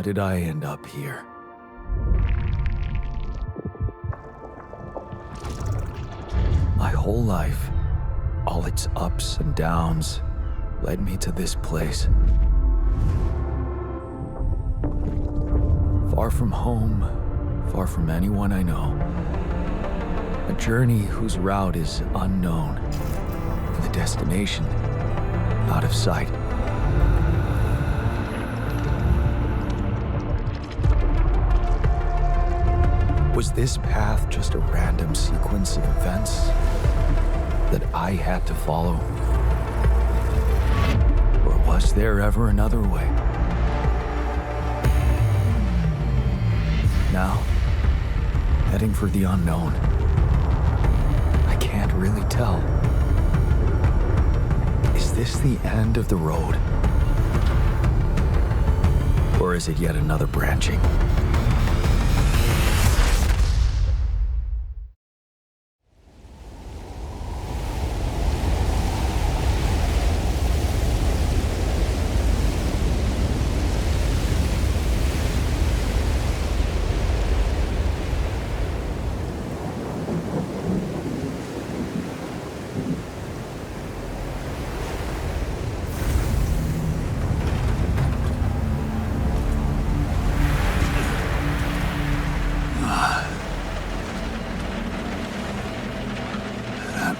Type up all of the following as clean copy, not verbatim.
did I end up here? My whole life, all its ups and downs, led me to this place. Far from home, far from anyone I know. A journey whose route is unknown, and the destination out of sight. Was this path just a random sequence of events that I had to follow? Or was there ever another way? Now, heading for the unknown. I can't really tell. Is this the end of the road? Or is it yet another branching?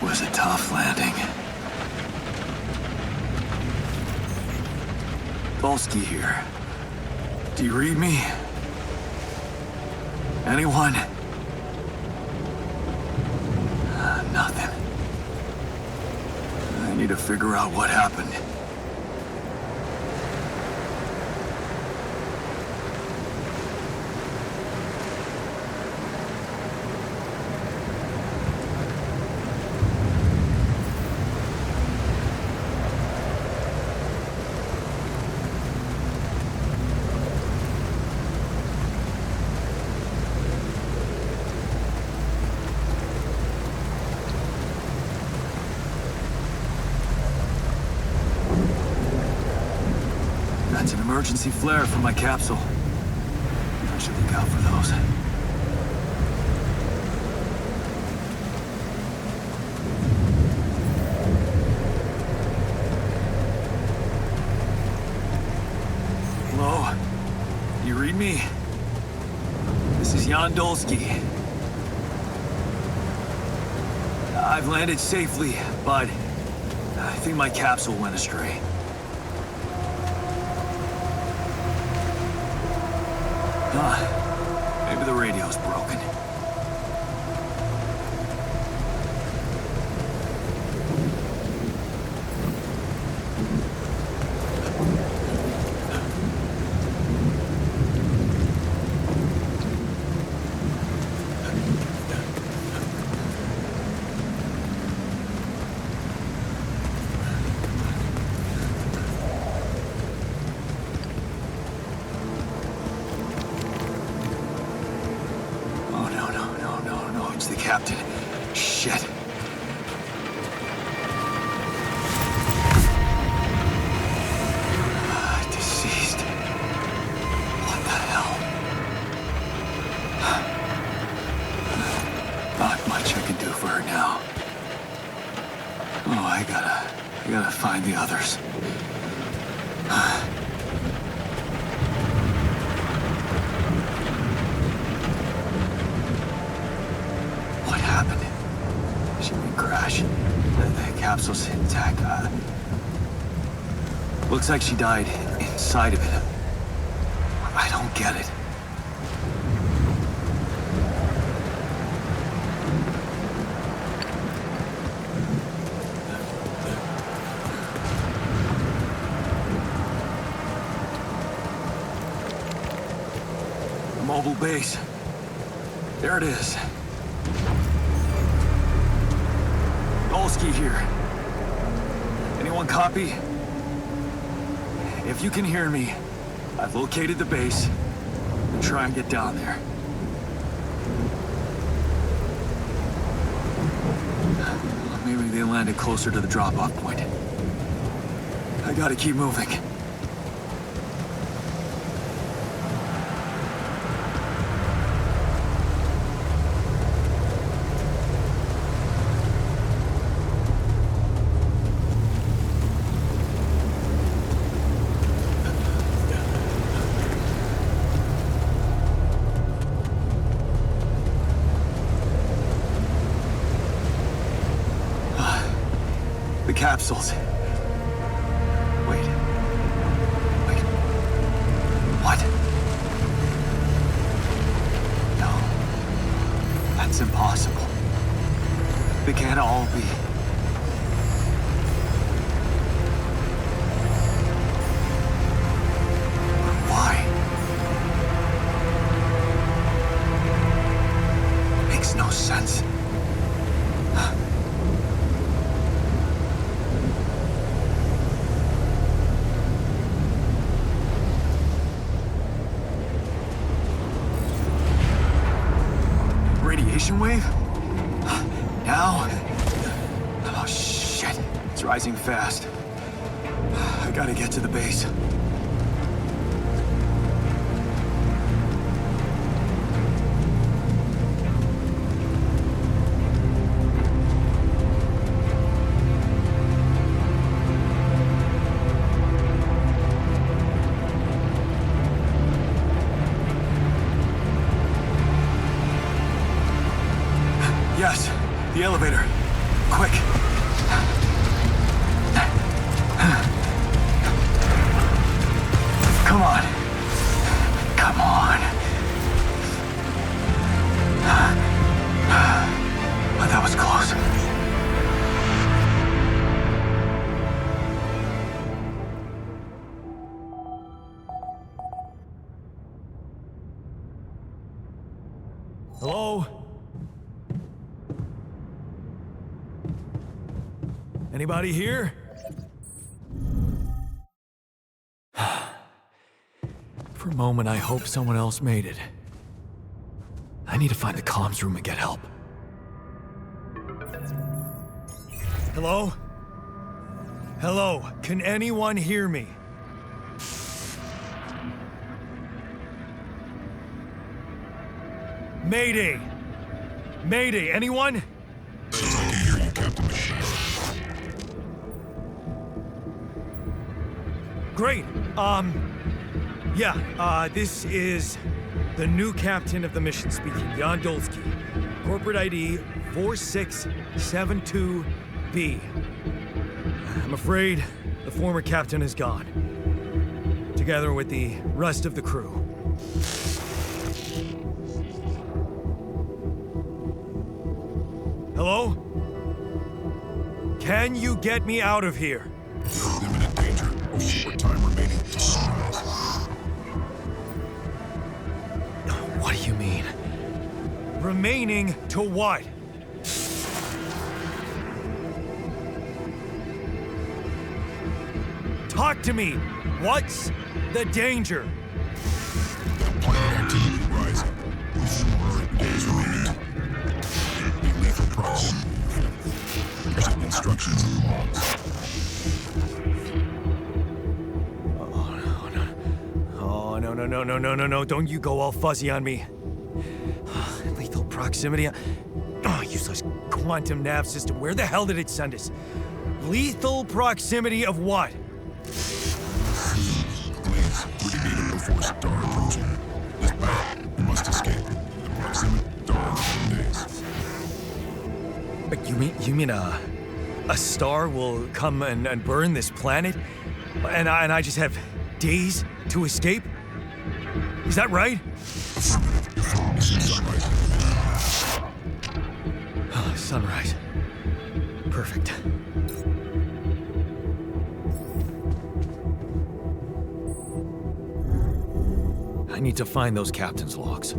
Was a tough landing. Polsky here. Do you read me? Anyone? Nothing. I need to figure out what happened. That's an emergency flare from my capsule. I should look out for those. Hello? You read me? This is Jan Dolsky. I've landed safely, but I think my capsule went astray. Maybe the radio's broken. The captain. Shit. Deceased. What the hell? Not much I can do for her now. Oh, I gotta find the others. The capsule's intact. Looks like she died inside of it. I don't get it. A mobile base. There it is. Polsky here. Anyone copy? If you can hear me, I've located the base. And try and get down there. Maybe they landed closer to the drop-off point. I gotta keep moving. capsules. Wait. What? No. That's impossible. They can't all be. Why? Makes no sense. Radiation wave? Now? Oh shit, it's rising fast. I gotta get to the base. Yes, the elevator. Quick. Come on. Come on. Oh, that was close. Hello? Anybody here? For a moment, I hope someone else made it. I need to find the comms room and get help. Hello? Hello? Can anyone hear me? Mayday! Mayday, anyone? I can hear you, Captain Machine. Great. This is the new captain of the mission speaking, Jan Dolsky. Corporate ID 4672B. I'm afraid the former captain is gone, together with the rest of the crew. Hello? Can you get me out of here? You're in imminent danger. Short time remaining to sunrise. What do you mean? Remaining to what? Talk to me! What's the danger? Planet activity rising. With 4 days remaining. Be lethal proximity. Present instructions in logs. No, don't you go all fuzzy on me. Lethal proximity. Oh, useless quantum nav system. Where the hell did it send us? Lethal proximity of what? Please, we can meet before star approaching. This battle, we must escape. The proximity star in days. But you mean a star will come and burn this planet? And I just have days to escape? Is that right? Sunrise. Sunrise. Perfect. I need to find those captain's logs.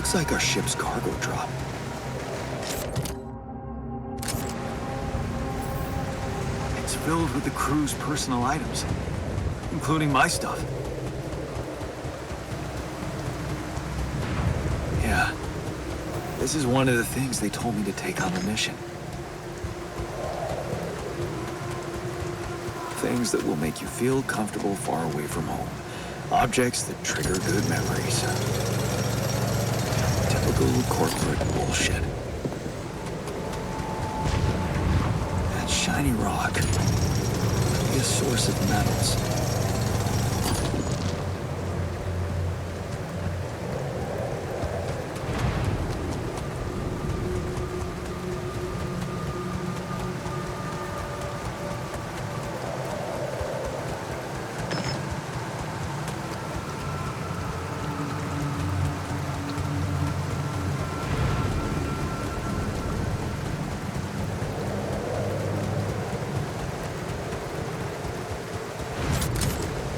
looks like our ship's cargo drop. It's filled with the crew's personal items, including my stuff. Yeah, this is one of the things they told me to take on the mission. Things that will make you feel comfortable far away from home. Objects that trigger good memories. Typical corporate bullshit. That shiny rock could be a source of metals.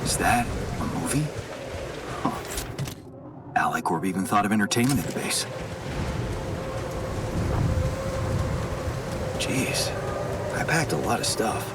Is that a movie? Huh. Alicorp even thought of entertainment at the base. Jeez, I packed a lot of stuff.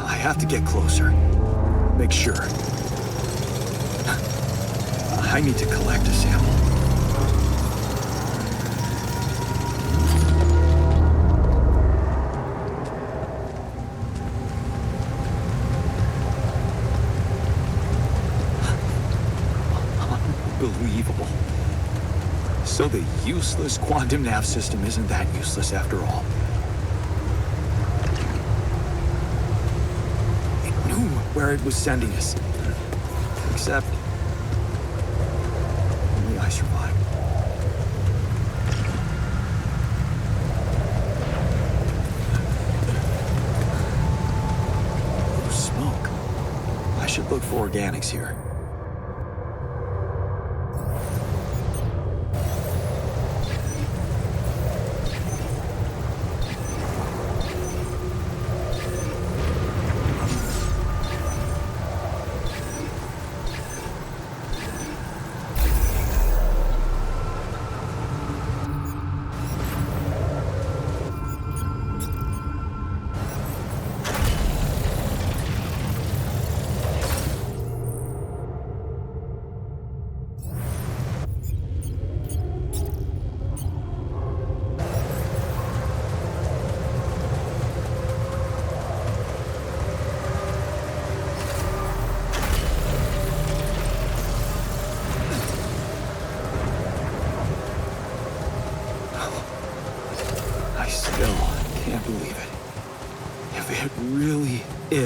I have to get closer. Make sure. I need to collect a sample. Unbelievable. So the useless quantum nav system isn't that useless after all. It knew where it was sending us. Except... only I survived. Oh, smoke. I should look for organics here.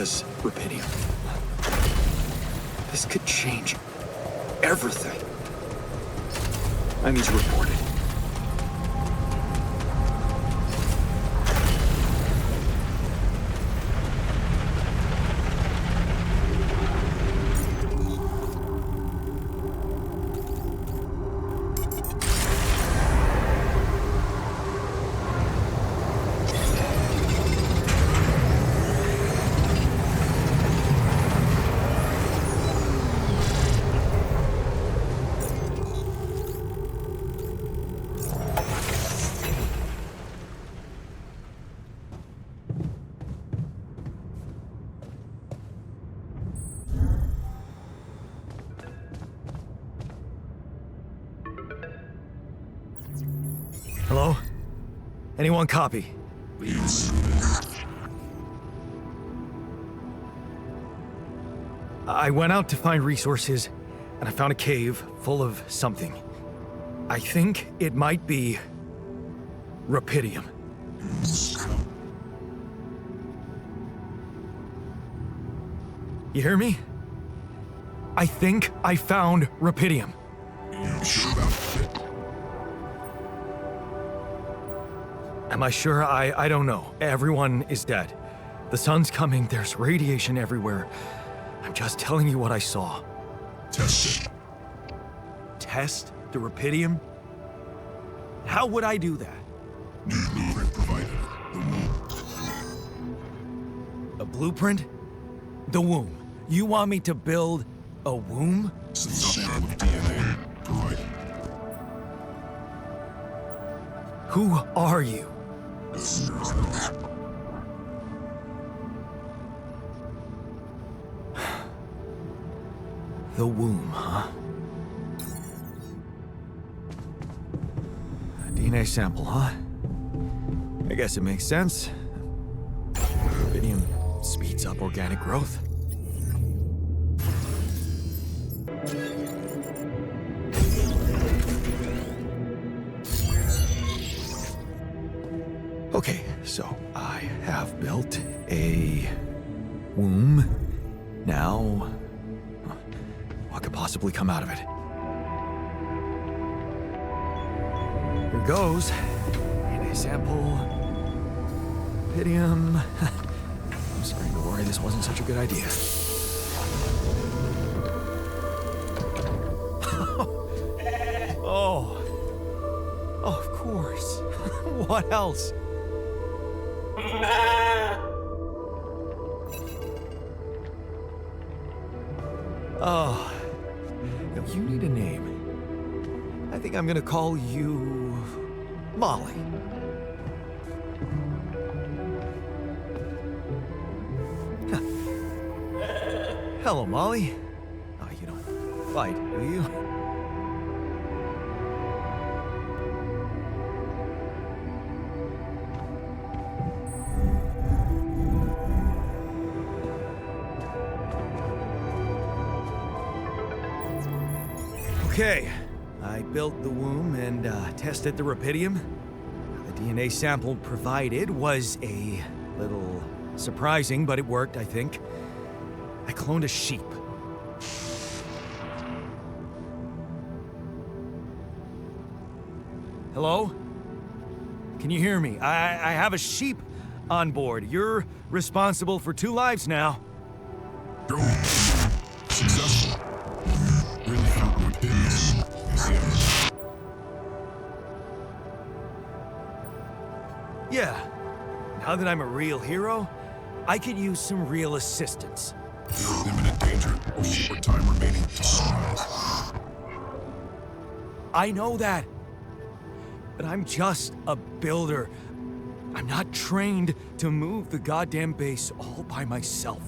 is rubidium. This could change everything. I need to report it. Hello? Anyone copy? I went out to find resources, and I found a cave full of something. I think it might be rubidium. You hear me? I think I found rubidium. You sure about it? Am I sure? I don't know. Everyone is dead. The sun's coming, there's radiation everywhere. I'm just telling you what I saw. Test it. Test the rubidium? How would I do that? New blueprint provided. The womb. A blueprint? The womb. You want me to build a womb? Sample of DNA provided. Who are you? The womb, huh? A DNA sample, huh? I guess it makes sense. Rubidium speeds up organic growth. Okay, so I have built a womb. Now, what could possibly come out of it? Here goes. DNA sample. Rubidium. I'm starting to worry this wasn't such a good idea. Oh, of course. What else? Oh, no, you need a name. I think I'm gonna call you Molly. Huh. Hello, Molly. Oh, you don't fight, do you? Okay, I built the womb and tested the rubidium. The DNA sample provided was a little surprising, but it worked, I think. I cloned a sheep. Hello? Can you hear me? I have a sheep on board. You're responsible for 2 lives now. Go. Successful. Really found what it is. Museum. Yeah. Now that I'm a real hero, I could use some real assistance. You're in imminent danger. Short time remaining to sunrise. I know that. But I'm just a builder. I'm not trained to move the goddamn base all by myself.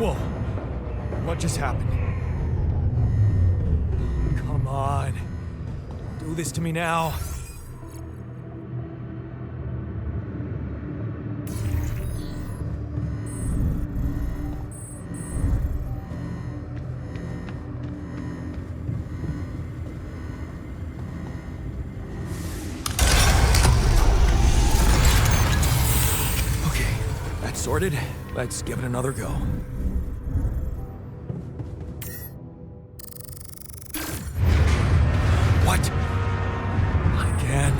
Whoa. What just happened? Come on. Don't do this to me now. Okay, that's sorted. Let's give it another go. What? Again?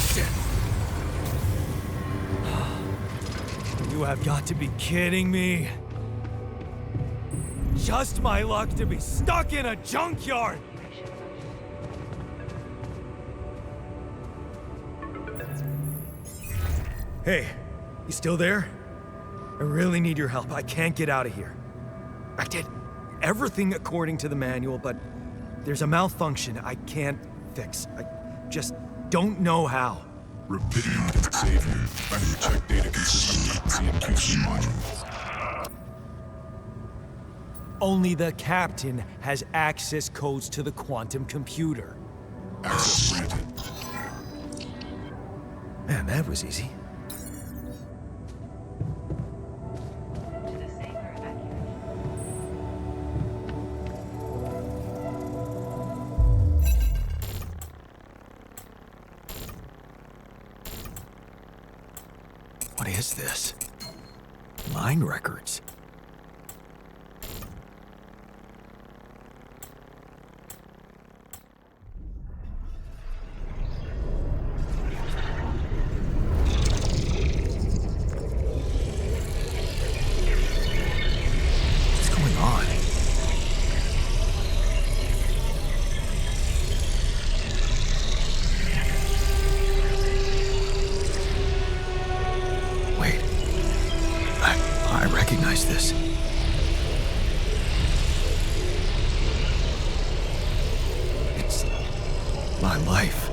Shit. You have got to be kidding me. Just my luck to be stuck in a junkyard! Hey, you still there? I really need your help. I can't get out of here. I did everything according to the manual, but there's a malfunction I can't fix. I just don't know how. Rapidity can save you. Find your check data consistently. CMQC module. Only the captain has access codes to the quantum computer. Access granted. Man, that was easy. What is this? Mine records. What's going on? Wait. I recognize this. It's my life.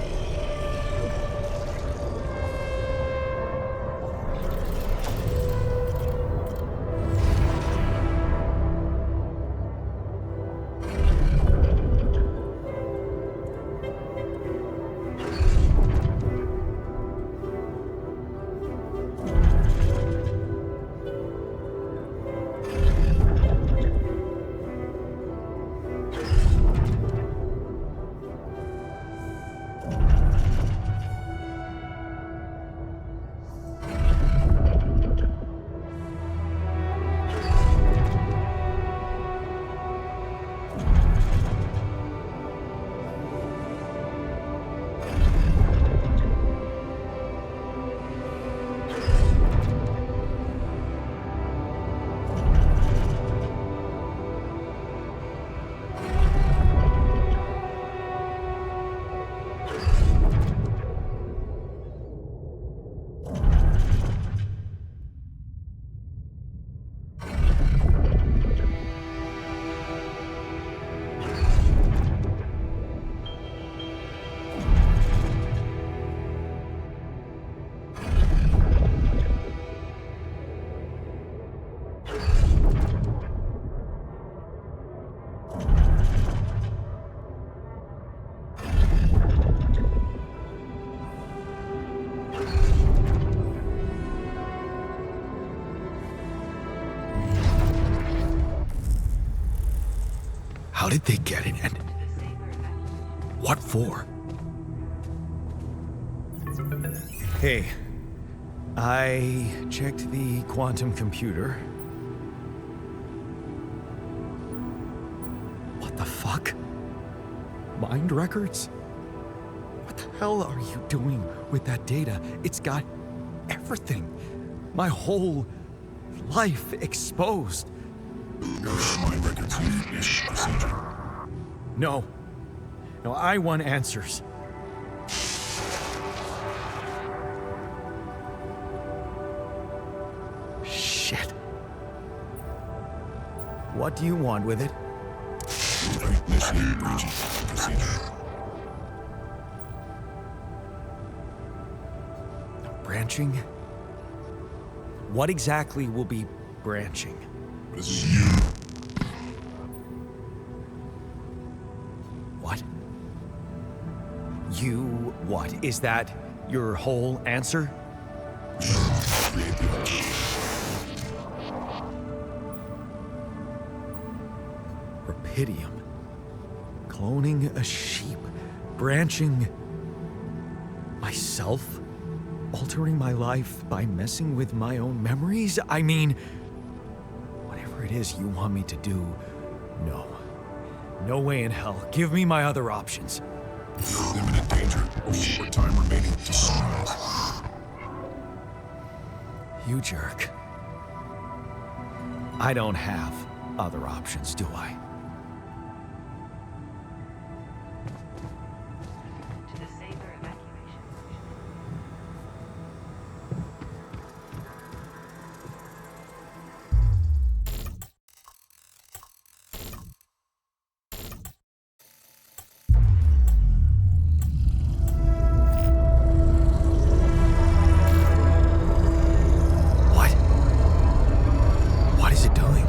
How did they get it, and what for? Hey, I checked the quantum computer. What the fuck? Mind records? What the hell are you doing with that data? It's got everything. My whole life exposed. Mind records use procedure. No. No, I want answers. Shit. What do you want with it? Right now. Initiate breaching procedure. Branching? What exactly will be branching? This is you. What? You what? Is that your whole answer? Create the alternative. Rapidium. Cloning a sheep. Branching myself? Altering my life by messing with my own memories? I mean, whatever it is you want me to do, no. No way in hell. Give me my other options. You're in imminent danger. Short time remaining to sunrise. You jerk. I don't have other options, do I? To the safer evacuation. What? What is it doing?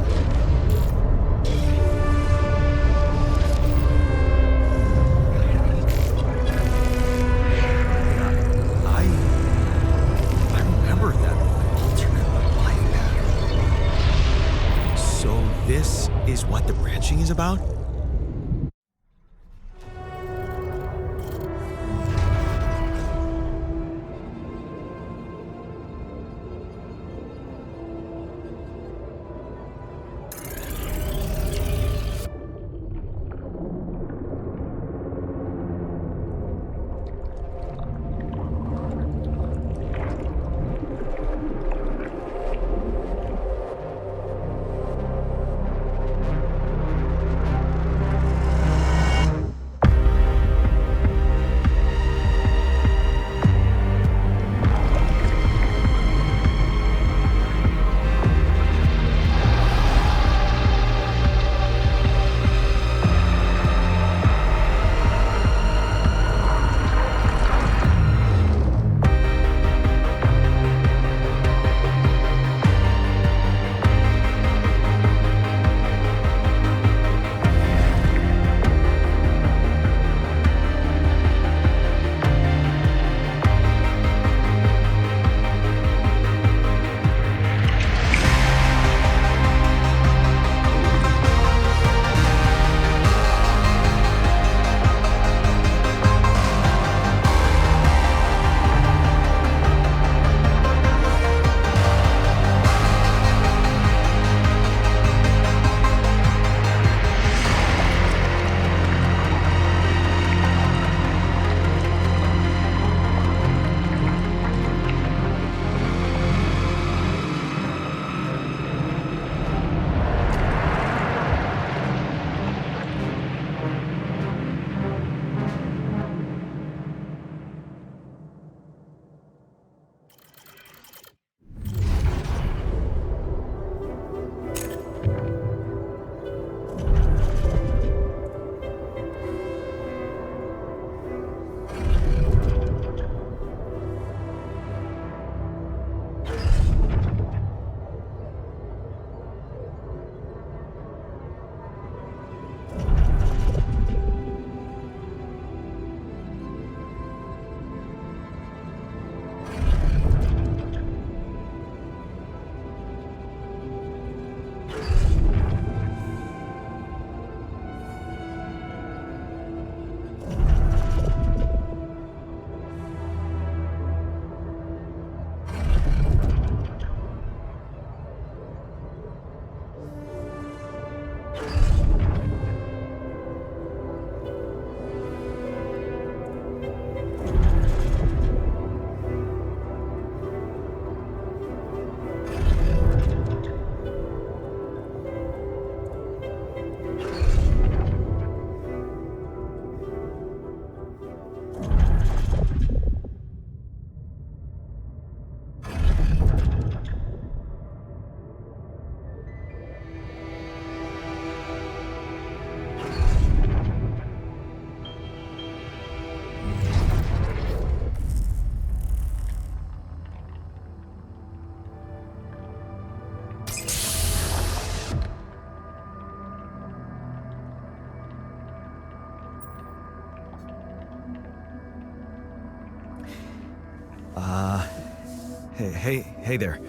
Hey there.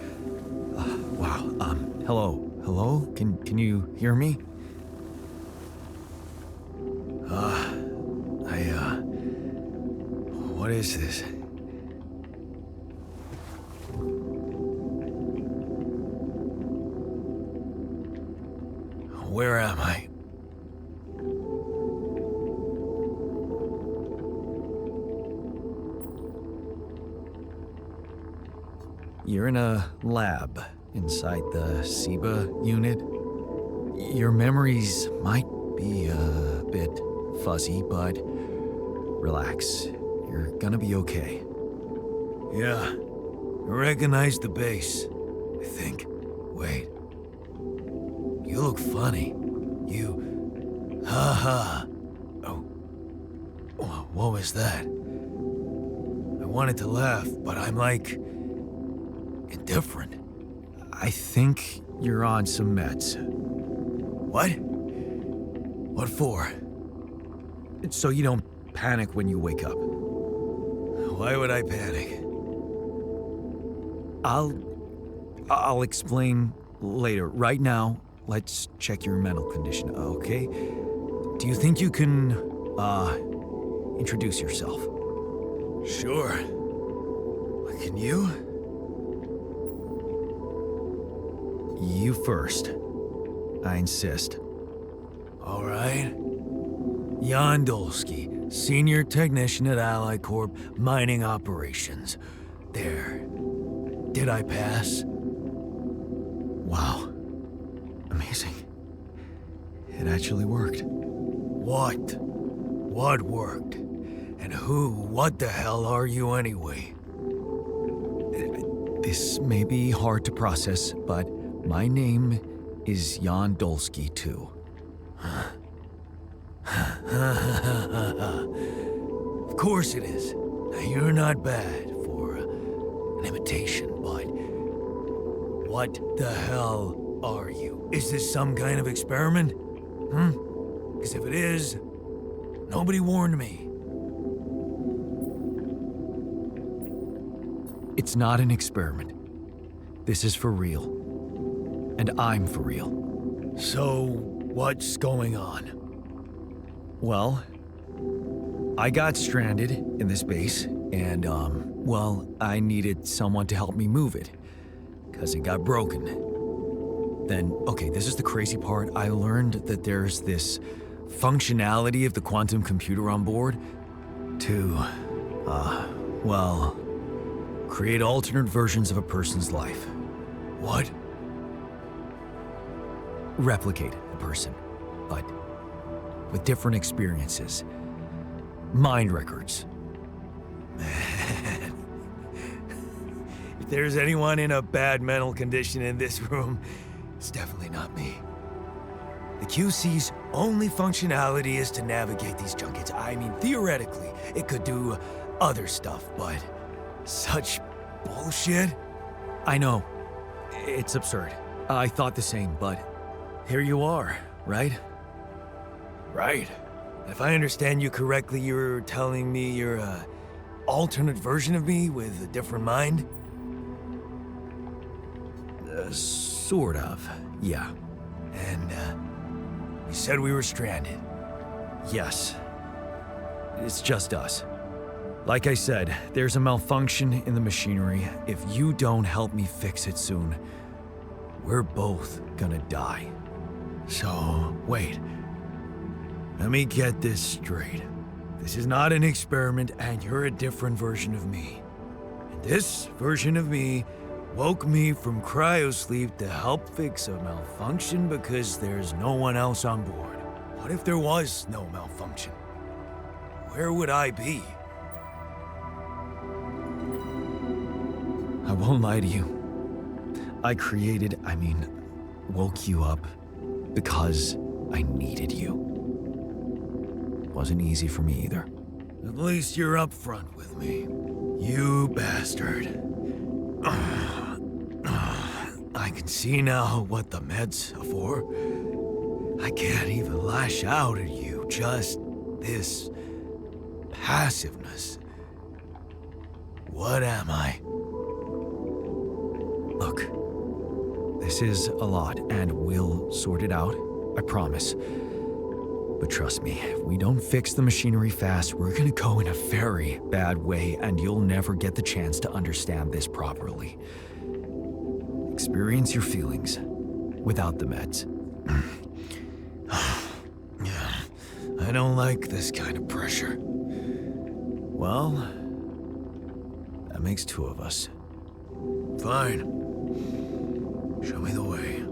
Wow. Hello? Can you hear me? What is this? Where am I? You're in a lab inside the SIBA unit. Your memories might be a bit fuzzy, but relax. You're gonna be okay. Yeah, I recognize the base, I think. Wait. You look funny. Ha. Oh. What was that? I wanted to laugh, but I'm like indifferent. I think you're on some meds. What? What for? It's so you don't panic when you wake up. Why would I panic? I'll explain later. Right now, let's check your mental condition, okay? Do you think you can, introduce yourself? Sure. Can you? You first. I insist. All right. Jan Dolsky, Senior Technician at Ally Corp, Mining Operations. There. Did I pass? Wow. Amazing. It actually worked. What? What worked? And what the hell are you anyway? This may be hard to process, but my name is Jan Dolsky, too. Of course it is. Now, you're not bad for an imitation, but what the hell are you? Is this some kind of experiment? Because if it is, nobody warned me. It's not an experiment. This is for real. And I'm for real. So, what's going on? Well, I got stranded in this base, and, I needed someone to help me move it. Because it got broken. Then, okay, this is the crazy part. I learned that there's this functionality of the quantum computer on board to, create alternate versions of a person's life. What? Replicate a person, but with different experiences. Mind records. Man. If there's anyone in a bad mental condition in this room, it's definitely not me. The QC's only functionality is to navigate these junkets. I mean, theoretically, it could do other stuff, but such bullshit? I know. It's absurd. I thought the same, but here you are, right? Right. If I understand you correctly, you're telling me you're a alternate version of me with a different mind? Sort of, yeah. And, you said we were stranded. Yes. It's just us. Like I said, there's a malfunction in the machinery. If you don't help me fix it soon, we're both gonna die. So, wait. Let me get this straight. This is not an experiment, and you're a different version of me. And this version of me woke me from cryosleep to help fix a malfunction because there's no one else on board. What if there was no malfunction? Where would I be? I won't lie to you. I woke you up because I needed you. Wasn't easy for me either. At least you're upfront with me. You bastard. I can see now what the meds are for. I can't even lash out at you, just this passiveness. What am I? Look, this is a lot, and we'll sort it out, I promise. But trust me, if we don't fix the machinery fast, we're gonna go in a very bad way, and you'll never get the chance to understand this properly. Experience your feelings without the meds. Yeah, I don't like this kind of pressure. Well, that makes two of us. Fine. Show me the way.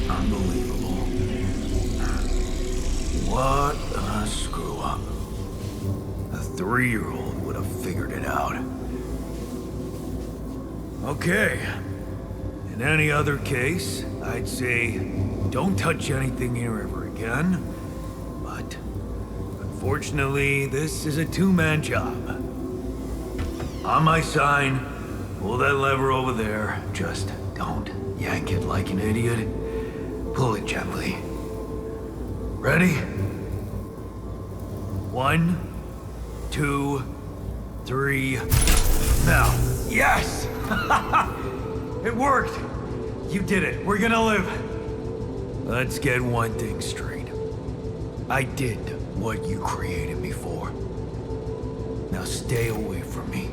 Unbelievable. What a screw up. A 3-year-old would have figured it out. Okay. In any other case, I'd say don't touch anything here ever again. But unfortunately, this is a two-man job. On my sign, pull that lever over there. Just don't yank it like an idiot. Pull it gently. Ready? 1, 2, 3. Now. Yes! It worked! You did it. We're gonna live. Let's get one thing straight. I did what you created me for. Now stay away from me.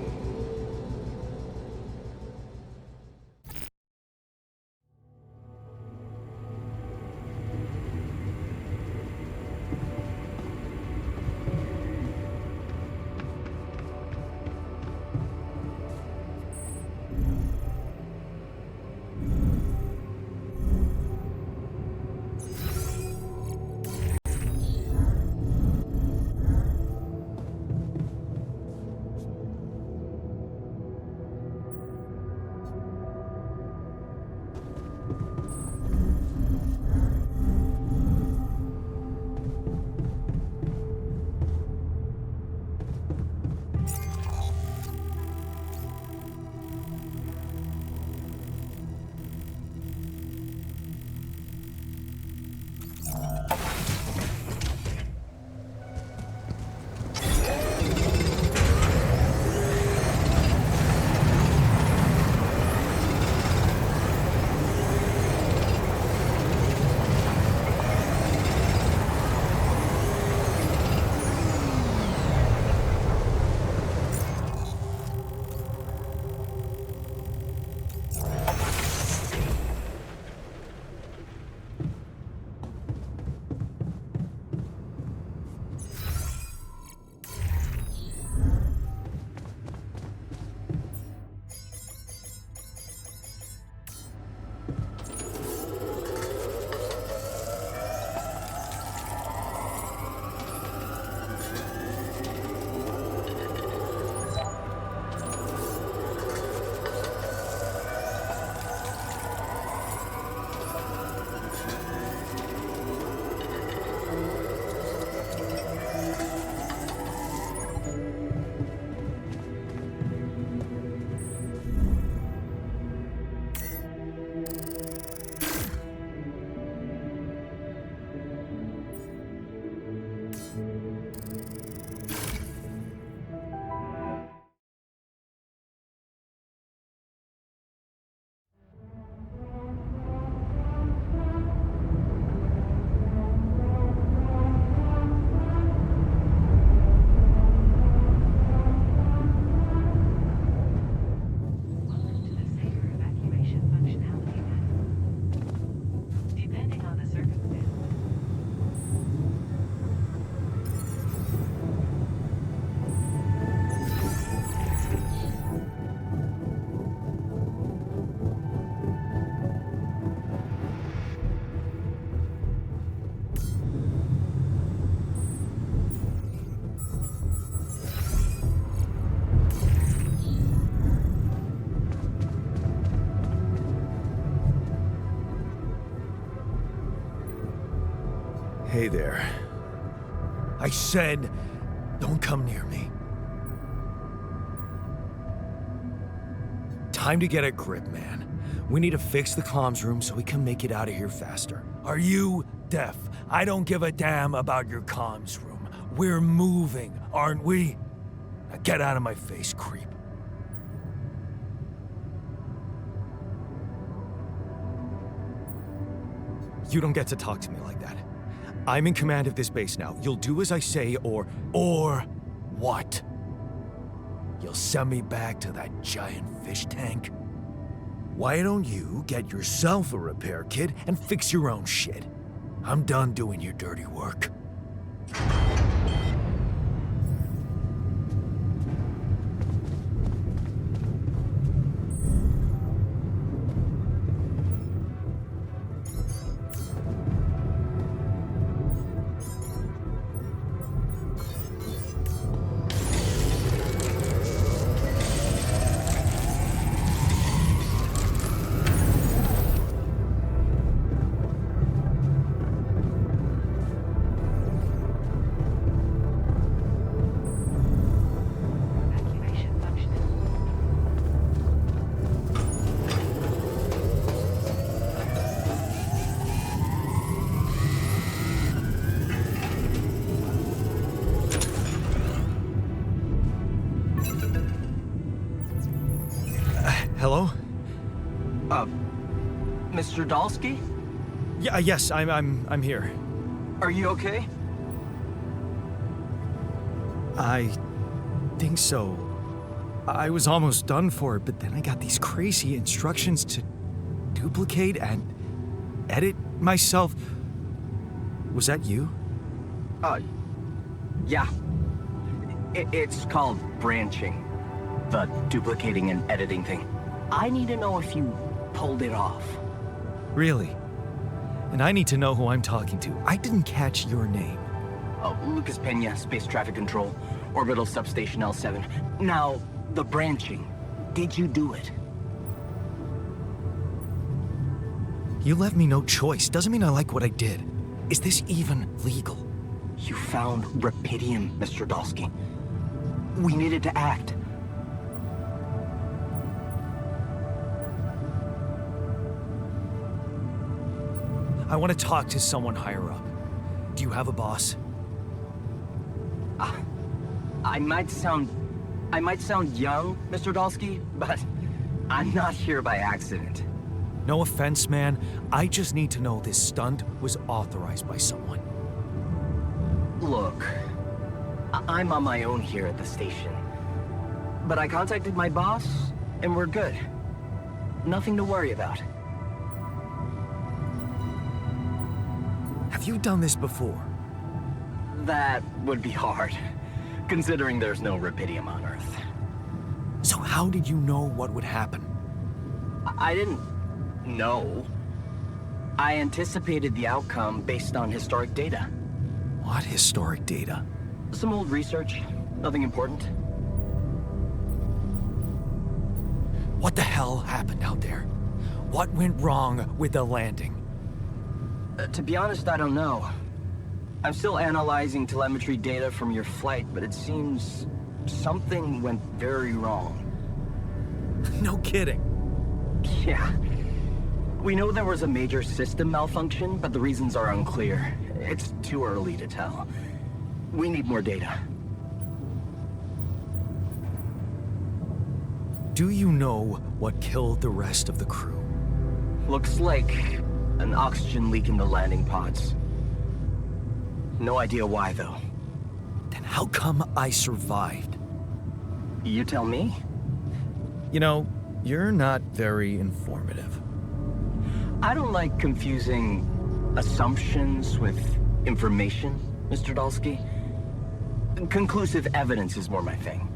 Hey there. I said, don't come near me. Time to get a grip, man. We need to fix the comms room so we can make it out of here faster. Are you deaf? I don't give a damn about your comms room. We're moving, aren't we? Now get out of my face, creep. You don't get to talk to me like that. I'm in command of this base now. You'll do as I say, or what? You'll send me back to that giant fish tank? Why don't you get yourself a repair kit and fix your own shit? I'm done doing your dirty work. Evacuation functioning. Hello? Mr. Dalsky? Yeah, yes, I'm here. Are you okay? I think so. I was almost done for it, but then I got these crazy instructions to duplicate and edit myself. Was that you? Yeah. It's called branching. The duplicating and editing thing. I need to know if you pulled it off. Really? And I need to know who I'm talking to. I didn't catch your name. Oh, Lucas Pena, Space Traffic Control, Orbital Substation L7. Now, the branching. Did you do it? You left me no choice. Doesn't mean I like what I did. Is this even legal? You found Rapidium, Mr. Dalsky. We needed to act. I want to talk to someone higher up. Do you have a boss? I might sound young, Mr. Dalsky, but I'm not here by accident. No offense, man. I just need to know this stunt was authorized by someone. Look, I'm on my own here at the station. But I contacted my boss, and we're good. Nothing to worry about. Have you done this before? That would be hard, considering there's no Rapidium on Earth. So how did you know what would happen? I didn't know. I anticipated the outcome based on historic data. What historic data? Some old research, nothing important. What the hell happened out there? What went wrong with the landing? To be honest, I don't know. I'm still analyzing telemetry data from your flight, but it seems something went very wrong. No kidding. Yeah. We know there was a major system malfunction, but the reasons are unclear. It's too early to tell. We need more data. Do you know what killed the rest of the crew? Looks like an oxygen leak in the landing pods. No idea why, though. Then how come I survived? You tell me? You know, you're not very informative. I don't like confusing assumptions with information, Mr. Dalsky. Conclusive evidence is more my thing.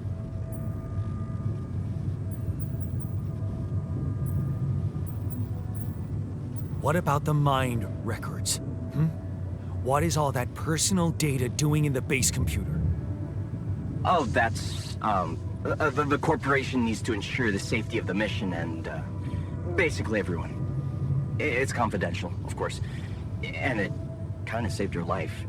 What about the mind records? What is all that personal data doing in the base computer? Oh, that's, the corporation needs to ensure the safety of the mission and, basically everyone. It's confidential, of course. And it kind of saved your life.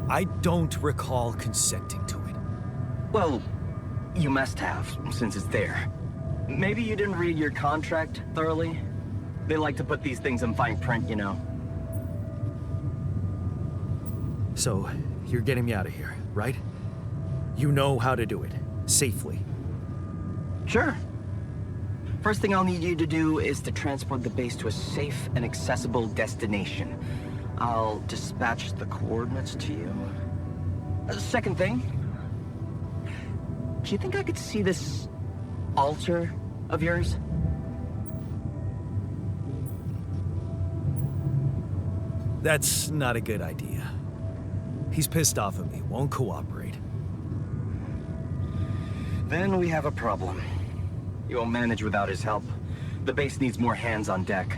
I don't recall consenting to it. Well, you must have, since it's there. Maybe you didn't read your contract thoroughly? They like to put these things in fine print, you know. So, you're getting me out of here, right? You know how to do it. Safely. Sure. First thing I'll need you to do is to transport the base to a safe and accessible destination. I'll dispatch the coordinates to you. Second thing, do you think I could see this altar of yours? That's not a good idea. He's pissed off at me, won't cooperate. Then we have a problem. You won't manage without his help. The base needs more hands on deck.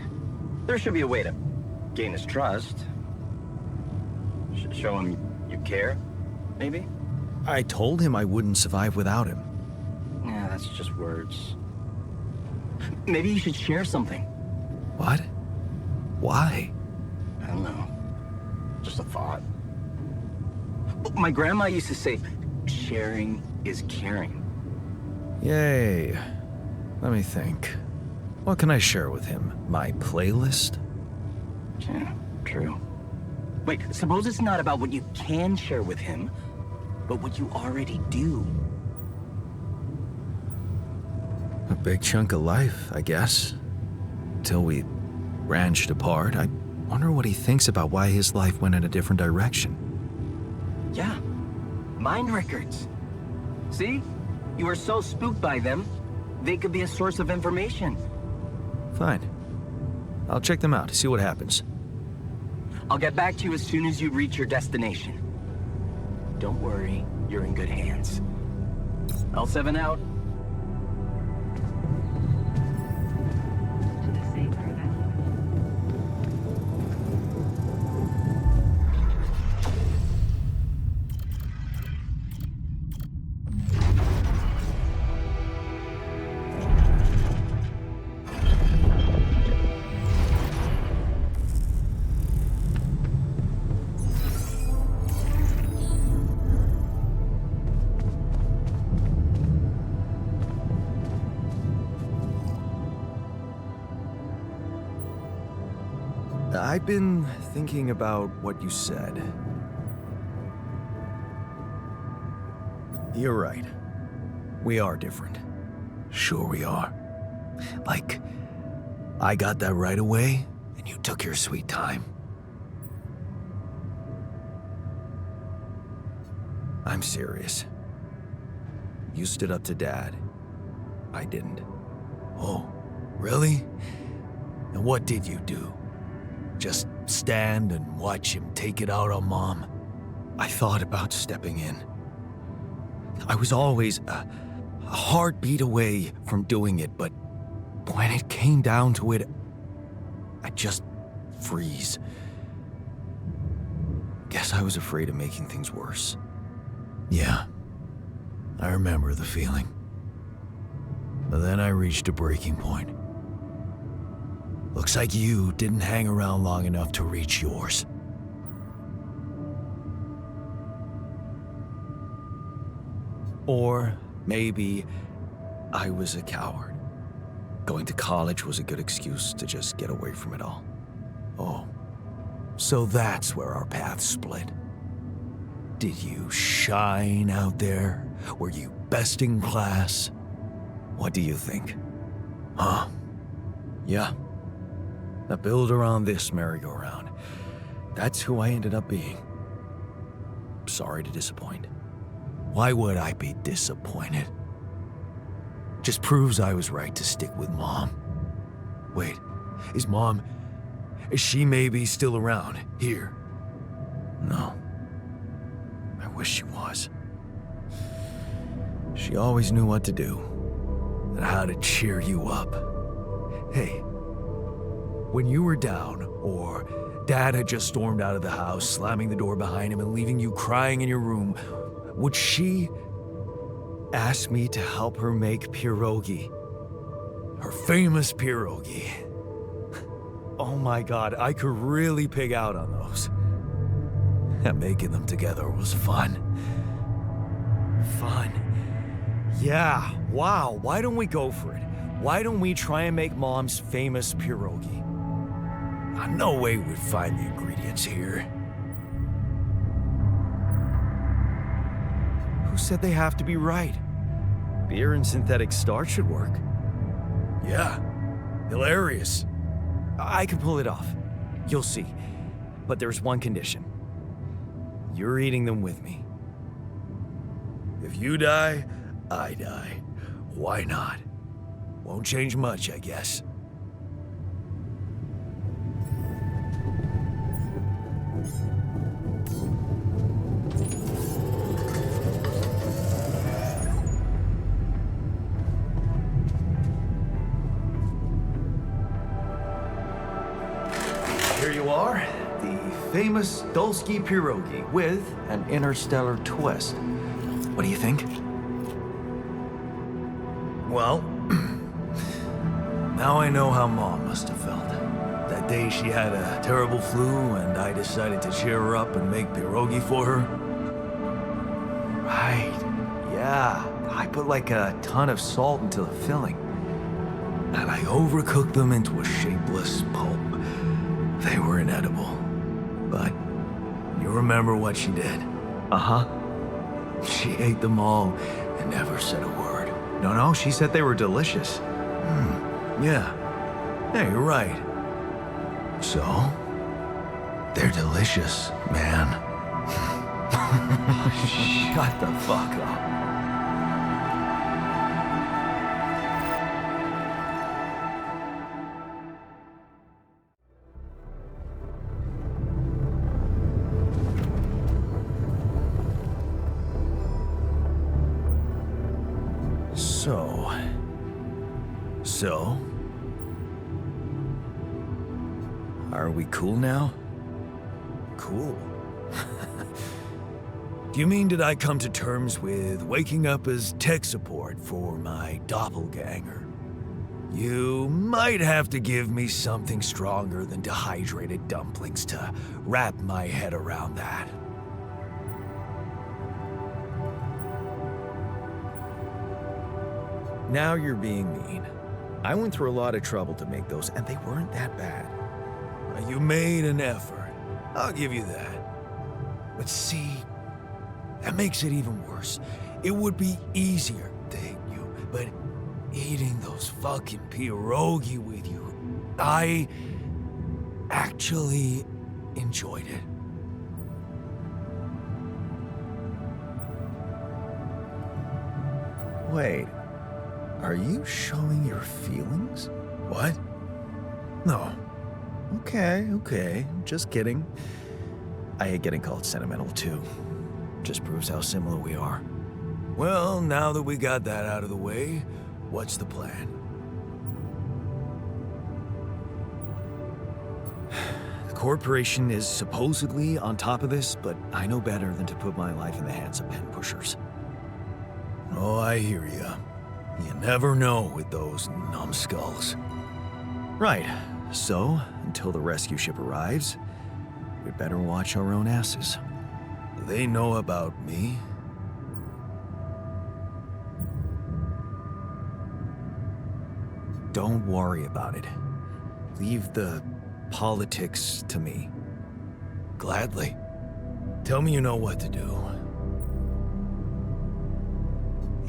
There should be a way to gain his trust. Show him you care, maybe? I told him I wouldn't survive without him. Yeah, that's just words. Maybe you should share something. What? Why? I don't know. Just a thought. My grandma used to say, sharing is caring. Yay. Let me think. What can I share with him? My playlist? Yeah, true. Wait, suppose it's not about what you can share with him, but what you already do. A big chunk of life, I guess. Till we branched apart. I wonder what he thinks about why his life went in a different direction. Yeah, mind records. See? You were so spooked by them, they could be a source of information. Fine. I'll check them out, see what happens. I'll get back to you as soon as you reach your destination. Don't worry, you're in good hands. L7 out. To the safer vessel. I've been thinking about what you said. You're right. We are different. Sure we are. Like, I got that right away, and you took your sweet time. I'm serious. You stood up to Dad. I didn't. Oh, really? And what did you do? Just stand and watch him take it out on Mom? I thought about stepping in. I was always a heartbeat away from doing it, but when it came down to it, I'd just freeze. Guess I was afraid of making things worse. Yeah, I remember the feeling. But then I reached a breaking point. Looks like you didn't hang around long enough to reach yours. Or maybe I was a coward. Going to college was a good excuse to just get away from it all. Oh, so that's where our paths split. Did you shine out there? Were you best in class? What do you think? Huh? Yeah. Now build around this merry-go-round. That's who I ended up being. Sorry to disappoint. Why would I be disappointed? Just proves I was right to stick with Mom. Wait, is she maybe still around here? No. I wish she was. She always knew what to do and how to cheer you up. Hey, when you were down, or Dad had just stormed out of the house, slamming the door behind him and leaving you crying in your room, would she ask me to help her make pierogi? Her famous pierogi. Oh my God, I could really pig out on those. And making them together was fun. Fun. Yeah, wow, why don't we go for it? Why don't we try and make Mom's famous pierogi? No way we'd find the ingredients here. said they have to be right? Beer and synthetic starch should work. Yeah, hilarious. I can pull it off. You'll see. But there's one condition. You're eating them with me. If you die, I die. Why not? Won't change much, I guess. Here you are, the famous Dulski pierogi with an interstellar twist. What do you think? Well, now I know how Mom must have felt. That day she had a terrible flu and I decided to cheer her up and make pierogi for her. Right, yeah. I put like a ton of salt into the filling. And I overcooked them into a shapeless pulp. They were inedible. But you remember what she did? Uh-huh. She ate them all and never said a word. No, she said they were delicious. Yeah. Yeah, you're right. So, they're delicious, man. Shut the fuck up. So, are we cool now? Cool. Do you mean did I come to terms with waking up as tech support for my doppelganger? You might have to give me something stronger than dehydrated dumplings to wrap my head around that. Now you're being mean. I went through a lot of trouble to make those, and they weren't that bad. You made an effort. I'll give you that. But see, that makes it even worse. It would be easier to hate you, but eating those fucking pierogi with you, I actually enjoyed it. Wait. Are you showing your feelings? What? No. Okay. Just kidding. I hate getting called sentimental too. Just proves how similar we are. Well, now that we got that out of the way, what's the plan? The corporation is supposedly on top of this, but I know better than to put my life in the hands of pen pushers. Oh, I hear ya. You never know with those numbskulls. Right, so until the rescue ship arrives, we'd better watch our own asses. Do they know about me? Don't worry about it. Leave the politics to me. Gladly. Tell me you know what to do.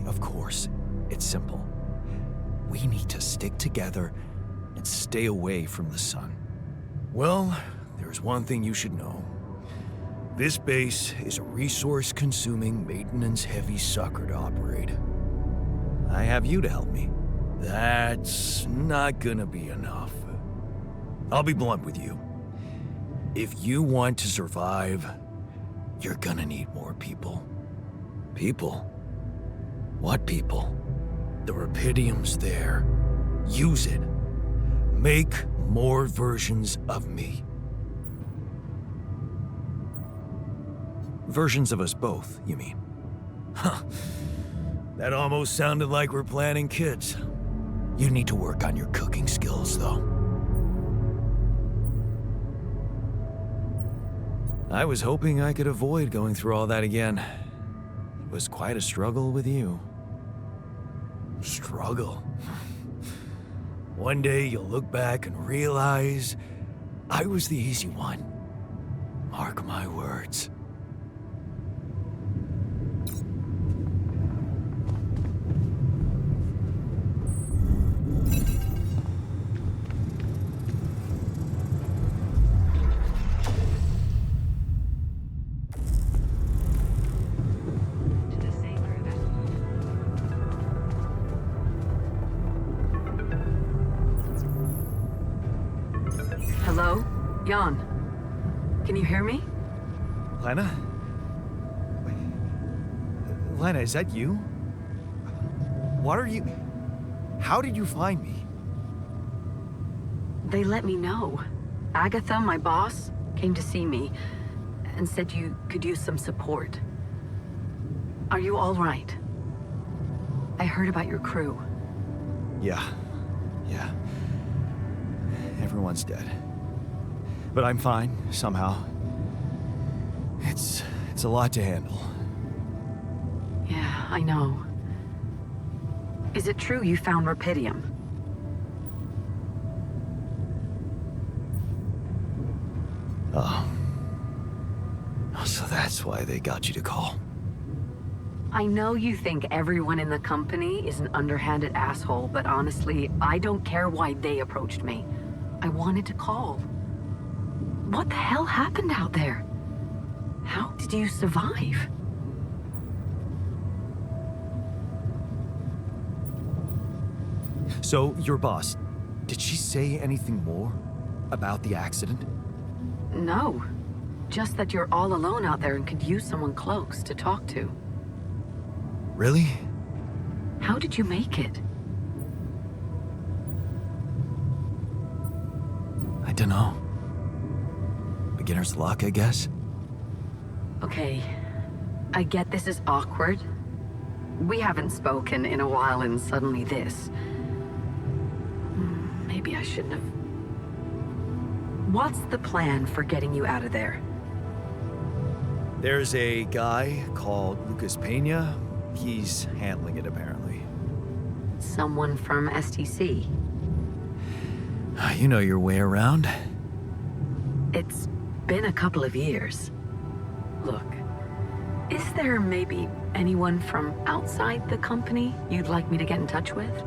Of course. It's simple. We need to stick together and stay away from the sun. Well, there's one thing you should know. This base is a resource-consuming, maintenance-heavy sucker to operate. I have you to help me. That's not gonna be enough. I'll be blunt with you. If you want to survive, you're gonna need more people. People? What people? The Rapidium's there. Use it. Make more versions of me. Versions of us both, you mean? Huh. That almost sounded like we're planning kids. You need to work on your cooking skills, though. I was hoping I could avoid going through all that again. It was quite a struggle with you. Struggle? One day you'll look back and realize I was the easy one. Mark my words. Hello? Jan? Can you hear me? Lena? Wait. Lena, is that you? What are you... How did you find me? They let me know. Agatha, my boss, came to see me and said you could use some support. Are you all right? I heard about your crew. Yeah. Everyone's dead. But I'm fine, somehow. It's a lot to handle. Yeah, I know. Is it true you found Rapidium? Oh. So that's why they got you to call. I know you think everyone in the company is an underhanded asshole, but honestly, I don't care why they approached me. I wanted to call. What the hell happened out there? How did you survive? So, your boss, did she say anything more about the accident? No. Just that you're all alone out there and could use someone close to talk to. Really? How did you make it? I don't know. Beginner's luck, I guess? Okay. I get this is awkward. We haven't spoken in a while and suddenly this. Maybe I shouldn't have... What's the plan for getting you out of there? There's a guy called Lucas Pena. He's handling it, apparently. Someone from STC? You know your way around. It's been a couple of years. Look, is there maybe anyone from outside the company you'd like me to get in touch with?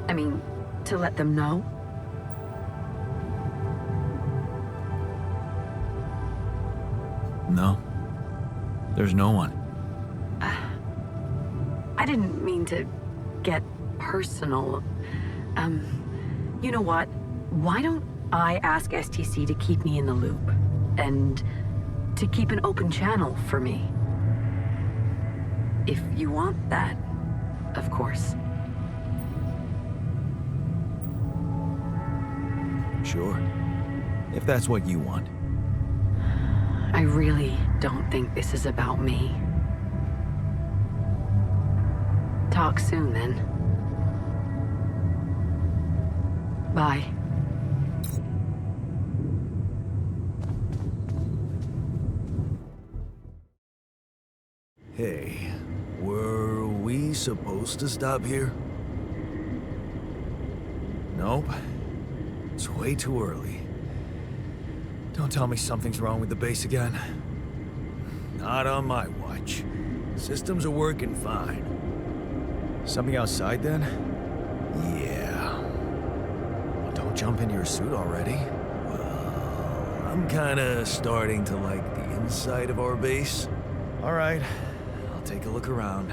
I mean, to let them know? No. There's no one. I didn't mean to get personal. You know what? Why don't I ask STC to keep me in the loop? And to keep an open channel for me? If you want that, of course. Sure. If that's what you want. I really don't think this is about me. Talk soon, then. Bye. Hey, were we supposed to stop here? Nope. It's way too early. Don't tell me something's wrong with the base again. Not on my watch. Systems are working fine. Something outside then? Yeah. Well, don't jump in your suit already. Well, I'm kinda starting to like the inside of our base. All right, I'll take a look around.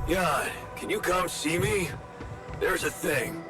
Jan, can you come see me? There's a thing.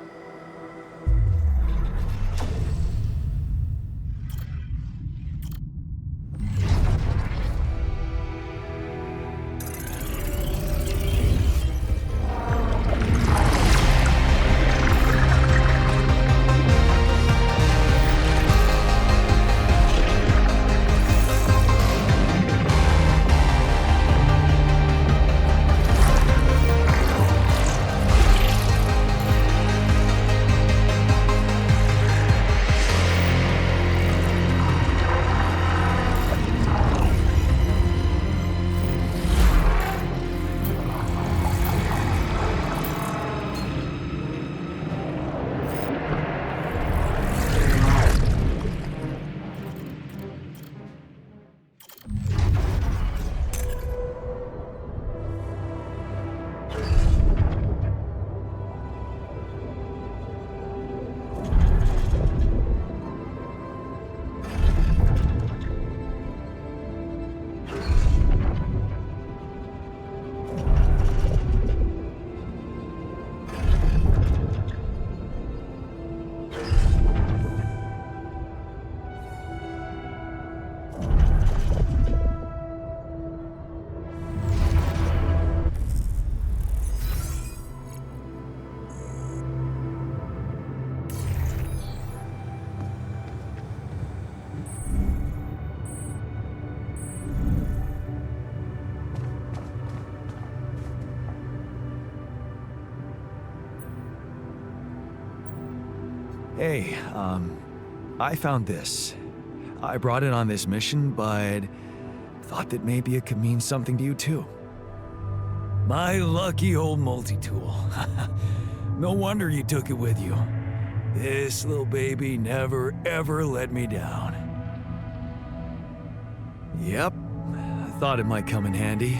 Hey, I found this. I brought it on this mission, but thought that maybe it could mean something to you too. My lucky old multi-tool. No wonder you took it with you. This little baby never ever let me down. Yep, I thought it might come in handy.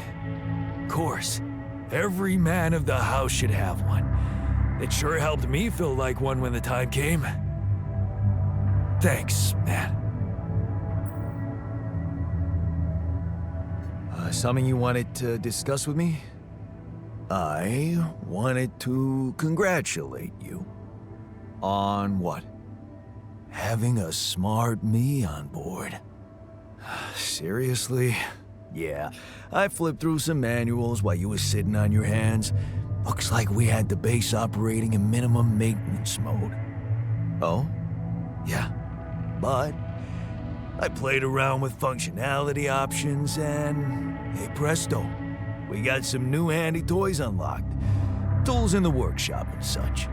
Of course, every man of the house should have one. It sure helped me feel like one when the time came. Thanks, man. Something you wanted to discuss with me? I wanted to congratulate you. On what? Having a smart me on board. Seriously? Yeah, I flipped through some manuals while you was sitting on your hands. Looks like we had the base operating in minimum maintenance mode. Oh? Yeah. But I played around with functionality options and, hey presto, we got some new handy toys unlocked. Tools in the workshop and such.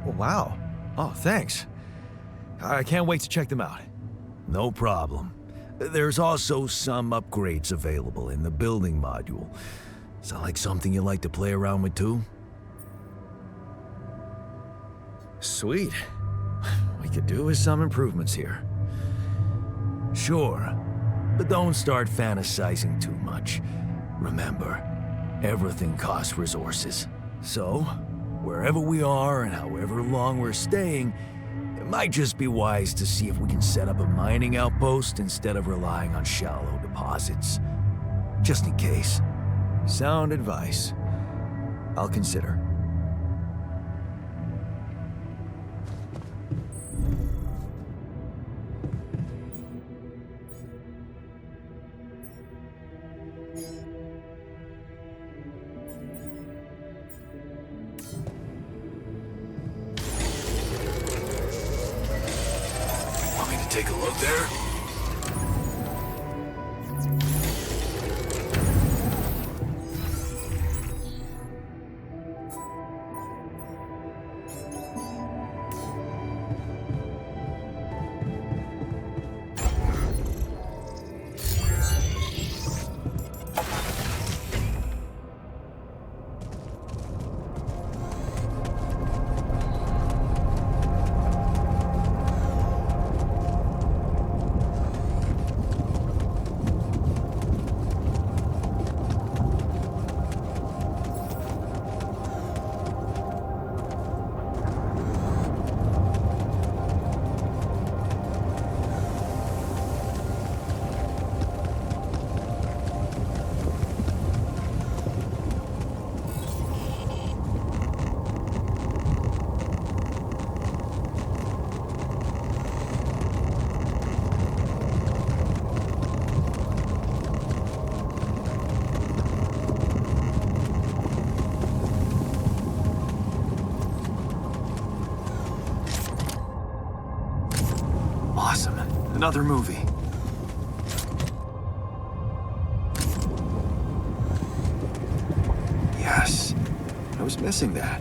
Wow. Oh, thanks. I can't wait to check them out. No problem. There's also some upgrades available in the building module. Sound like something you like to play around with too? Sweet. We could do with some improvements here. Sure, but don't start fantasizing too much. Remember, everything costs resources. So, wherever we are and however long we're staying, it might just be wise to see if we can set up a mining outpost instead of relying on shallow deposits. Just in case. Sound advice. I'll consider. Want me to take a look there? Awesome. Another movie. Yes. I was missing that.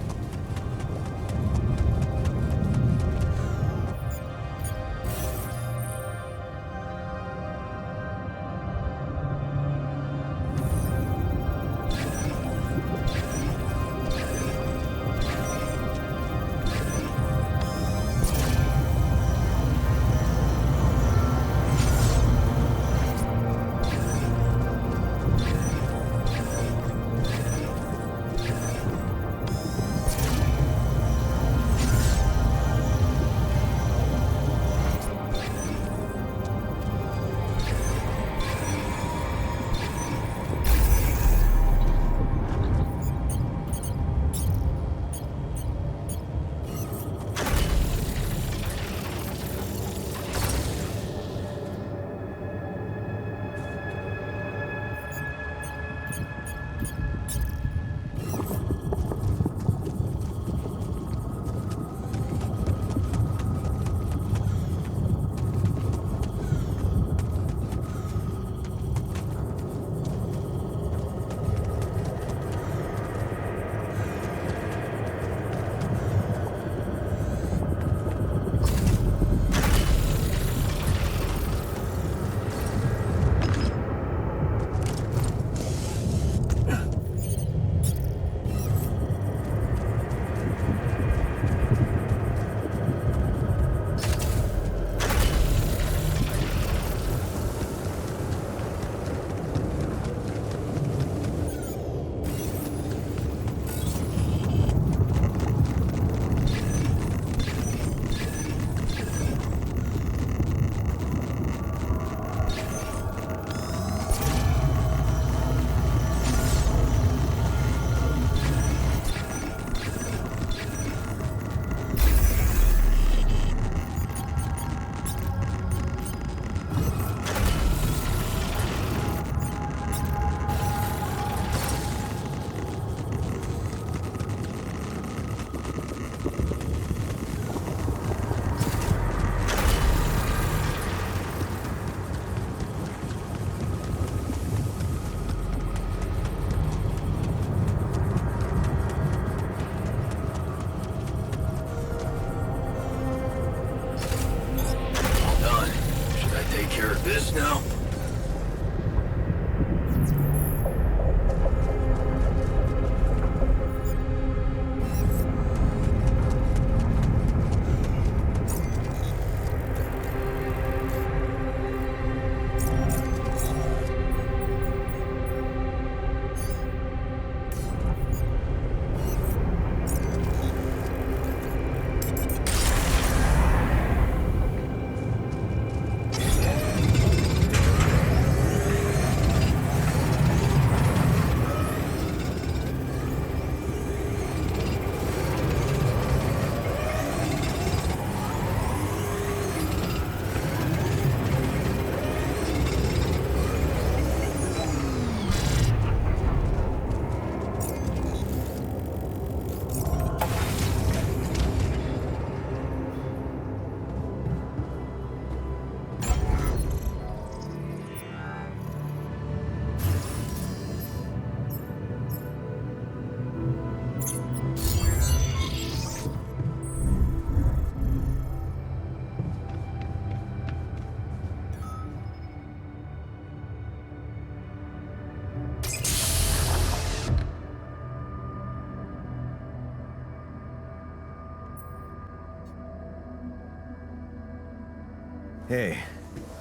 Hey,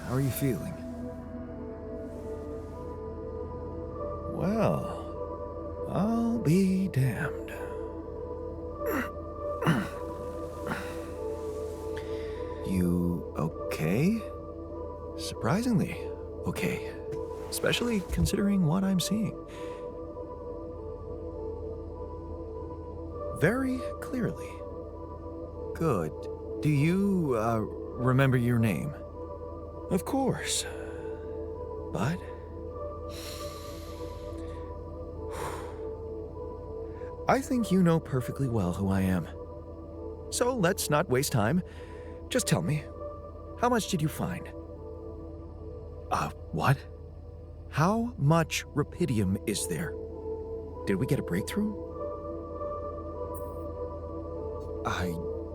how are you feeling? Well, I'll be damned. You okay? Surprisingly okay. Especially considering what I'm seeing. Very clearly. Good. Do you, remember your name? Of course. But... I think you know perfectly well who I am. So let's not waste time. Just tell me, how much did you find? What? How much rupidium is there? Did we get a breakthrough?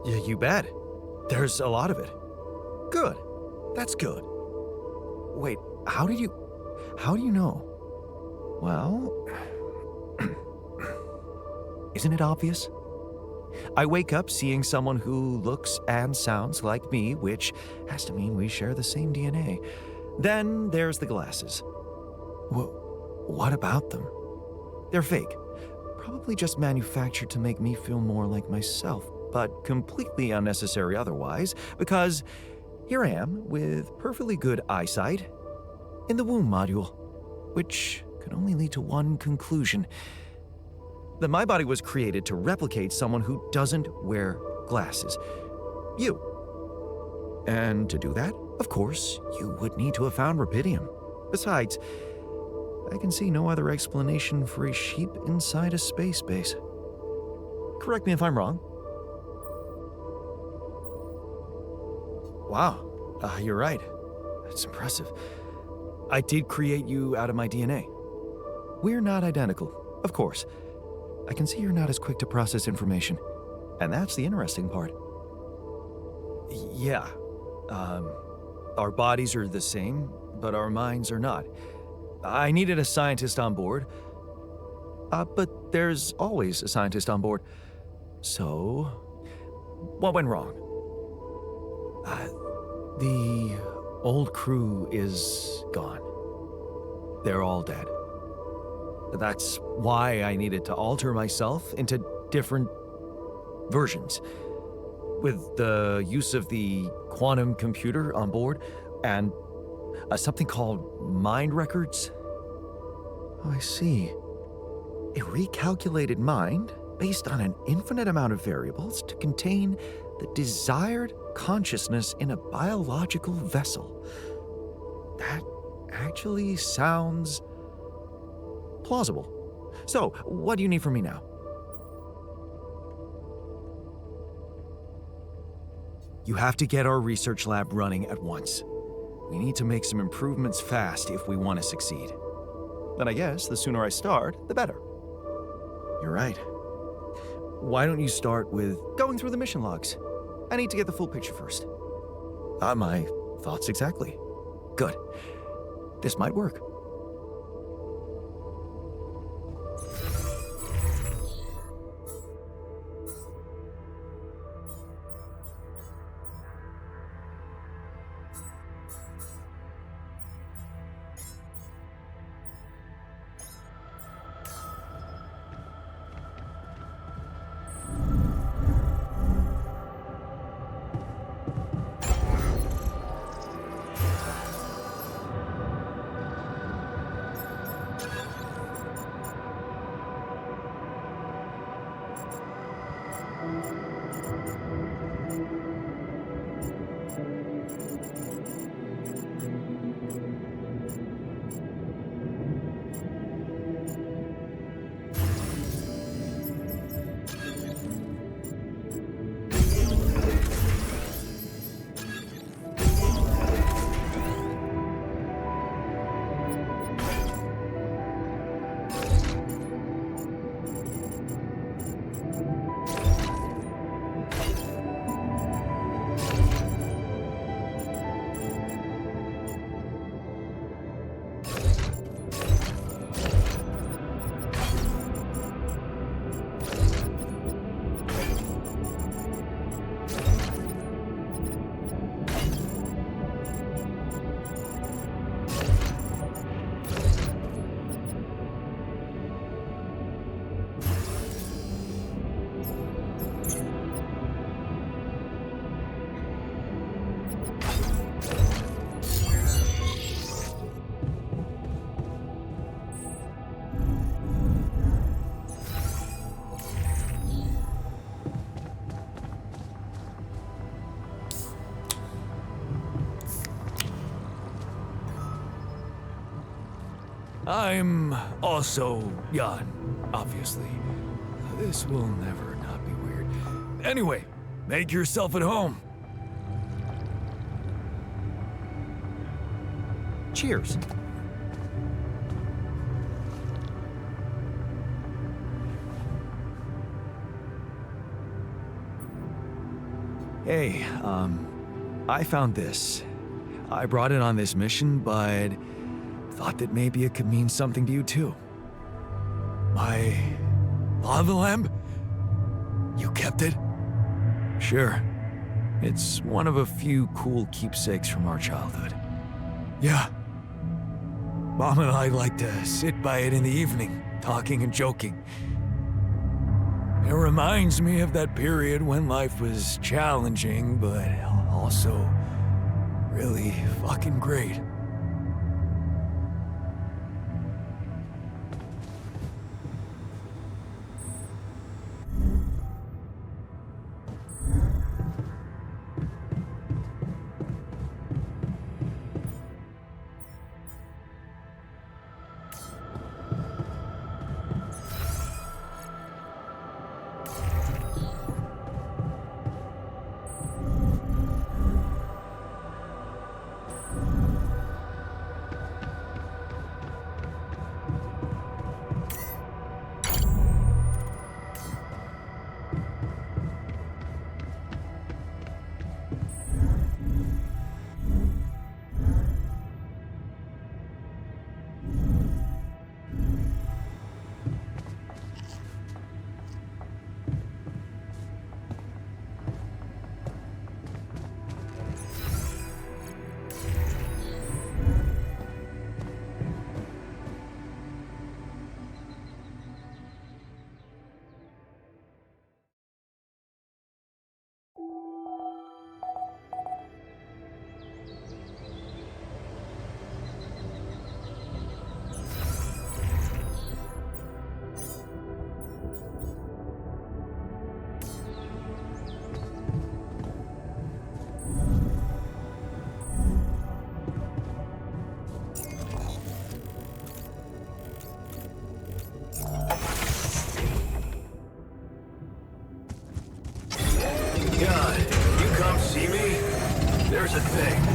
Yeah, you bet. There's a lot of it. Good. That's good. Wait, how do you know? Well, isn't it obvious? I wake up seeing someone who looks and sounds like me, which has to mean we share the same DNA. Then there's the glasses. What about them? They're fake. Probably just manufactured to make me feel more like myself, but completely unnecessary otherwise, because here I am with perfectly good eyesight in the womb module, which could only lead to one conclusion: that my body was created to replicate someone who doesn't wear glasses. You. And to do that, of course, you would need to have found rupidium. Besides, I can see no other explanation for a sheep inside a space base. Correct me if I'm wrong. Wow, you're right. That's impressive. I did create you out of my DNA. We're not identical, of course. I can see you're not as quick to process information, and that's the interesting part. Yeah, our bodies are the same, but our minds are not. I needed a scientist on board, but there's always a scientist on board. So, what went wrong? The old crew is gone. They're all dead. That's why I needed to alter myself into different versions. With the use of the quantum computer on board and something called mind records. Oh, I see. A recalculated mind based on an infinite amount of variables to contain the desired consciousness in a biological vessel. That actually sounds plausible. So, what do you need from me now? You have to get our research lab running at once. We need to make some improvements fast if we want to succeed. But I guess the sooner I start, the better. You're right. Why don't you start with going through the mission logs? I need to get the full picture first. My thoughts exactly. Good. This might work. I'm also Jan, obviously. This will never not be weird. Anyway, make yourself at home. Cheers. Hey, I found this. I brought it on this mission, but thought that maybe it could mean something to you too. My lava lamp? You kept it? Sure. It's one of a few cool keepsakes from our childhood. Yeah. Mom and I like to sit by it in the evening, talking and joking. It reminds me of that period when life was challenging, but also really fucking great. God, you come see me? There's a thing.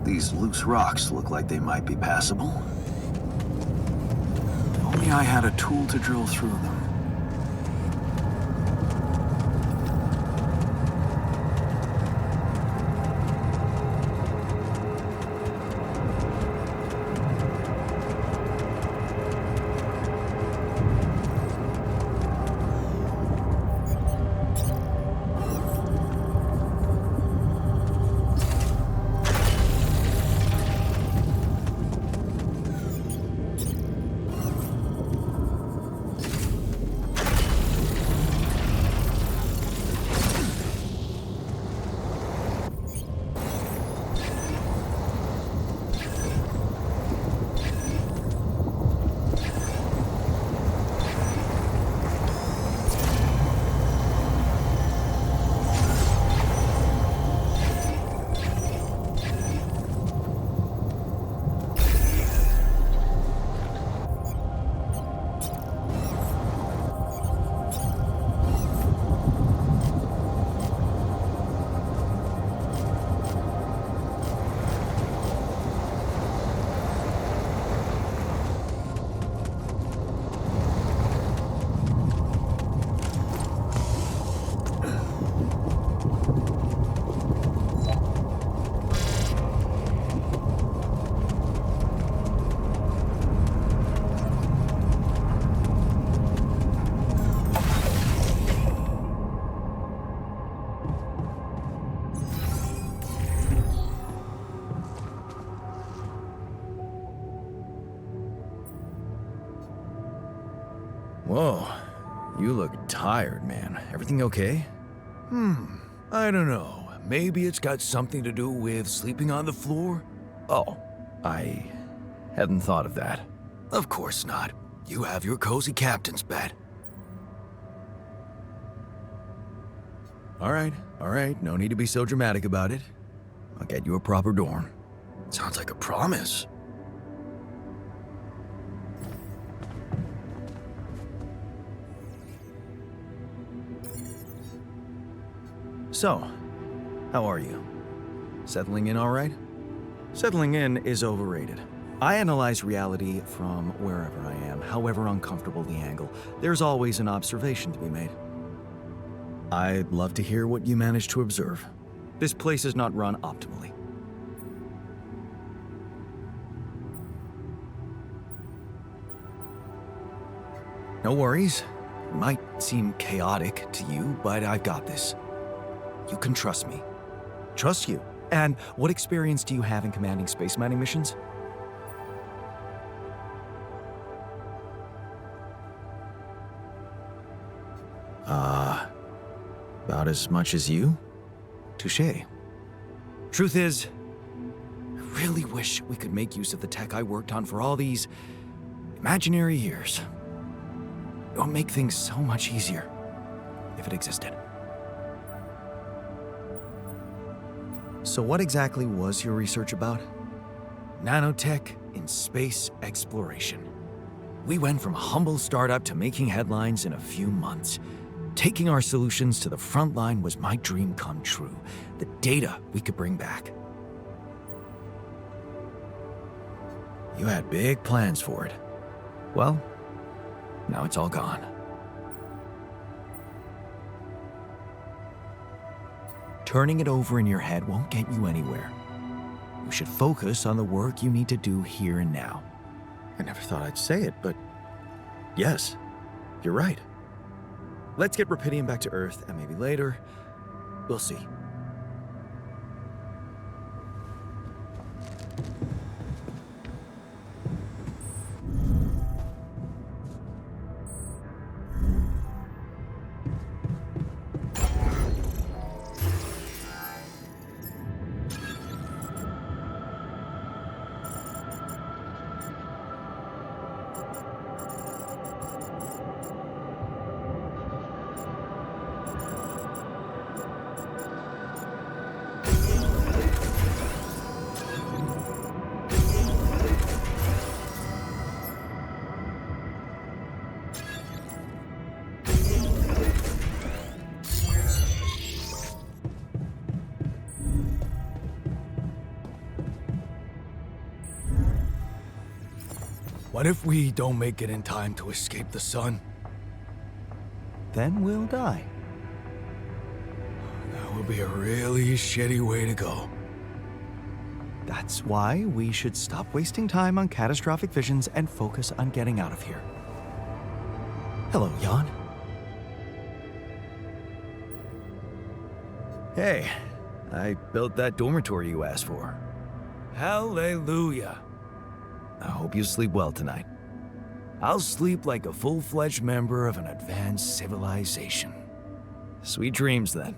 These loose rocks look like they might be passable. If only I had a tool to drill through them. Whoa, you look tired, man. Everything okay? I don't know. Maybe it's got something to do with sleeping on the floor? Oh, I hadn't thought of that. Of course not. You have your cozy captain's bed. All right. No need to be so dramatic about it. I'll get you a proper dorm. Sounds like a promise. So, how are you? Settling in all right? Settling in is overrated. I analyze reality from wherever I am, however uncomfortable the angle. There's always an observation to be made. I'd love to hear what you managed to observe. This place is not run optimally. No worries. It might seem chaotic to you, but I've got this. You can trust me. Trust you. And what experience do you have in commanding space mining missions? About as much as you? Touché. Truth is, I really wish we could make use of the tech I worked on for all these imaginary years. It would make things so much easier if it existed. So what exactly was your research about? Nanotech in space exploration. We went from a humble startup to making headlines in a few months. Taking our solutions to the front line was my dream come true. The data we could bring back. You had big plans for it. Well, now it's all gone. Turning it over in your head won't get you anywhere. You should focus on the work you need to do here and now. I never thought I'd say it, but yes, you're right. Let's get Rapidium back to Earth, and maybe later, we'll see. What if we don't make it in time to escape the sun? Then we'll die. That would be a really shitty way to go. That's why we should stop wasting time on catastrophic visions and focus on getting out of here. Hello, Jan. Hey, I built that dormitory you asked for. Hallelujah. I hope you sleep well tonight. I'll sleep like a full-fledged member of an advanced civilization. Sweet dreams, then.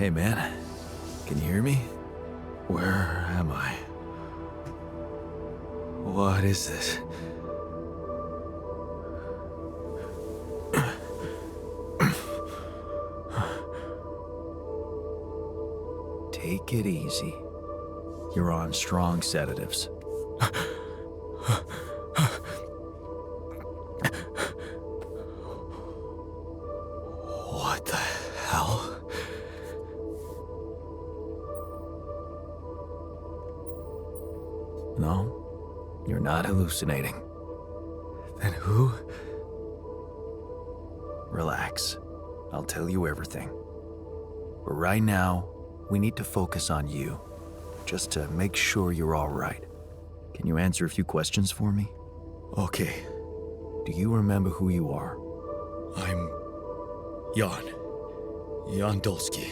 Hey man, can you hear me? Where am I? What is this? Take it easy. You're on strong sedatives. What the hell? No, you're not hallucinating. Then who? Relax. I'll tell you everything. But right now, we need to focus on you, just to make sure you're all right. Can you answer a few questions for me? Okay. Do you remember who you are? I'm Jan Dolsky.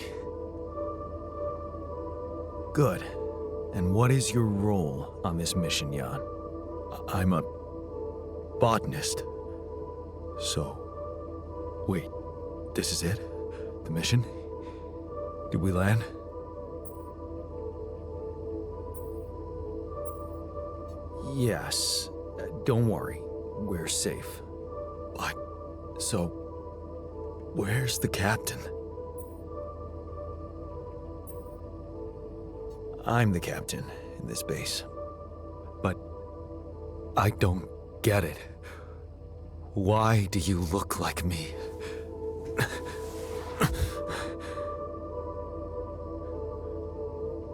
Good. And what is your role on this mission, Jan? I'm a botanist. So, wait, this is it? The mission? Did we land? Yes. Don't worry. We're safe. But, so, where's the captain? I'm the captain in this base. But I don't get it. Why do you look like me?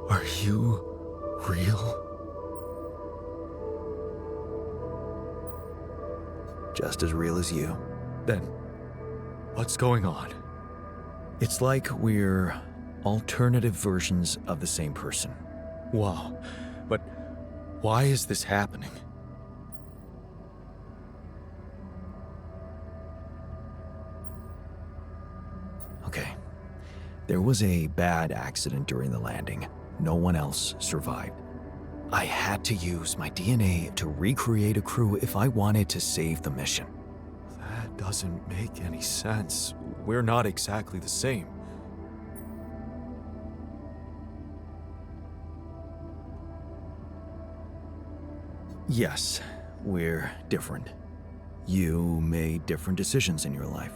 Are you real? Just as real as you. Then, what's going on? It's like we're alternative versions of the same person. Wow, but why is this happening? Okay, there was a bad accident during the landing. No one else survived. I had to use my DNA to recreate a crew if I wanted to save the mission. That doesn't make any sense. We're not exactly the same. Yes, we're different. You made different decisions in your life.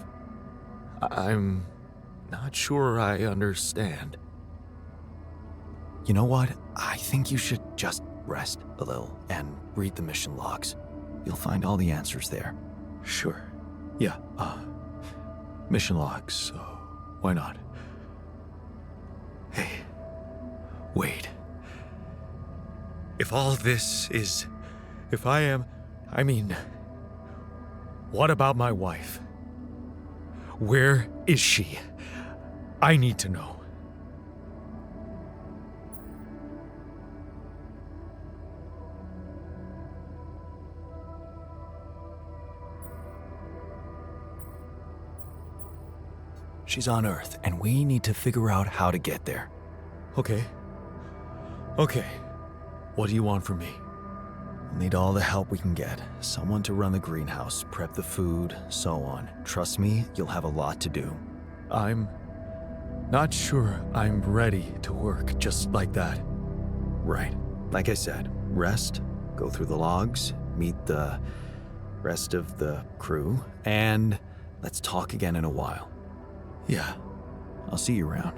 I'm not sure I understand. You know what? I think you should just rest a little and read the mission logs. You'll find all the answers there. Sure. Yeah, mission logs, so why not? Hey, wait. If all this is... If I mean... What about my wife? Where is she? I need to know. She's on Earth, and we need to figure out how to get there. Okay. What do you want from me? We'll need all the help we can get. Someone to run the greenhouse, prep the food, so on. Trust me, you'll have a lot to do. I'm not sure I'm ready to work just like that. Right. Like I said, rest, go through the logs, meet the rest of the crew, and let's talk again in a while. Yeah, I'll see you around.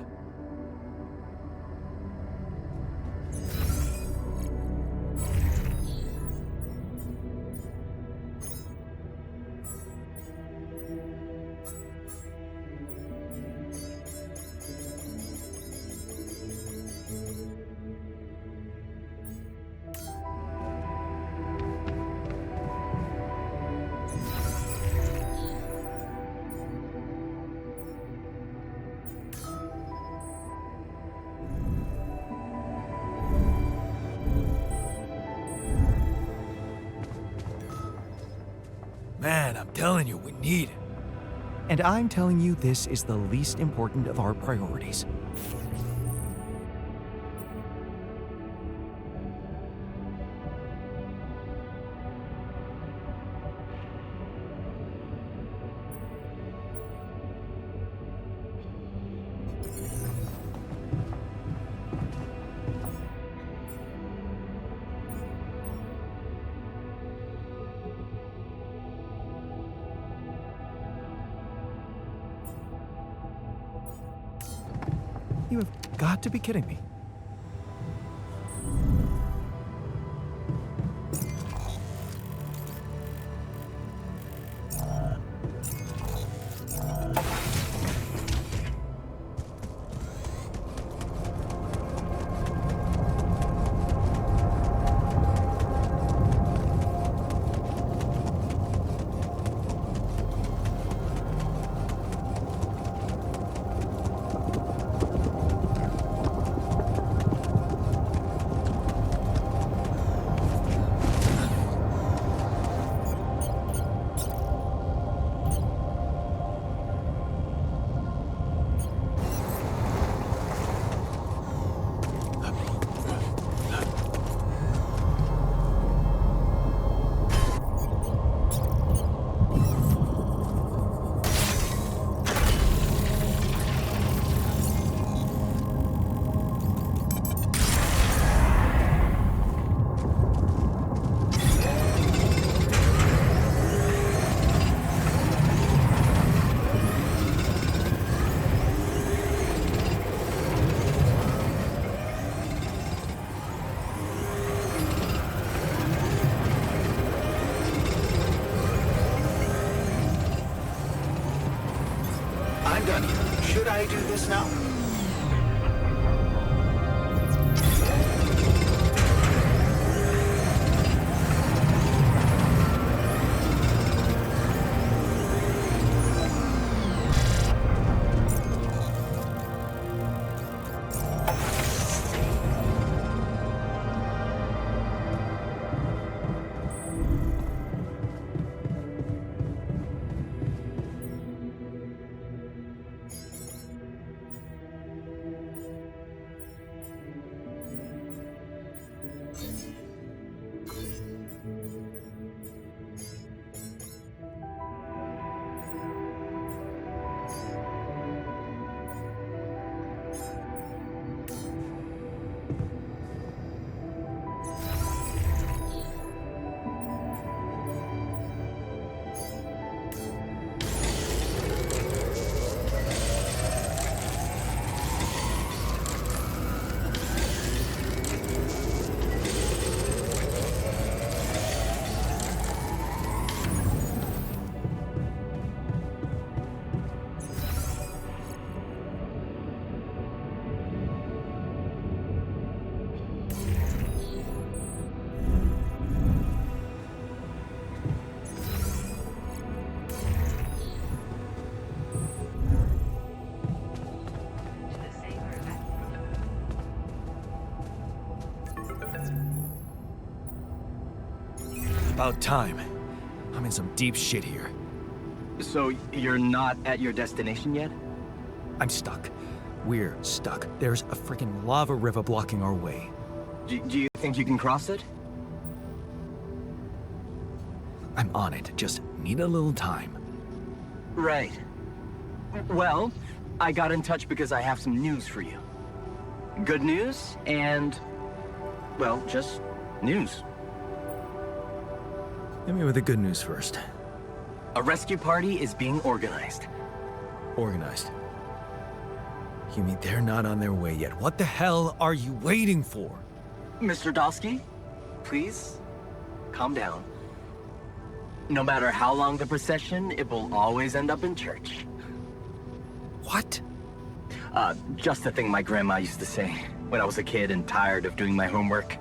Man, I'm telling you, we need it. And I'm telling you this is the least important of our priorities. You have got to be kidding me. I'm done here. Should I do this now? To the safer About time. I'm in some deep shit here. So you're not at your destination yet? I'm stuck. We're stuck. There's a freaking lava river blocking our way. Do you think you can cross it? I'm on it. Just need a little time. Right. Well, I got in touch because I have some news for you. Good news and, well, just news. Hit me with the good news first. A rescue party is being organized. Organized. You mean they're not on their way yet? What the hell are you waiting for? Mr. Dosky, please, calm down. No matter how long the procession, it will always end up in church. What? Just the thing my grandma used to say when I was a kid and tired of doing my homework.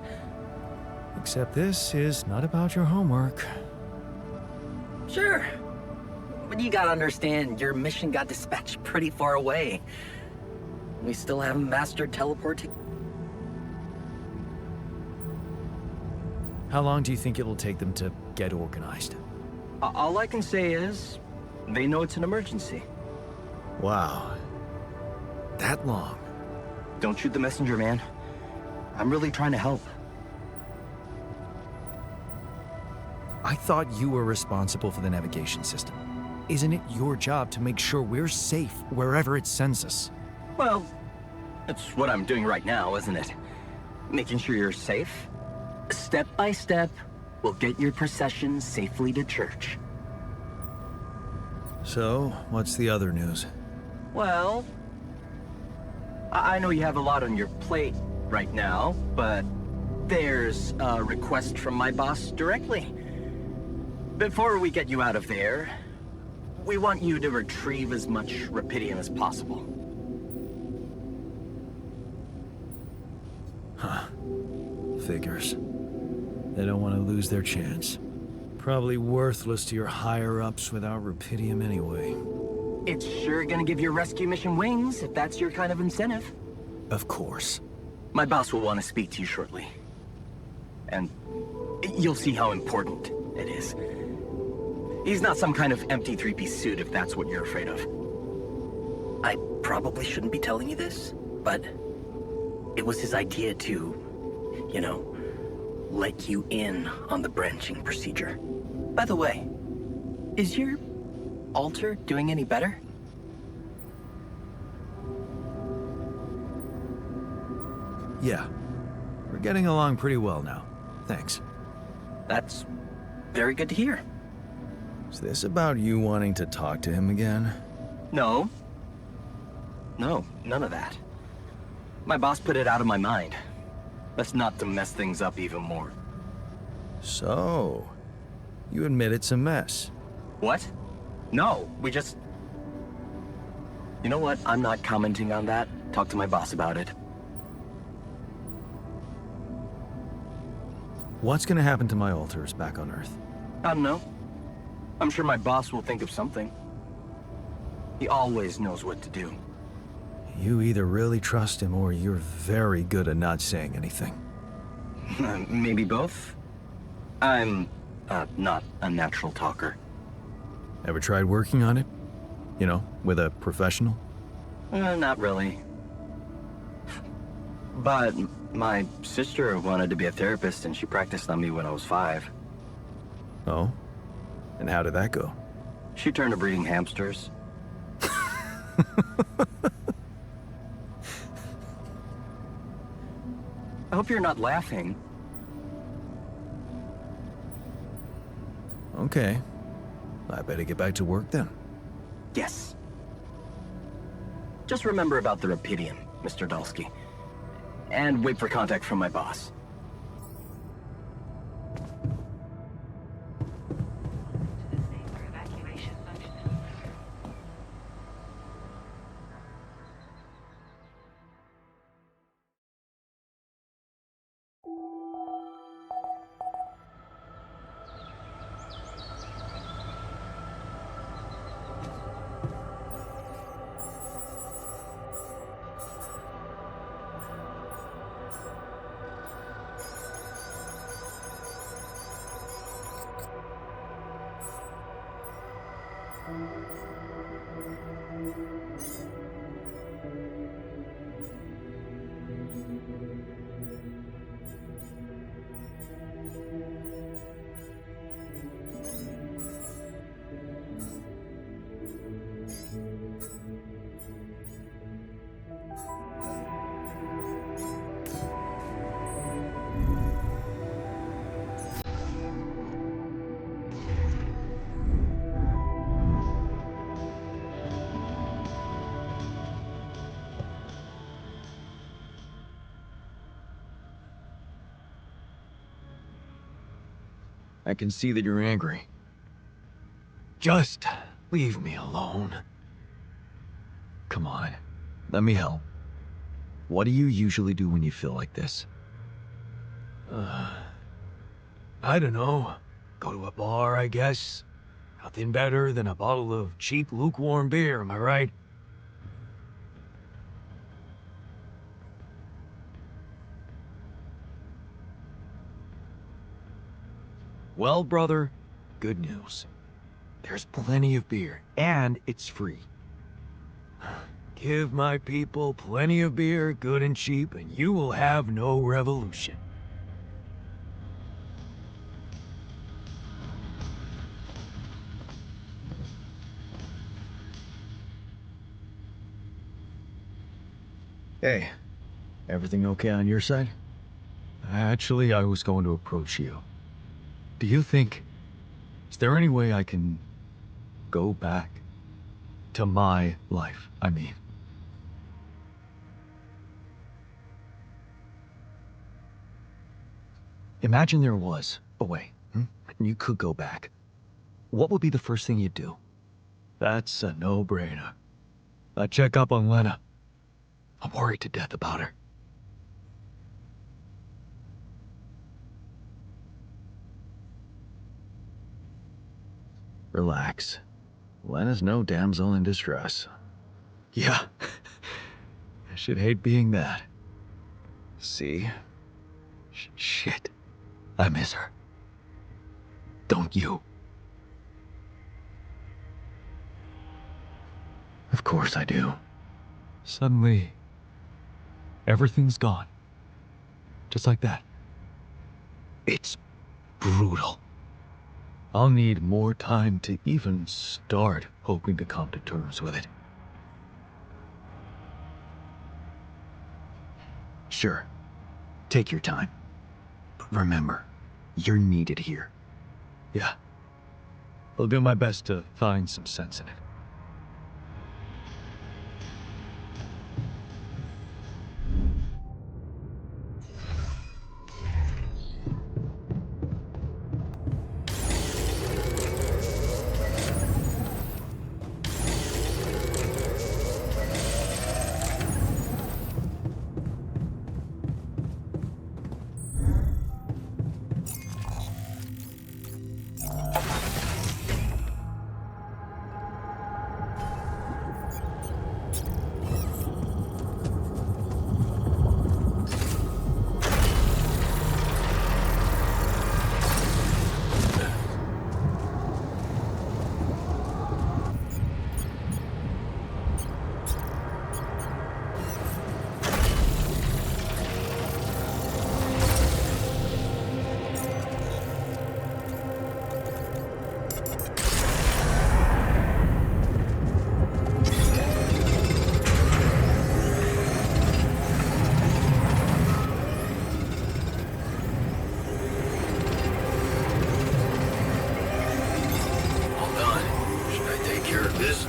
Except this is not about your homework. Sure. But you gotta understand, your mission got dispatched pretty far away. We still haven't mastered teleporting. How long do you think it'll take them to get organized? All I can say is, they know it's an emergency. Wow. That long? Don't shoot the messenger, man. I'm really trying to help. I thought you were responsible for the navigation system. Isn't it your job to make sure we're safe wherever it sends us? Well, that's what I'm doing right now, isn't it? Making sure you're safe. Step by step, we'll get your procession safely to church. So, what's the other news? Well, I know you have a lot on your plate right now, but there's a request from my boss directly. Before we get you out of there, we want you to retrieve as much rupidium as possible. Figures. They don't want to lose their chance. Probably worthless to your higher-ups without rupidium anyway. It's sure gonna give your rescue mission wings, if that's your kind of incentive. Of course. My boss will want to speak to you shortly. And you'll see how important it is. He's not some kind of empty three-piece suit, if that's what you're afraid of. I probably shouldn't be telling you this, but it was his idea to, you know, let you in on the branching procedure. By the way, is your altar doing any better? Yeah. We're getting along pretty well now. Thanks. That's very good to hear. Is this about you wanting to talk to him again? No. No, none of that. My boss put it out of my mind. Best not to mess things up even more. So, you admit it's a mess. What? No, we just... You know what? I'm not commenting on that. Talk to my boss about it. What's gonna happen to my altars back on Earth? I don't know. I'm sure my boss will think of something. He always knows what to do. You either really trust him or you're very good at not saying anything. Maybe both? I'm, not a natural talker. Ever tried working on it? You know, with a professional? Not really. But my sister wanted to be a therapist and she practiced on me when I was 5. Oh? And how did that go? She turned to breeding hamsters. I hope you're not laughing. Okay. I better get back to work then. Yes. Just remember about the rupidium, Mr. Dalsky. And wait for contact from my boss. To the safer evacuation functioning. I can see that you're angry. Just leave me alone. Come on, let me help. What do you usually do when you feel like this? I don't know. Go to a bar, I guess. Nothing better than a bottle of cheap, lukewarm beer, am I right? Well, brother, good news. There's plenty of beer, and it's free. Give my people plenty of beer, good and cheap, and you will have no revolution. Hey, everything okay on your side? Actually, I was going to approach you. Do you think... Is there any way I can go back to my life, I mean? Imagine there was a way, and you could go back. What would be the first thing you'd do? That's a no-brainer. I'd check up on Lena. I'm worried to death about her. Relax. Lena's no damsel in distress. Yeah. I should hate being that. See? Shit. I miss her. Don't you? Of course I do. Suddenly, everything's gone. Just like that. It's brutal. I'll need more time to even start hoping to come to terms with it. Sure. Take your time. But remember, you're needed here. Yeah. I'll do my best to find some sense in it.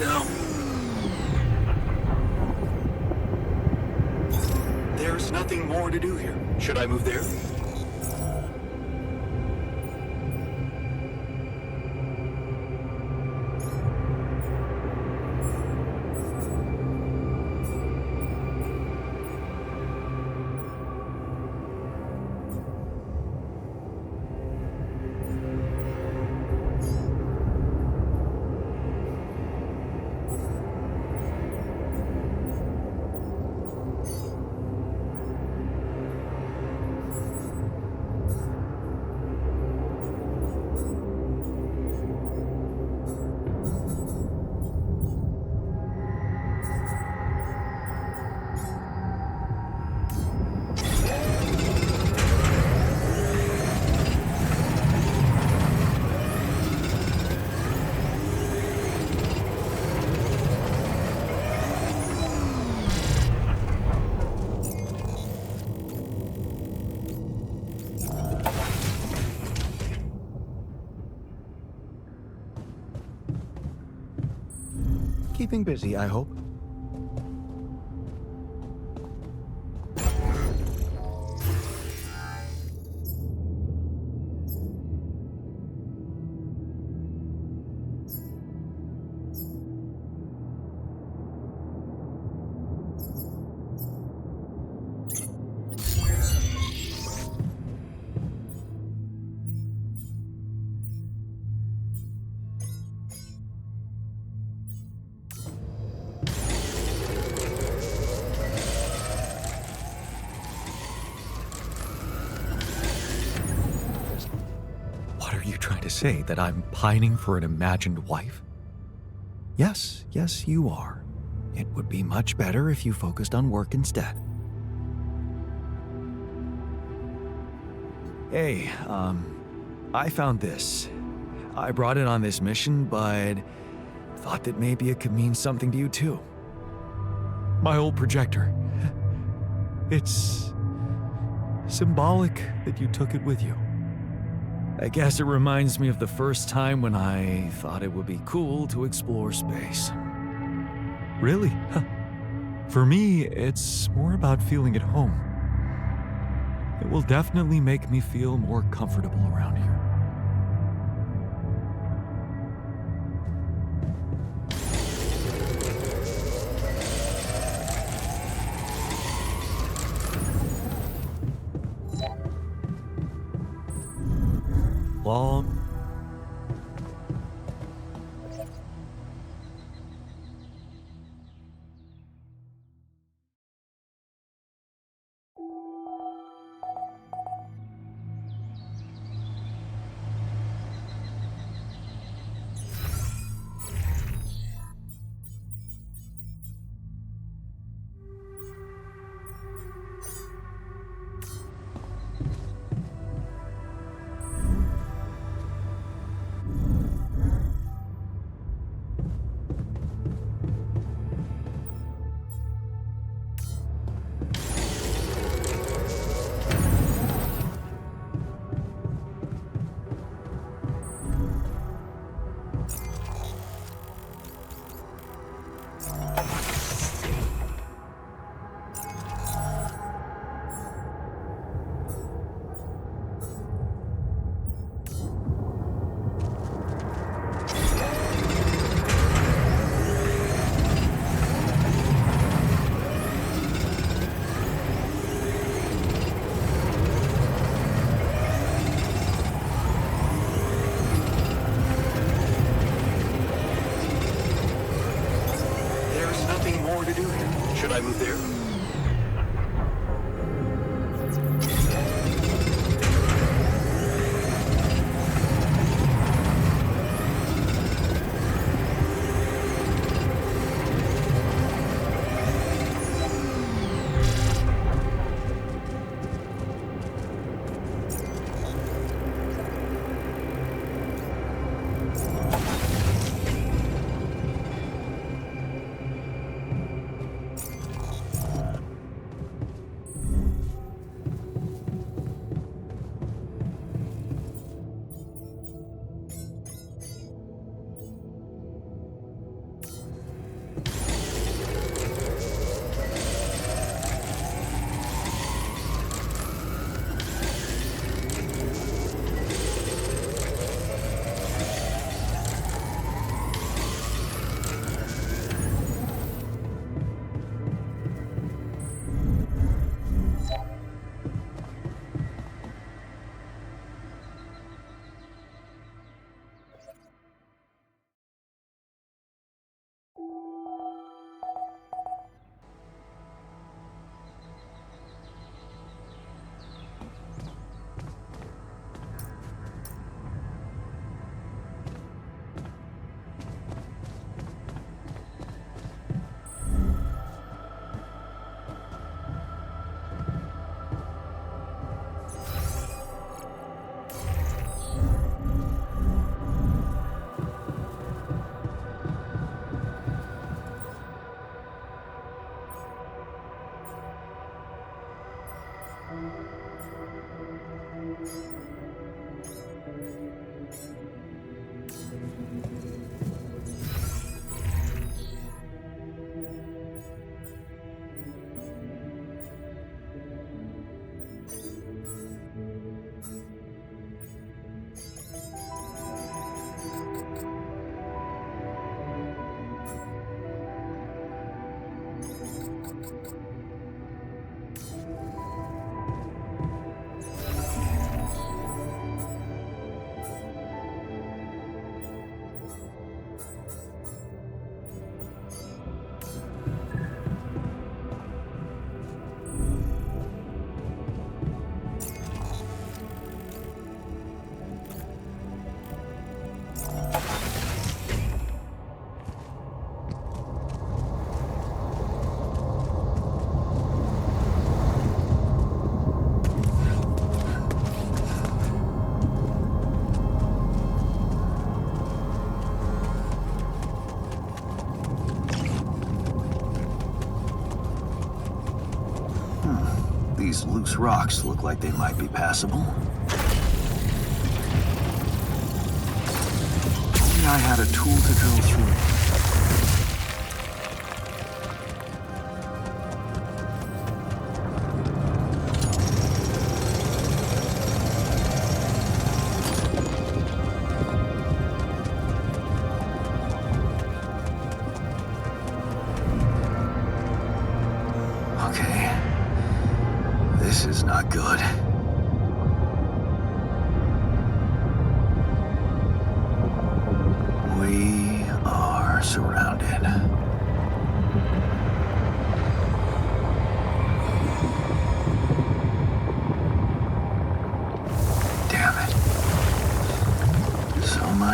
Now. There's nothing more to do here. Should I move there? Keeping busy, I hope. To say that I'm pining for an imagined wife? Yes, you are. It would be much better if you focused on work instead. Hey, I found this. I brought it on this mission, but thought that maybe it could mean something to you too. My old projector. It's symbolic that you took it with you. I guess it reminds me of the first time when I thought it would be cool to explore space. Really? For me, it's more about feeling at home. It will definitely make me feel more comfortable around here. Well, There's nothing more to do here. Should I move there? These loose rocks look like they might be passable. Only I had a tool to drill through.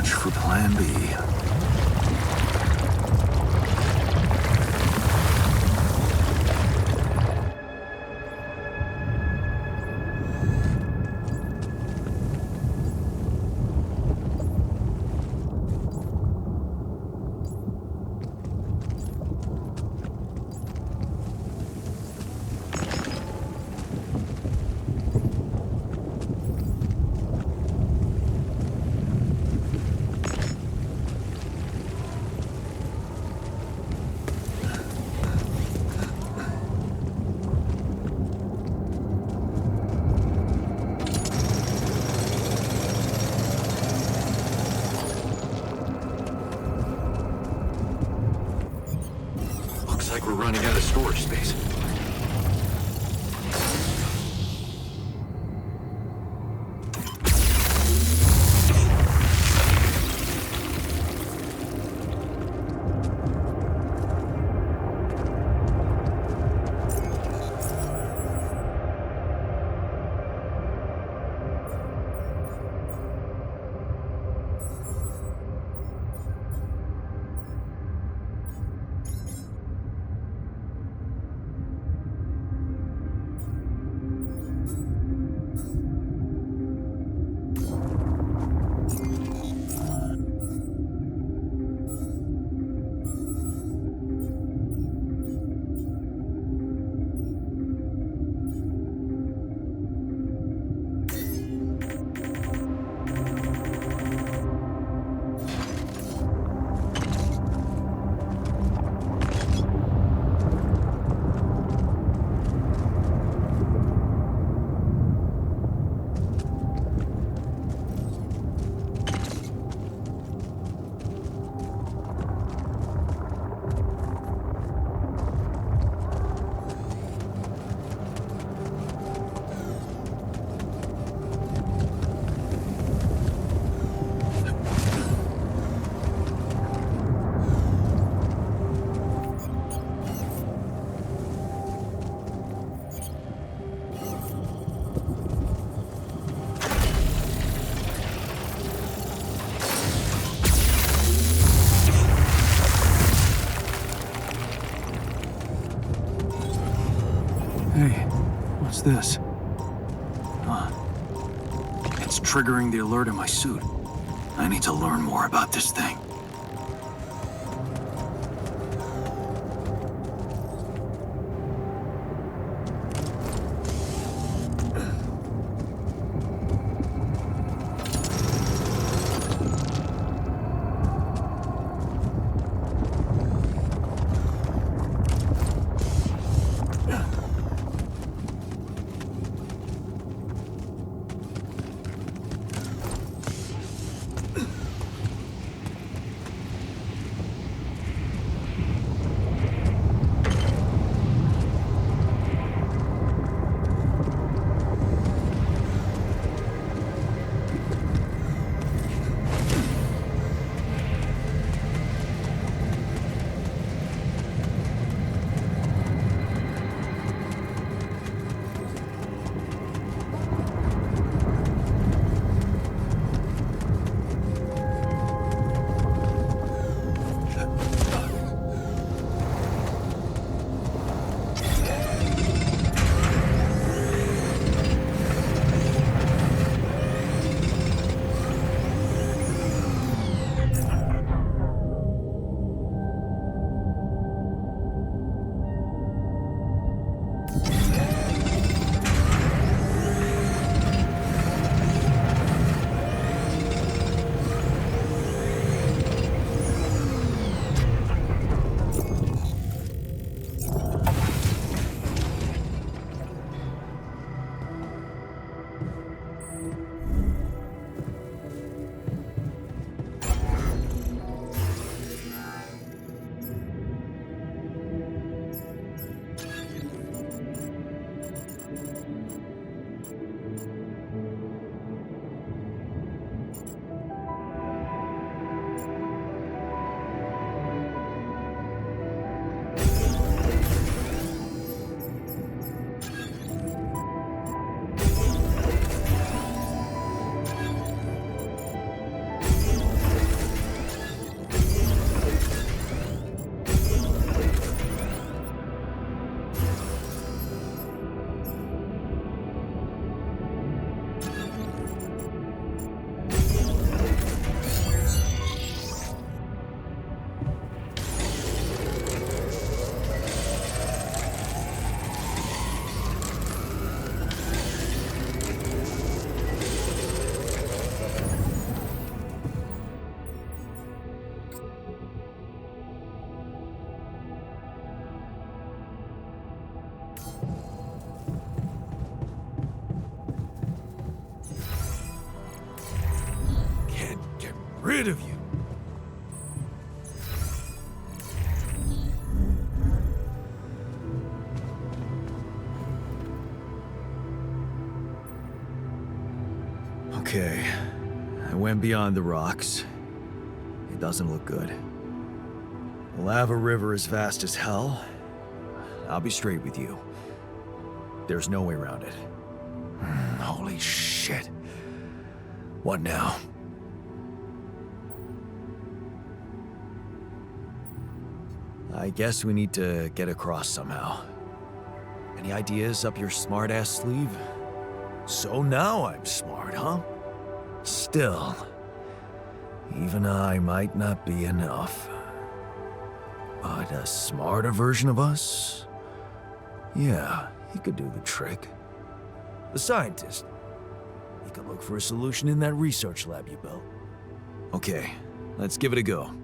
much for Plan B. Looks like we're running out of storage space. Hey, what's this? It's triggering the alert in my suit. I need to learn more about this thing. rid of you. Okay, I went beyond the rocks. It doesn't look good. The lava river is vast as hell. I'll be straight with you. There's no way around it. Holy shit. What now? I guess we need to get across somehow. Any ideas up your smart-ass sleeve? So now I'm smart, huh? Still, even I might not be enough. But a smarter version of us? Yeah, he could do the trick. The scientist. He could look for a solution in that research lab you built. Okay, let's give it a go.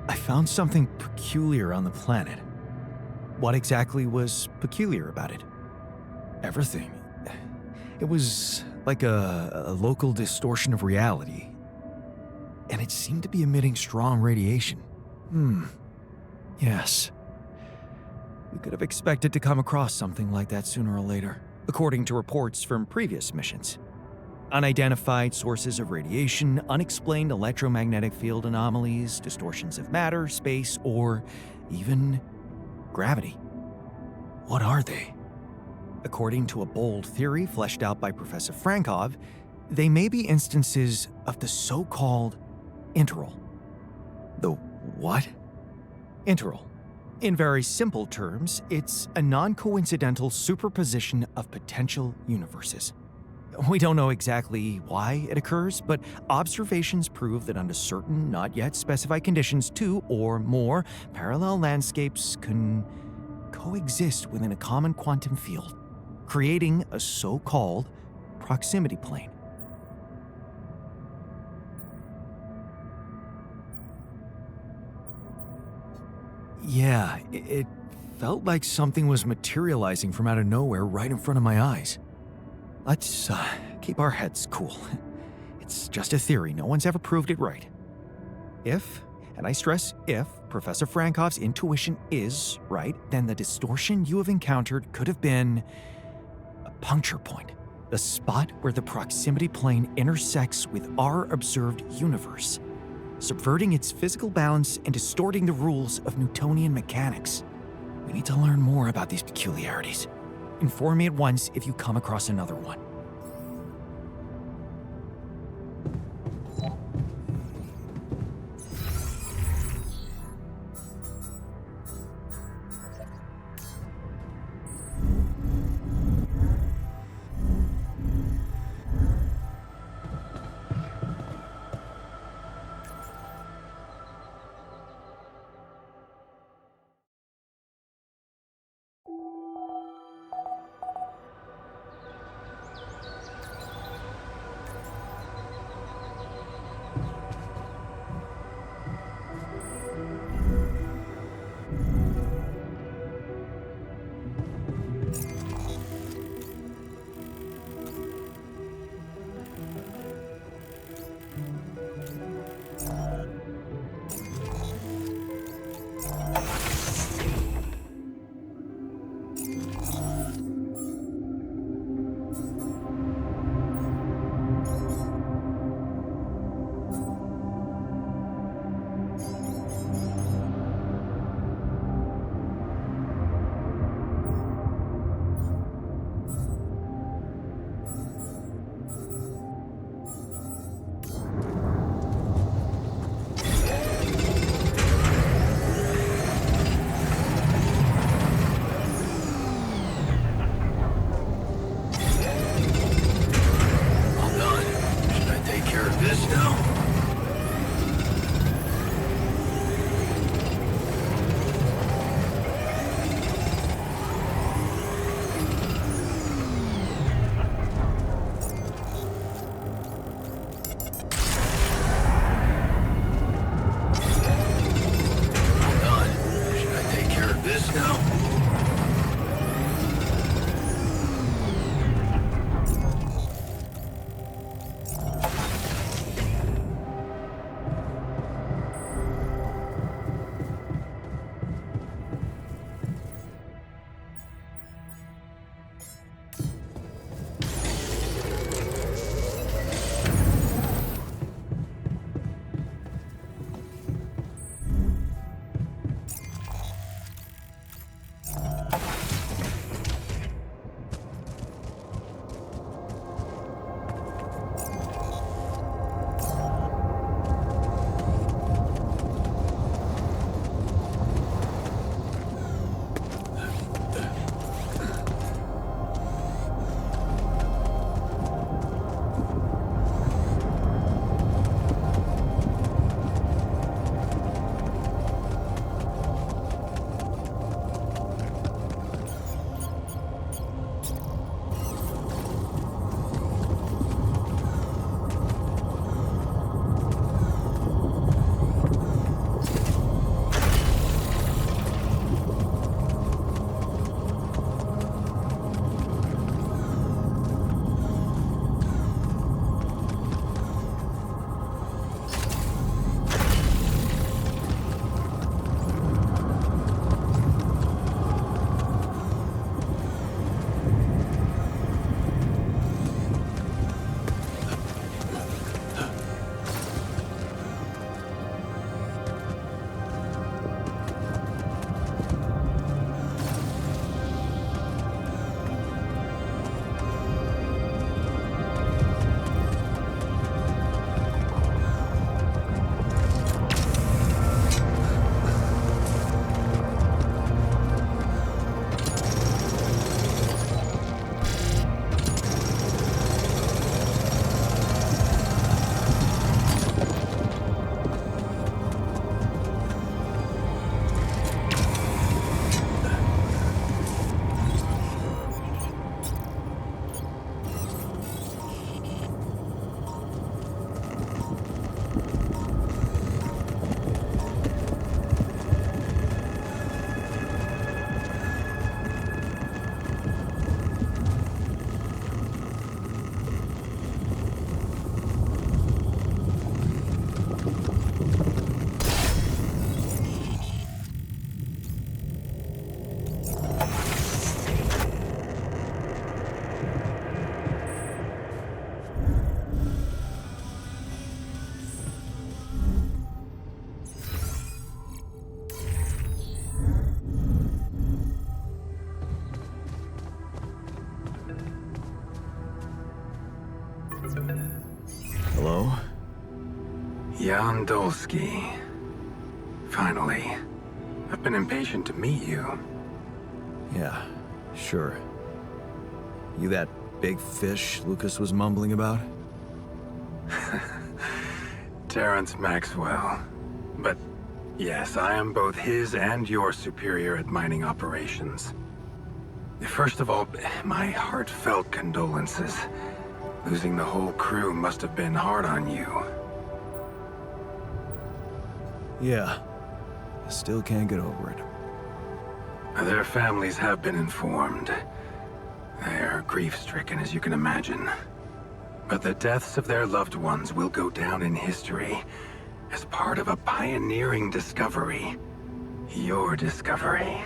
I found something peculiar on the planet. What exactly was peculiar about it? Everything. It was like a local distortion of reality. And it seemed to be emitting strong radiation. Yes. We could have expected to come across something like that sooner or later, according to reports from previous missions. Unidentified sources of radiation, unexplained electromagnetic field anomalies, distortions of matter, space, or even gravity. What are they? According to a bold theory fleshed out by Professor Frankov, they may be instances of the so-called interval. The what? Interval. In very simple terms, it's a non-coincidental superposition of potential universes. We don't know exactly why it occurs, but observations prove that under certain, not yet specified conditions, two or more parallel landscapes can coexist within a common quantum field, creating a so-called proximity plane. Yeah, it felt like something was materializing from out of nowhere right in front of my eyes. Let's keep our heads cool. It's just a theory. No one's ever proved it right. If, and I stress if, Professor Frankov's intuition is right, then the distortion you have encountered could have been a puncture point, the spot where the proximity plane intersects with our observed universe, subverting its physical balance and distorting the rules of Newtonian mechanics. We need to learn more about these peculiarities. Inform me at once if you come across another one. Jan Dolsky. Finally. I've been impatient to meet you. Yeah, sure. You that big fish Lucas was mumbling about? Terrence Maxwell. But yes, I am both his and your superior at mining operations. First of all, my heartfelt condolences. Losing the whole crew must have been hard on you. Yeah. I still can't get over it. Their families have been informed. They are grief-stricken, as you can imagine. But the deaths of their loved ones will go down in history as part of a pioneering discovery. Your discovery.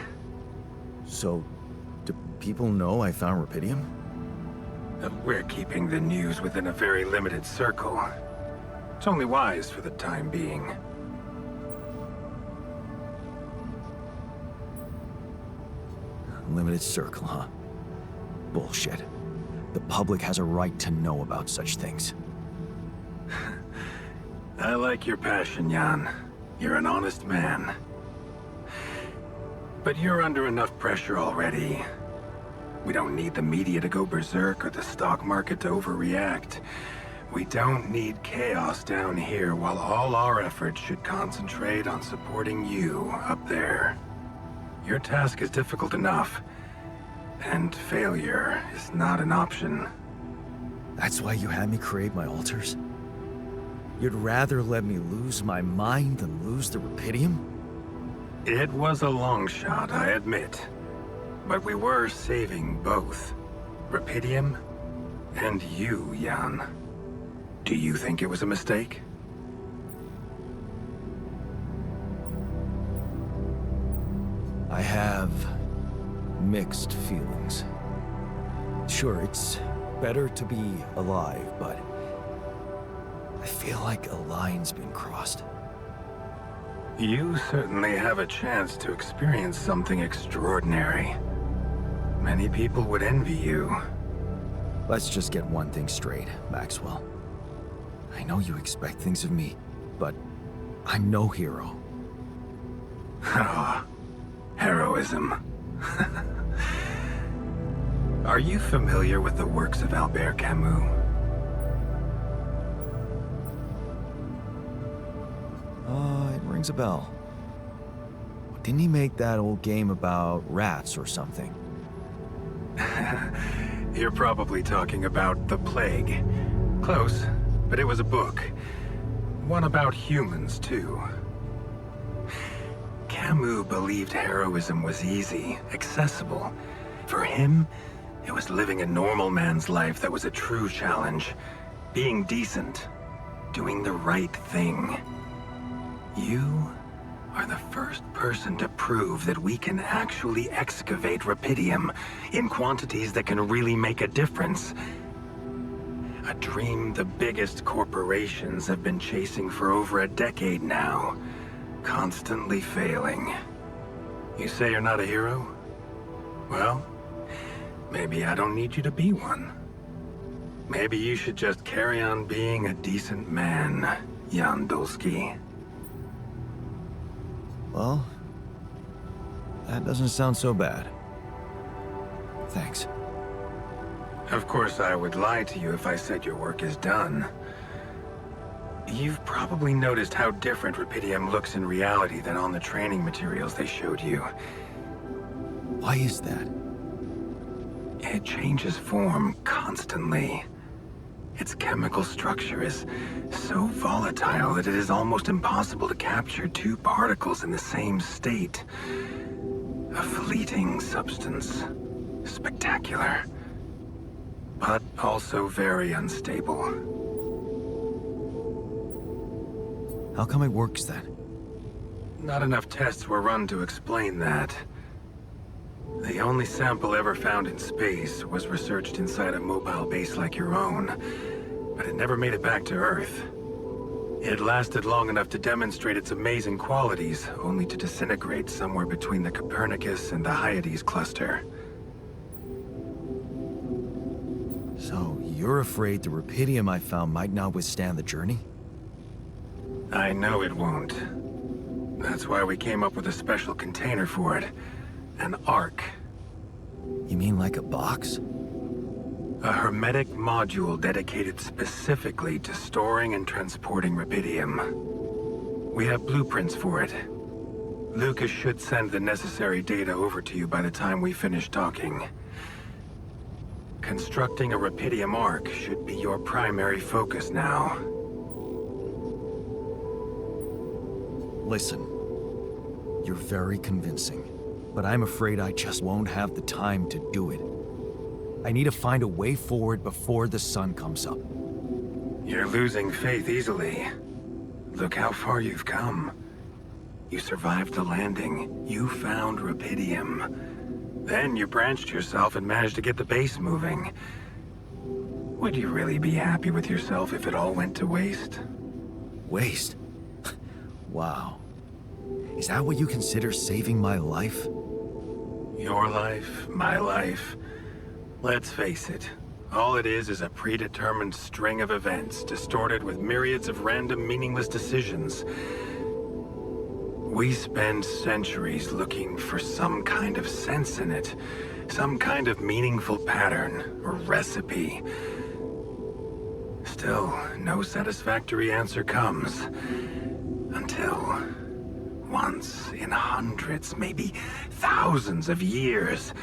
So, do people know I found Rapidium? We're keeping the news within a very limited circle. It's only wise for the time being. Limited circle, huh? Bullshit. The public has a right to know about such things. I like your passion, Jan. You're an honest man. But you're under enough pressure already. We don't need the media to go berserk or the stock market to overreact. We don't need chaos down here while all our efforts should concentrate on supporting you up there. Your task is difficult enough, and failure is not an option. That's why you had me create my altars? You'd rather let me lose my mind than lose the Rapidium? It was a long shot, I admit. But we were saving both. Rapidium and you, Jan. Do you think it was a mistake? I have mixed feelings. Sure, it's better to be alive, but I feel like a line's been crossed. You certainly have a chance to experience something extraordinary. Many people would envy you. Let's just get one thing straight, Maxwell. I know you expect things of me, but I'm no hero. Ah, heroism. Are you familiar with the works of Albert Camus? It rings a bell. Didn't he make that old game about rats or something? You're probably talking about The Plague. Close, but it was a book. One about humans, too. Camus believed heroism was easy, accessible. For him, it was living a normal man's life that was a true challenge. Being decent. Doing the right thing. You are the first person to prove that we can actually excavate Rapidium in quantities that can really make a difference. A dream the biggest corporations have been chasing for over a decade now, constantly failing. You say you're not a hero? Well, maybe I don't need you to be one. Maybe you should just carry on being a decent man, Jan Dolsky. Well, that doesn't sound so bad. Thanks. Of course, I would lie to you if I said your work is done. You've probably noticed how different Rapidium looks in reality than on the training materials they showed you. Why is that? It changes form constantly. Its chemical structure is so volatile that it is almost impossible to capture two particles in the same state. A fleeting substance. Spectacular. But also very unstable. How come it works then? Not enough tests were run to explain that. The only sample ever found in space was researched inside a mobile base like your own, but it never made it back to Earth. It lasted long enough to demonstrate its amazing qualities, only to disintegrate somewhere between the Copernicus and the Hyades cluster. So, you're afraid the Rapidium I found might not withstand the journey? I know it won't. That's why we came up with a special container for it. An Ark. You mean like a box? A hermetic module dedicated specifically to storing and transporting rubidium. We have blueprints for it. Lucas should send the necessary data over to you by the time we finish talking. Constructing a rubidium Ark should be your primary focus now. Listen, you're very convincing, but I'm afraid I just won't have the time to do it. I need to find a way forward before the sun comes up. You're losing faith easily. Look how far you've come. You survived the landing. You found rubidium. Then you branched yourself and managed to get the base moving. Would you really be happy with yourself if it all went to waste? Waste? Wow. Is that what you consider saving my life? Your life, my life. Let's face it. All it is a predetermined string of events, distorted with myriads of random, meaningless decisions. We spend centuries looking for some kind of sense in it, some kind of meaningful pattern or recipe. Still, no satisfactory answer comes. Until, once in hundreds, maybe thousands of years,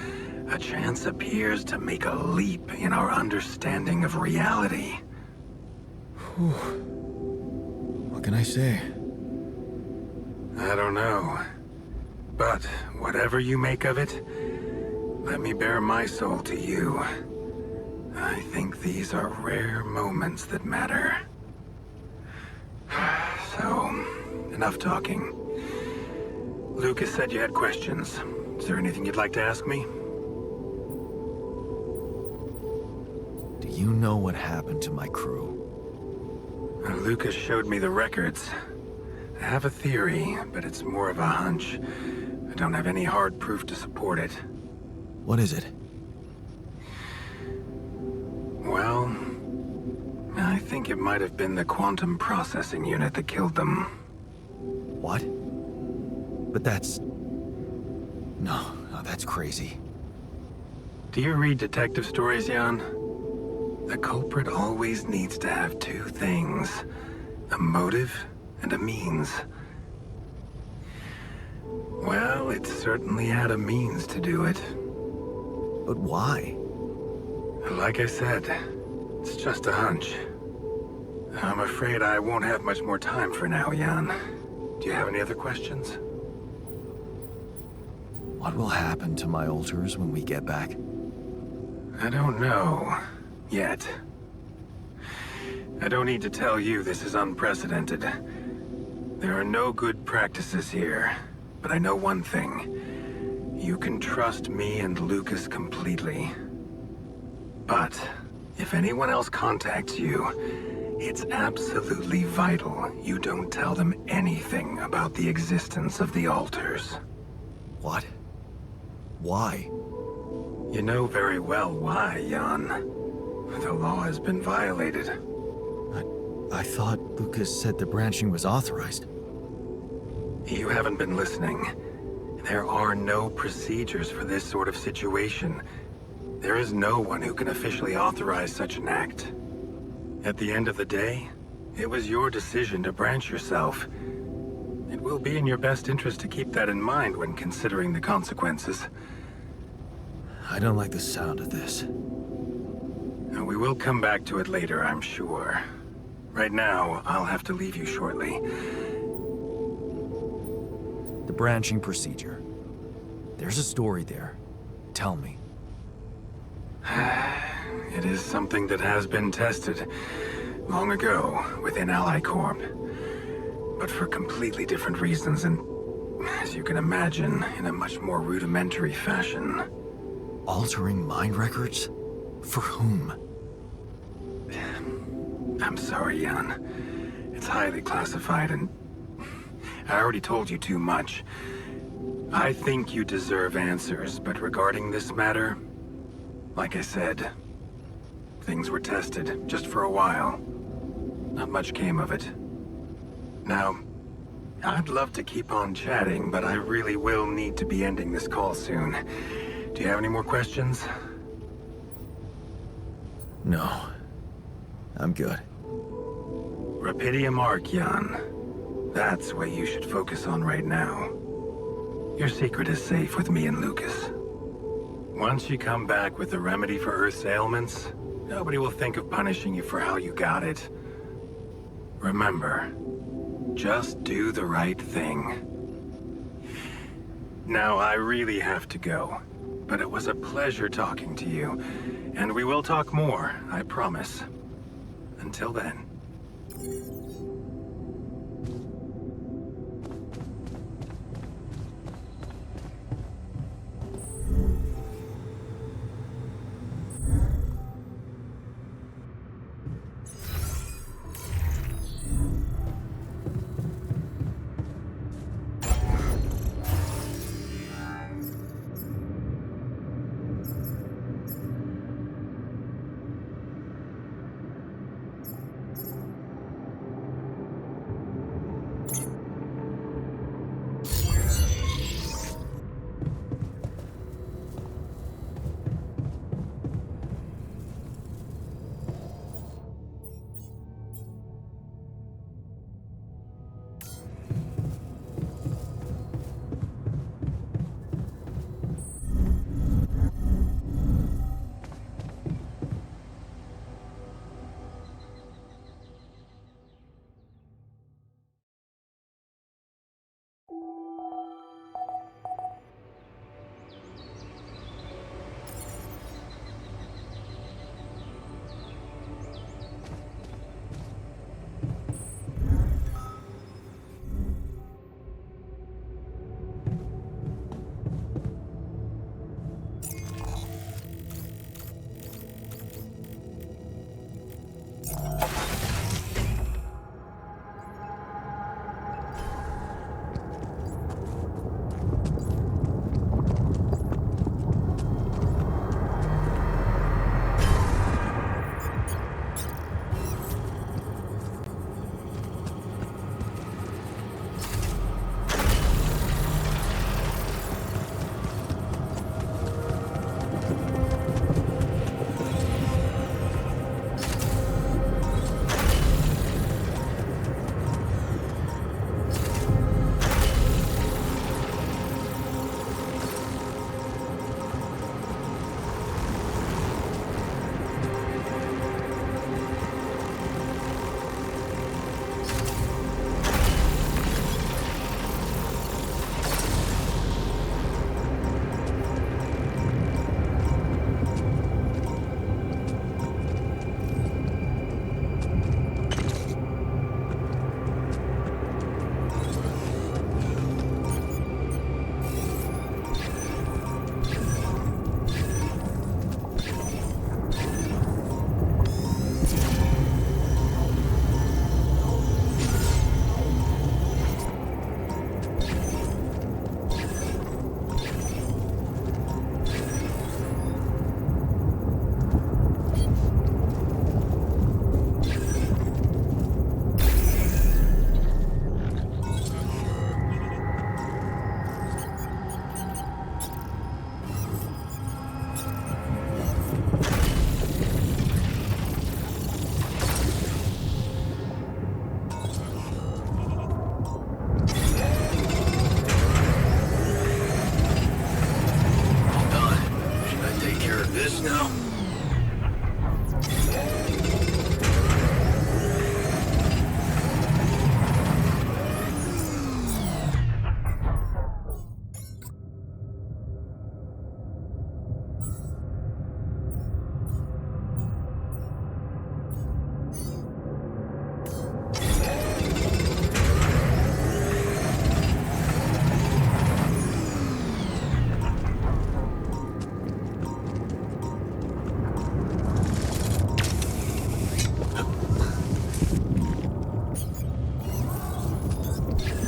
a chance appears to make a leap in our understanding of reality. What can I say? I don't know. But whatever you make of it, let me bare my soul to you. I think these are rare moments that matter. So, enough talking. Lucas said you had questions. Is there anything you'd like to ask me? Do you know what happened to my crew? Lucas showed me the records. I have a theory, but it's more of a hunch. I don't have any hard proof to support it. What is it? Well, I think it might have been the quantum processing unit that killed them. What? But that's... No, that's crazy. Do you read detective stories, Jan? The culprit always needs to have two things. A motive and a means. Well, it certainly had a means to do it. But why? Like I said, it's just a hunch. I'm afraid I won't have much more time for now, Jan. Do you have any other questions? What will happen to my alters when we get back? I don't know. Yet. I don't need to tell you this is unprecedented. There are no good practices here. But I know one thing. You can trust me and Lucas completely. But if anyone else contacts you, it's absolutely vital you don't tell them anything about the existence of the alters. What? Why? You know very well why, Jan. The law has been violated. I thought Lucas said the branching was authorized. You haven't been listening. There are no procedures for this sort of situation. There is no one who can officially authorize such an act. At the end of the day, it was your decision to branch yourself. It will be in your best interest to keep that in mind when considering the consequences. I don't like the sound of this. Now, we will come back to it later, I'm sure. Right now, I'll have to leave you shortly. The branching procedure. There's a story there. Tell me. It is something that has been tested long ago within Ally Corp. But for completely different reasons and, as you can imagine, in a much more rudimentary fashion. Altering mind records? For whom? I'm sorry, Jan. It's highly classified and I already told you too much. I think you deserve answers, but regarding this matter, like I said, things were tested just for a while. Not much came of it. Now, I'd love to keep on chatting, but I really will need to be ending this call soon. Do you have any more questions? No. I'm good. Rapidium Archeon. That's what you should focus on right now. Your secret is safe with me and Lucas. Once you come back with a remedy for Earth's ailments, nobody will think of punishing you for how you got it. Remember, just do the right thing. Now, I really have to go, but it was a pleasure talking to you, and we will talk more, I promise. Until then.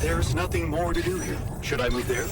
There's nothing more to do here. Should I move there?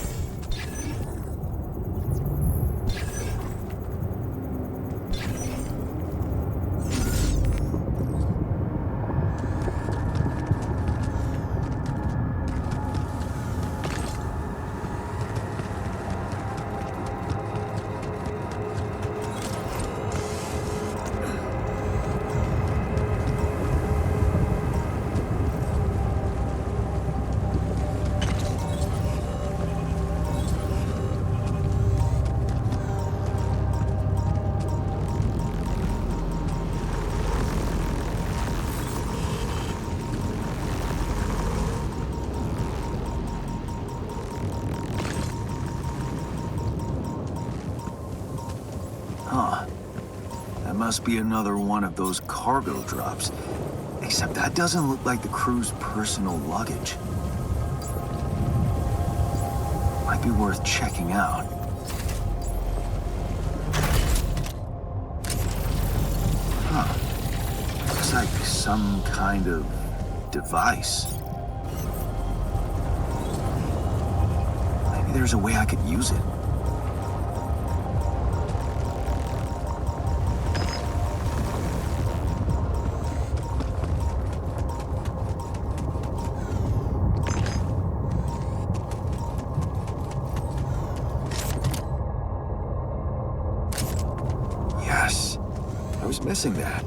must be another one of those cargo drops. Except that doesn't look like the crew's personal luggage. Might be worth checking out. Huh. Looks like some kind of device. Maybe there's a way I could use it. Yes, I was missing that.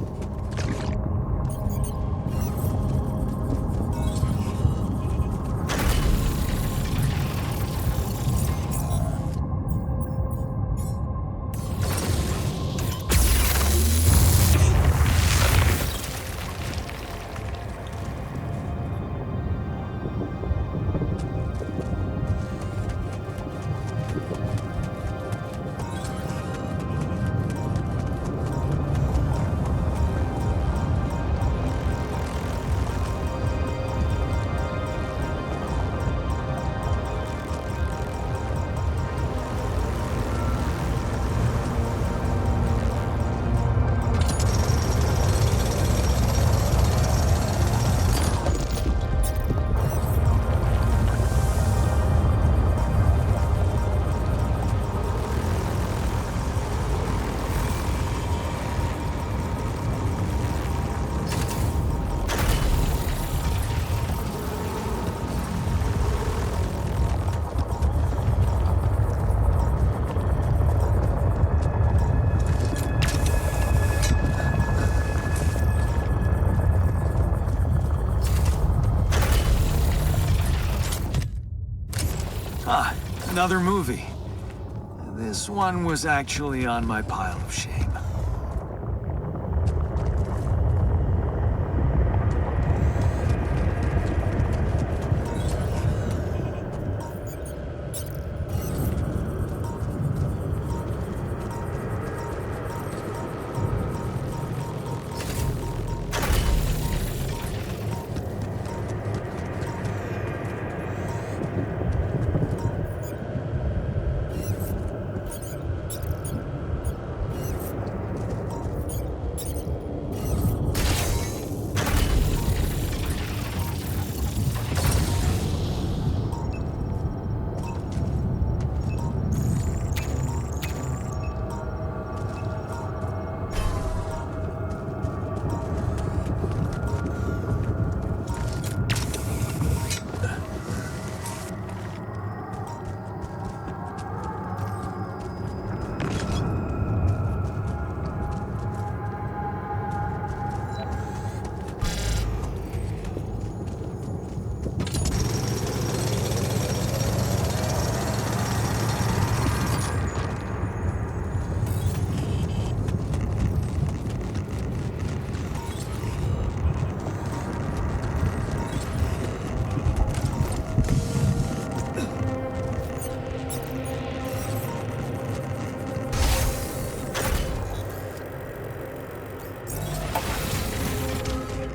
Ah, another movie. This one was actually on my pile of shame.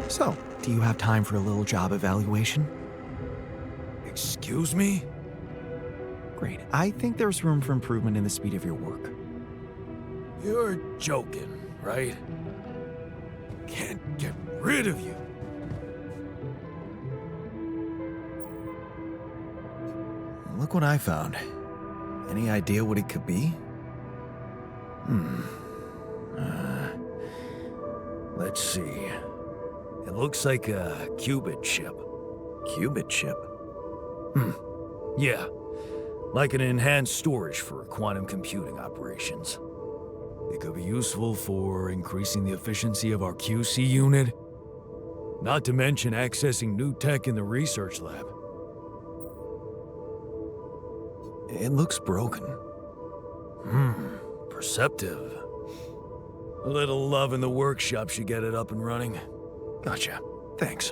So, do you have time for a little job evaluation? Excuse me? Great. I think there's room for improvement in the speed of your work. You're joking, right? Can't get rid of you. Look what I found. Any idea what it could be? Let's see. It looks like a qubit chip. Qubit chip? Yeah. Like an enhanced storage for quantum computing operations. It could be useful for increasing the efficiency of our QC unit. Not to mention accessing new tech in the research lab. It looks broken. Perceptive. A little love in the workshop should get it up and running. Gotcha. Thanks.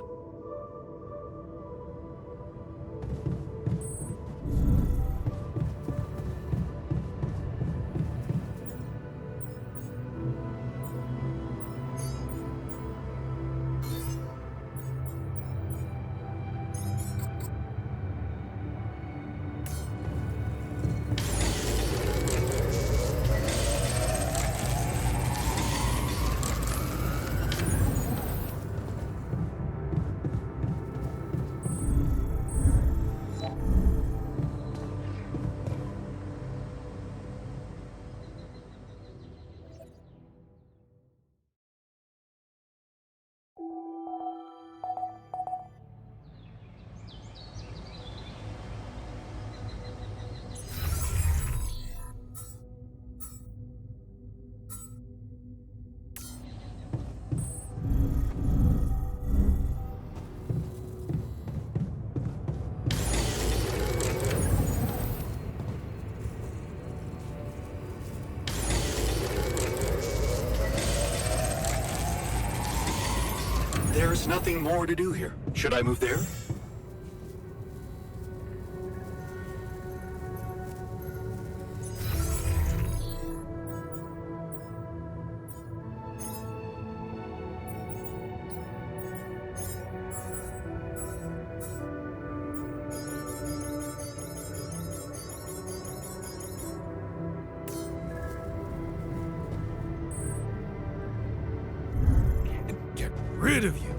There's nothing more to do here. Should I move there? Get rid of you.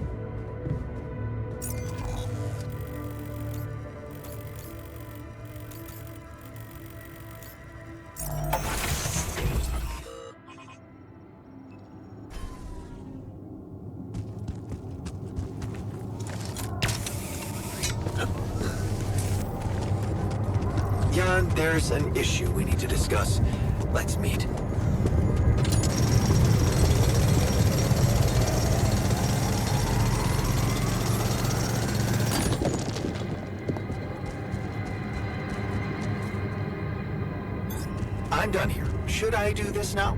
Jan, there's an issue we need to discuss. Let's meet. I'm done here. Should I do this now?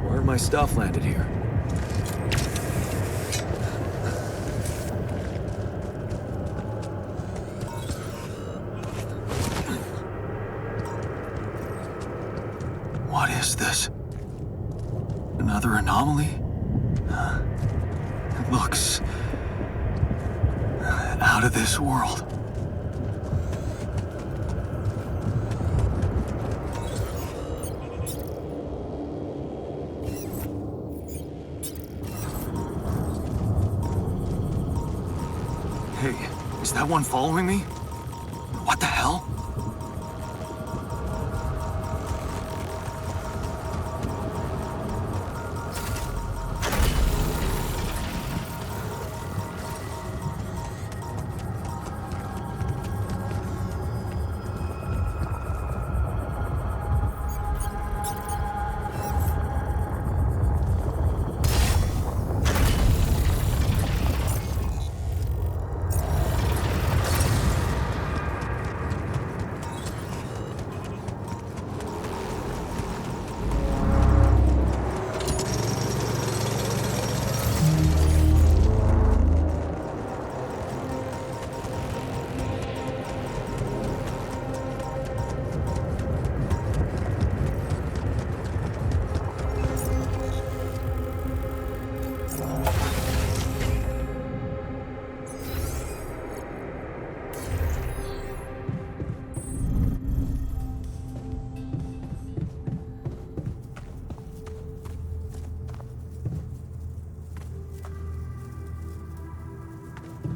Where my stuff landed here? What is this? Another anomaly? It looks out of this world. Hey, is that one following me? What the hell?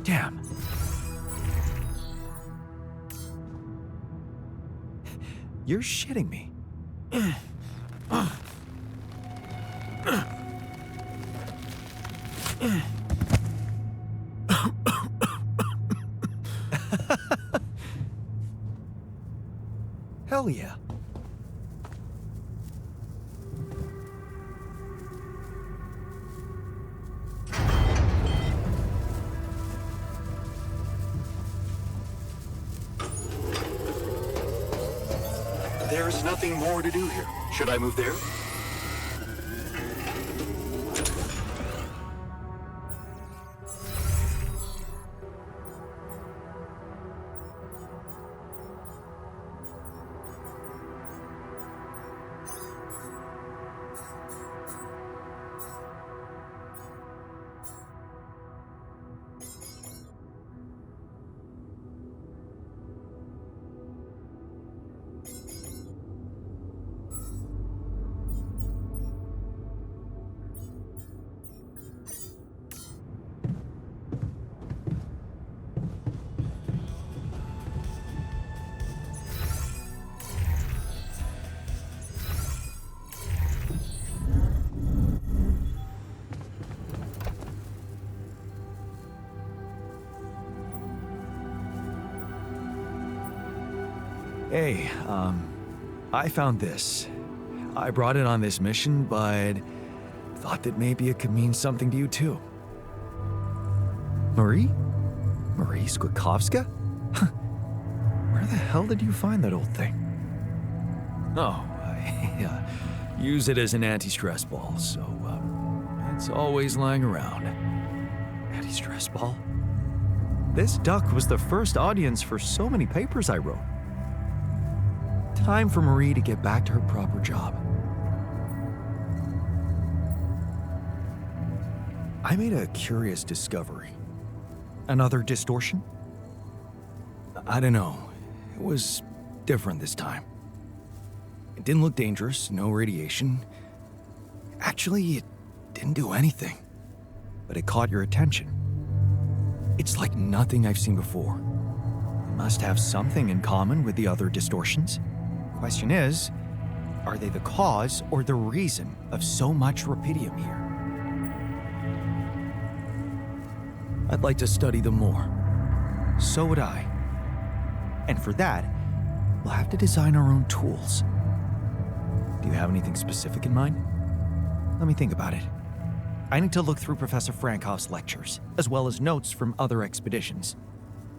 Damn. You're shitting me. Hell yeah. There's nothing more to do here. Should I move there? Hey, I found this. I brought it on this mission, but thought that maybe it could mean something to you too. Marie? Marie Skwitkowska? Where the hell did you find that old thing? Oh, I use it as an anti-stress ball, so it's always lying around. Anti-stress ball? This duck was the first audience for so many papers I wrote. Time for Marie to get back to her proper job. I made a curious discovery. Another distortion? I don't know. It was different this time. It didn't look dangerous, no radiation. Actually, it didn't do anything. But it caught your attention. It's like nothing I've seen before. It must have something in common with the other distortions. Question is, are they the cause or the reason of so much rupidium here? I'd like to study them more. So would I. And for that, we'll have to design our own tools. Do you have anything specific in mind? Let me think about it. I need to look through Professor Frankoff's lectures, as well as notes from other expeditions.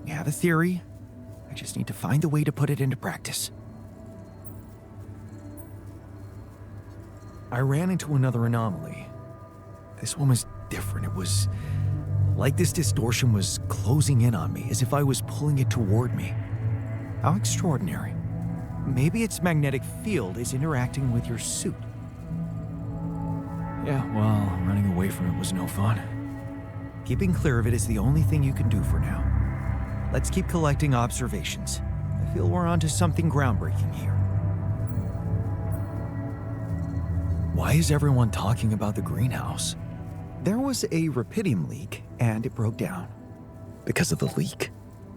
We have a theory. I just need to find a way to put it into practice. I ran into another anomaly. This one was different. It was like this distortion was closing in on me, as if I was pulling it toward me. How extraordinary. Maybe its magnetic field is interacting with your suit. Yeah, well, running away from it was no fun. Keeping clear of it is the only thing you can do for now. Let's keep collecting observations. I feel we're onto something groundbreaking here. Why is everyone talking about the greenhouse? There was a rupidium leak, and it broke down. Because of the leak?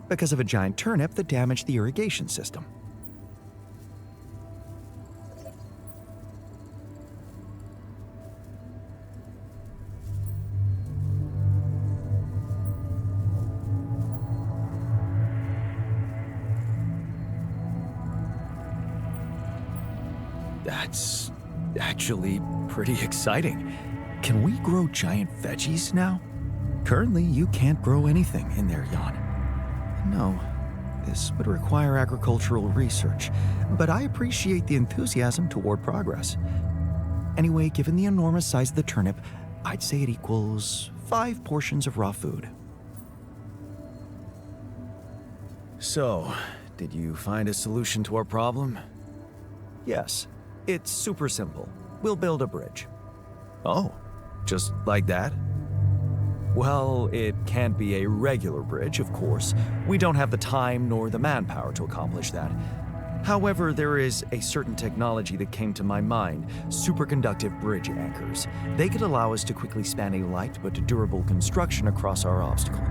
Because of a giant turnip that damaged the irrigation system. That's actually pretty exciting. Can we grow giant veggies now? Currently, you can't grow anything in there, Jan. No, this would require agricultural research, but I appreciate the enthusiasm toward progress. Anyway, given the enormous size of the turnip, I'd say it equals 5 portions of raw food. So, did you find a solution to our problem? Yes, it's super simple. We'll build a bridge. Oh, just like that? Well, it can't be a regular bridge, of course. We don't have the time nor the manpower to accomplish that. However, there is a certain technology that came to my mind, superconductive bridge anchors. They could allow us to quickly span a light but durable construction across our obstacle.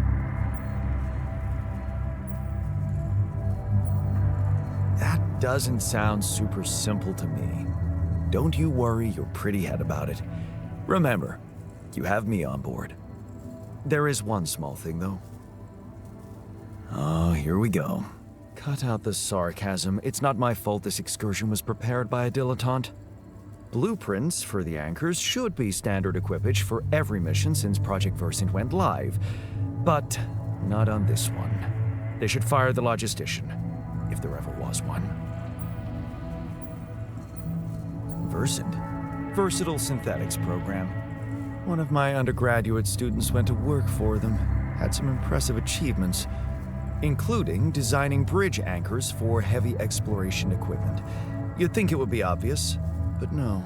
That doesn't sound super simple to me. Don't you worry your pretty head about it. Remember, you have me on board. There is one small thing, though. Oh, here we go. Cut out the sarcasm. It's not my fault this excursion was prepared by a dilettante. Blueprints for the anchors should be standard equipage for every mission since Project Versant went live, but not on this one. They should fire the logistician, if there ever was one. Versant? Versatile Synthetics Program. One of my undergraduate students went to work for them, had some impressive achievements, including designing bridge anchors for heavy exploration equipment. You'd think it would be obvious, but no.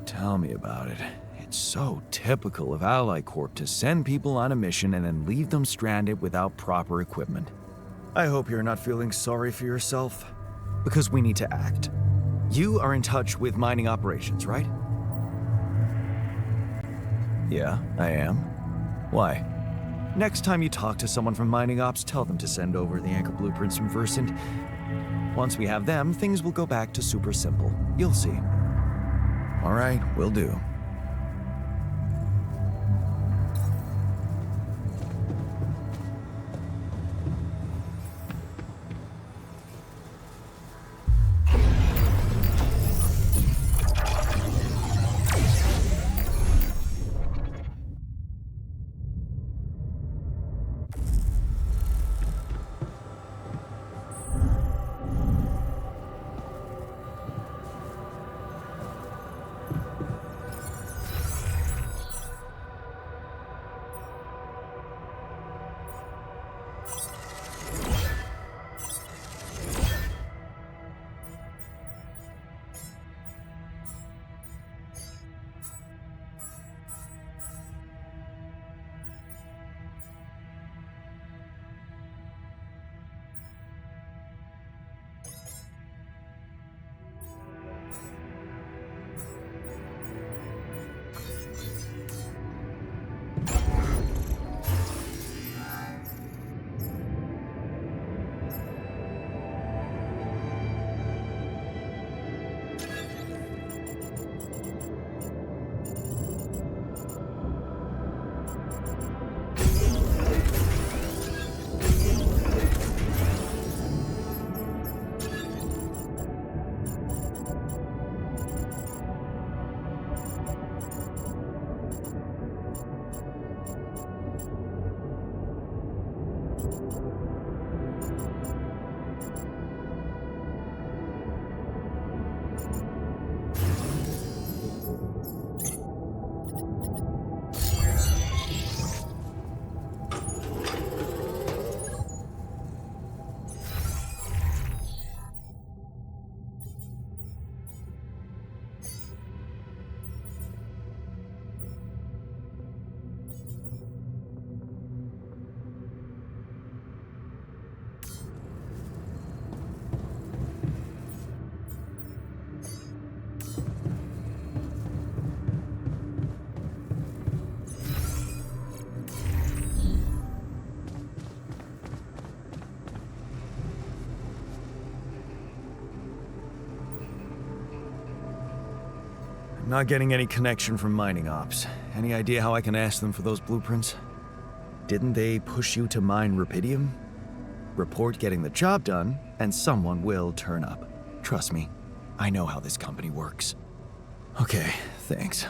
Tell me about it. It's so typical of Ally Corp to send people on a mission and then leave them stranded without proper equipment. I hope you're not feeling sorry for yourself, because we need to act. You are in touch with mining operations, right? Yeah, I am. Why? Next time you talk to someone from mining ops, tell them to send over the anchor blueprints from Versant. Once we have them, things will go back to super simple. You'll see. All right, will do. Not getting any connection from mining ops. Any idea how I can ask them for those blueprints? Didn't they push you to mine rubidium? Report getting the job done, and someone will turn up. Trust me, I know how this company works. Okay, thanks.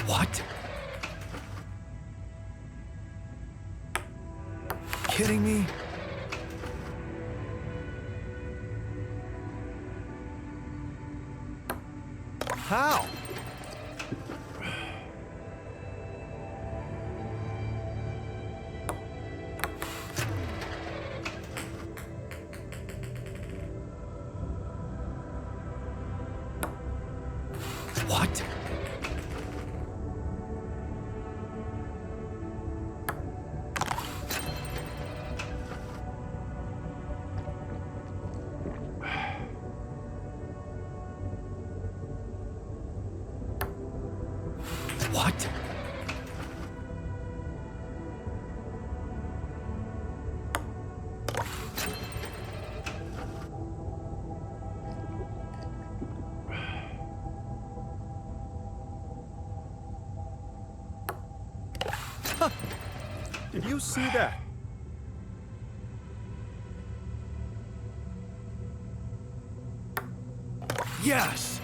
What? Kidding me? How? What? What? Huh. Did you see that? Yes!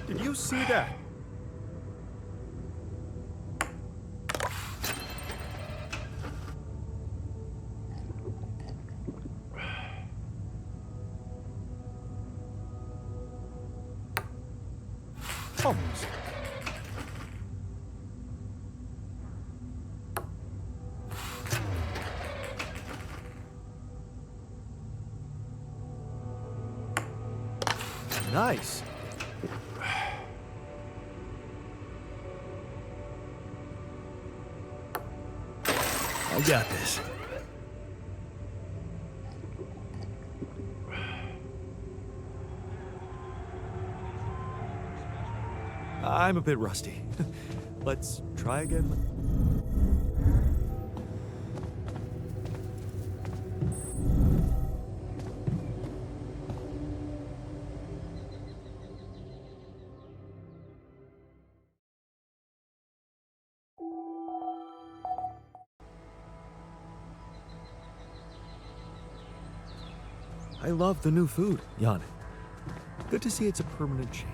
Did you see that? Almost. Nice. I got this. I'm a bit rusty. Let's try again. I love the new food, Jan. Good to see it's a permanent change.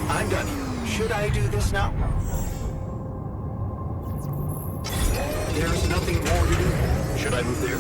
I'm done here. Should I do this now? There's nothing more to do. Should I move there?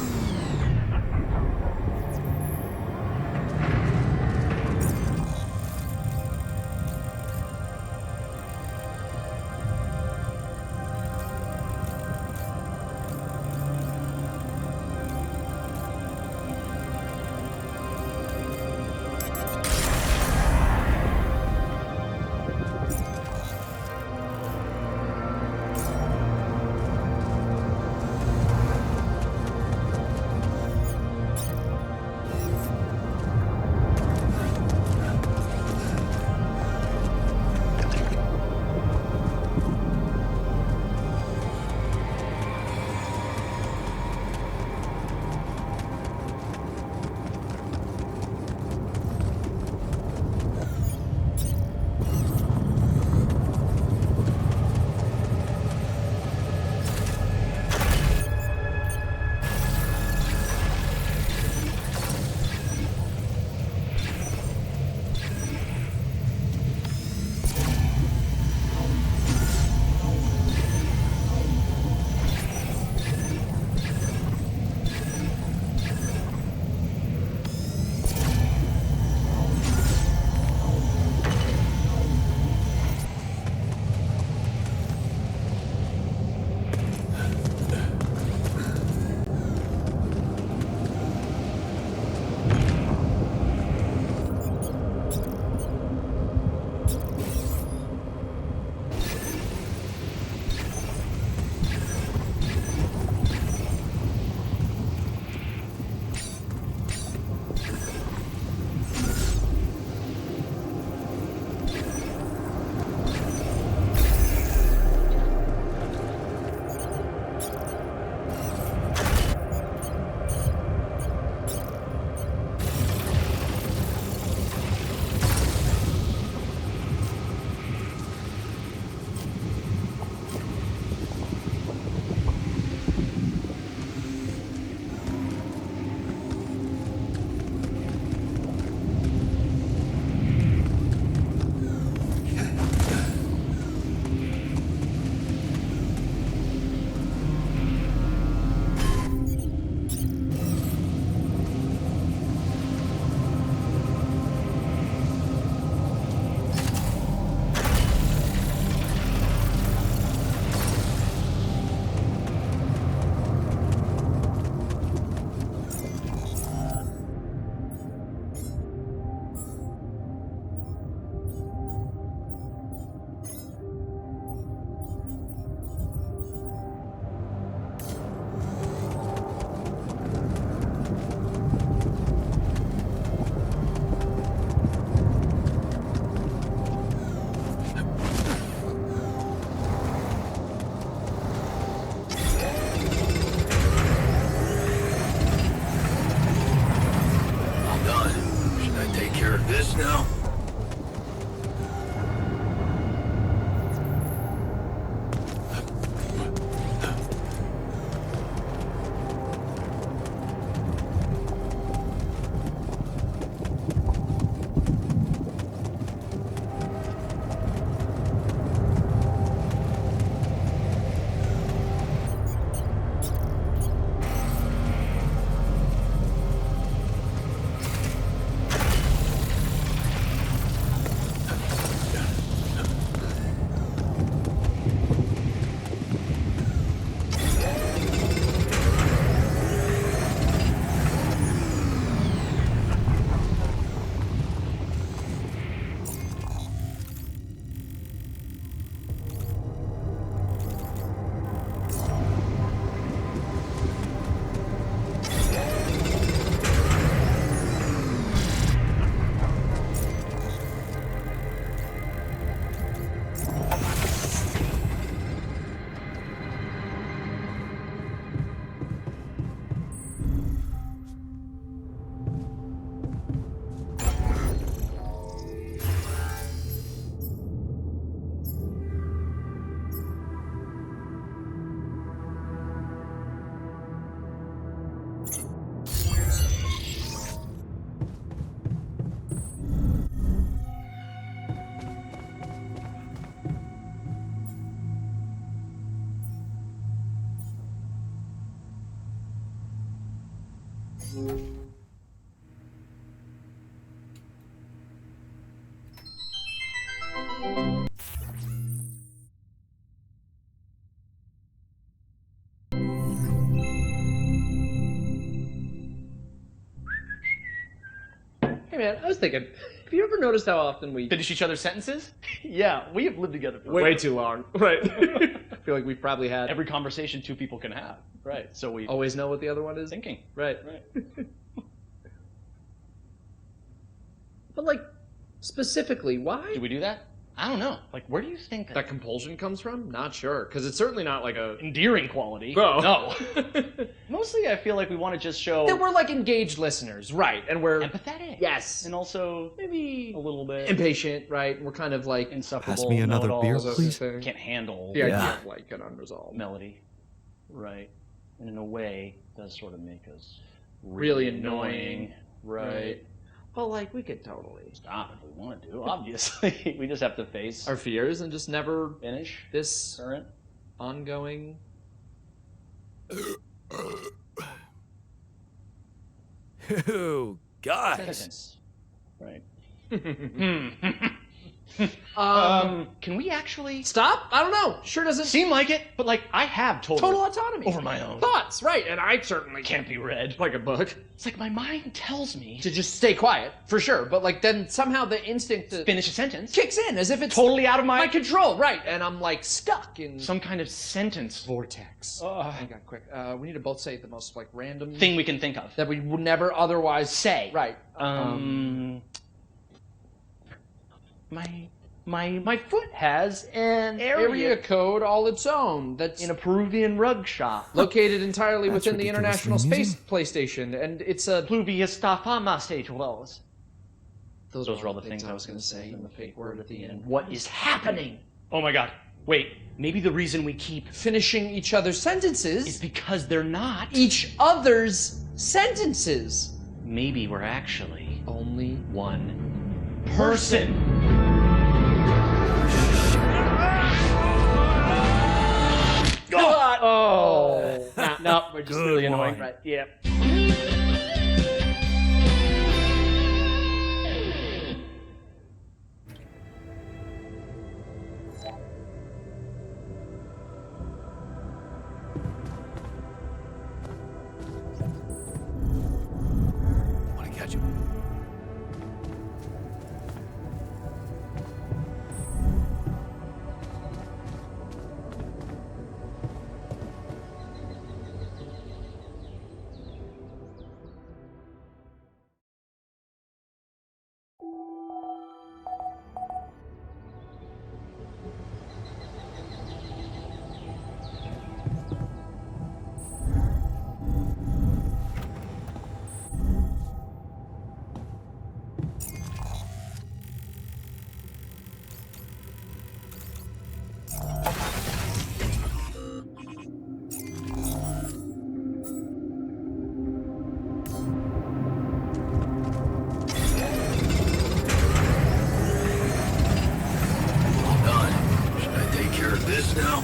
Hey man, I was thinking, have you ever noticed how often we Finish each other's sentences? Yeah, we have lived together for way too long? Right. I feel like we've probably had every conversation two people can have. Right. So we always know what the other one is. thinking. Right. Right. But like, specifically, why? Do we do that? I don't know. Like, where do you think that compulsion comes from? Not sure, because it's certainly not like a endearing quality. Oh. No. Mostly, I feel like we want to just show that we're like engaged listeners, right? And we're empathetic. Yes. And also maybe a little bit impatient, right? We're kind of like insufferable. Pass me another beer, know-it-alls. please. Can't handle the idea of like an unresolved melody. Right. And in a way, it does sort of make us really annoying. Right. Well, like, we could totally stop if we want to, obviously. We just have to face our fears and just never finish this current ongoing. Oh, guys. Sentence. Right. Can we actually stop? I don't know. Sure doesn't seem like it, but like I have total autonomy over my own thoughts, right? And I certainly can't be read like a book. It's like my mind tells me to just stay quiet, for sure. But like then somehow the instinct to finish a sentence kicks in as if it's totally out of my control, right? And I'm like stuck in some kind of sentence vortex. Hang on, quick. We need to both say the most like random thing we can think of that we would never otherwise say. Right. My foot has an area code all its own. That's in a Peruvian rug shop, located entirely within the ridiculously International Space amusing. PlayStation, and it's a Pluvius stafamas. Those are all the things I was going to say. And the fake word at the end. What is happening? Oh my God! Wait, maybe the reason we keep finishing each other's sentences is because they're not each other's sentences. Maybe we're actually only one person. Oh! No, we're just Good really annoying. one. Right? Yeah. Want to catch him? This now?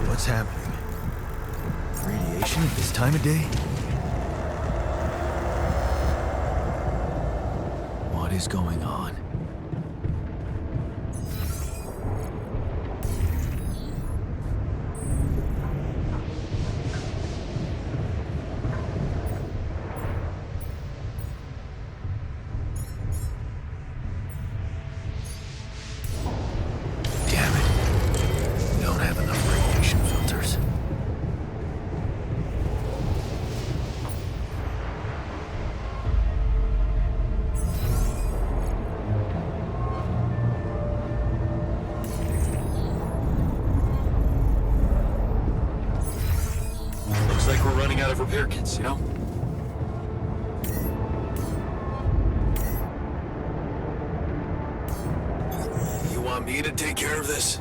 What's happening? Radiation at this time of day? What is going on? Damn it. We don't have enough radiation filters. Americans, you know? You want me to take care of this?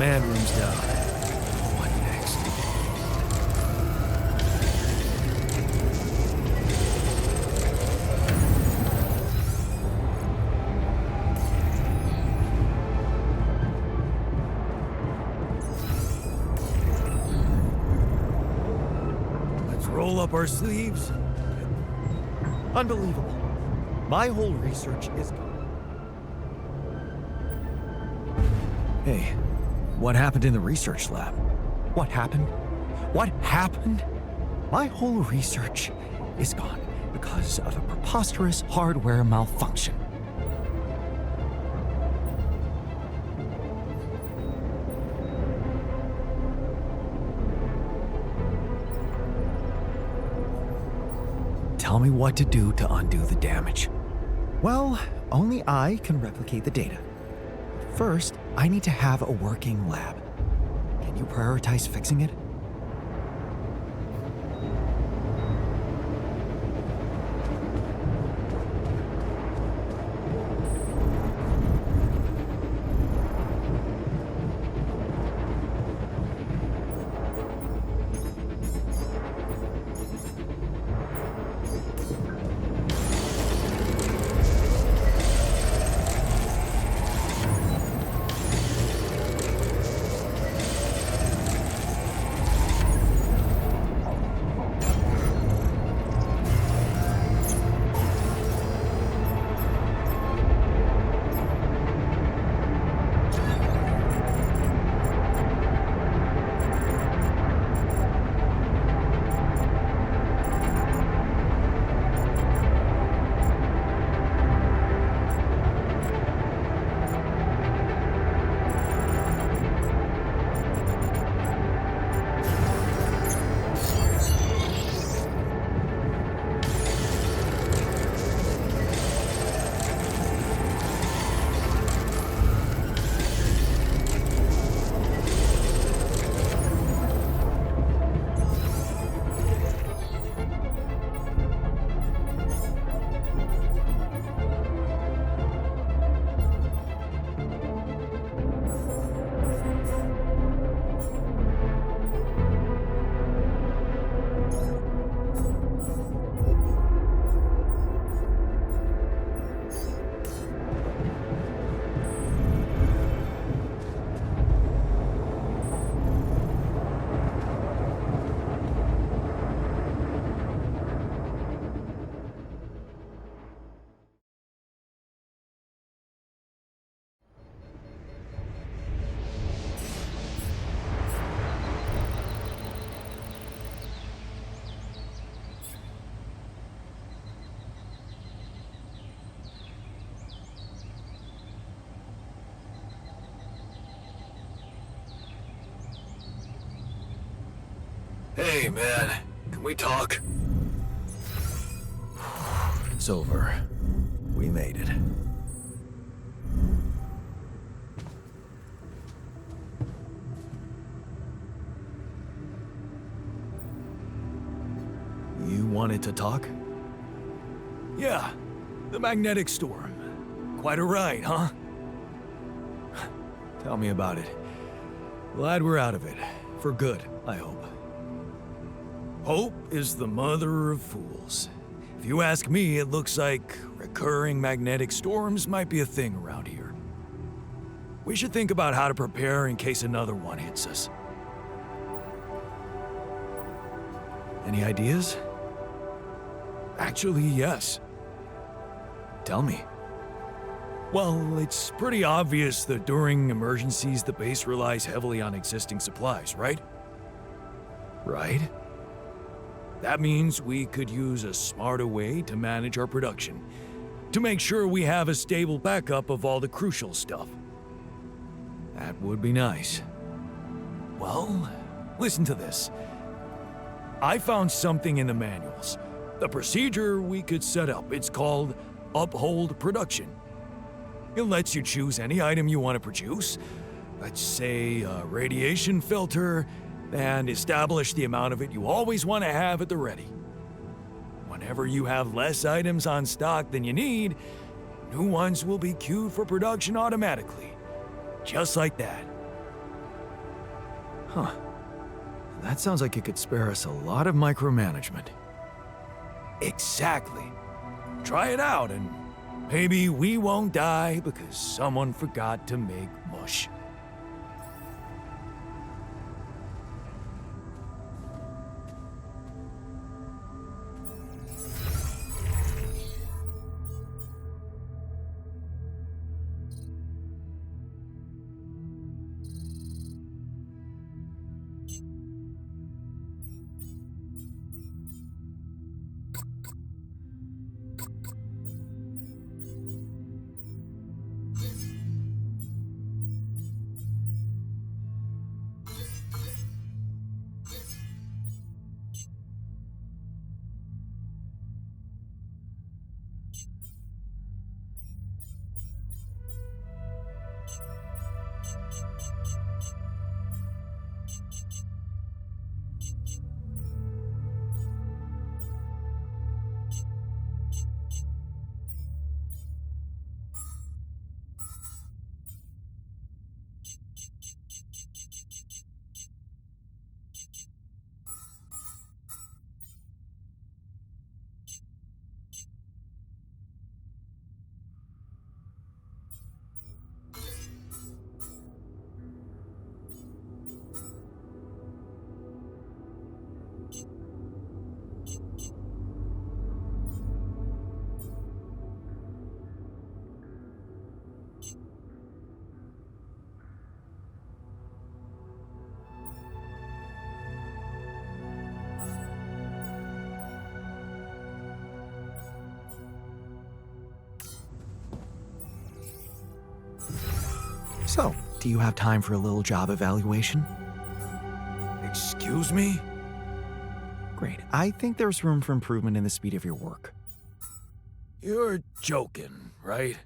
Command room's down. What next? Let's roll up our sleeves. Unbelievable. My whole research is gone. Hey. What happened in the research lab? What happened? What happened? My whole research is gone because of a preposterous hardware malfunction. Tell me what to do to undo the damage. Well, only I can replicate the data. First, I need to have a working lab. Can you prioritize fixing it? Hey, man. Can we talk? It's over. We made it. You wanted to talk? Yeah, the magnetic storm. Quite a ride, huh? Tell me about it. Glad we're out of it. For good, I hope. Hope is the mother of fools. If you ask me, it looks like recurring magnetic storms might be a thing around here. We should think about how to prepare in case another one hits us. Any ideas? Actually, yes. Tell me. Well, it's pretty obvious that during emergencies, the base relies heavily on existing supplies, right? Right? That means we could use a smarter way to manage our production, to make sure we have a stable backup of all the crucial stuff. That would be nice. Well, listen to this. I found something in the manuals. A procedure we could set up. It's called Uphold Production. It lets you choose any item you want to produce. Let's say a radiation filter, and establish the amount of it you always want to have at the ready. Whenever you have less items on stock than you need, new ones will be queued for production automatically. Just like that. Huh. That sounds like it could spare us a lot of micromanagement. Exactly. Try it out and maybe we won't die because someone forgot to make mush. So, do you have time for a little job evaluation? Excuse me? Great. I think there's room for improvement in the speed of your work. You're joking, right?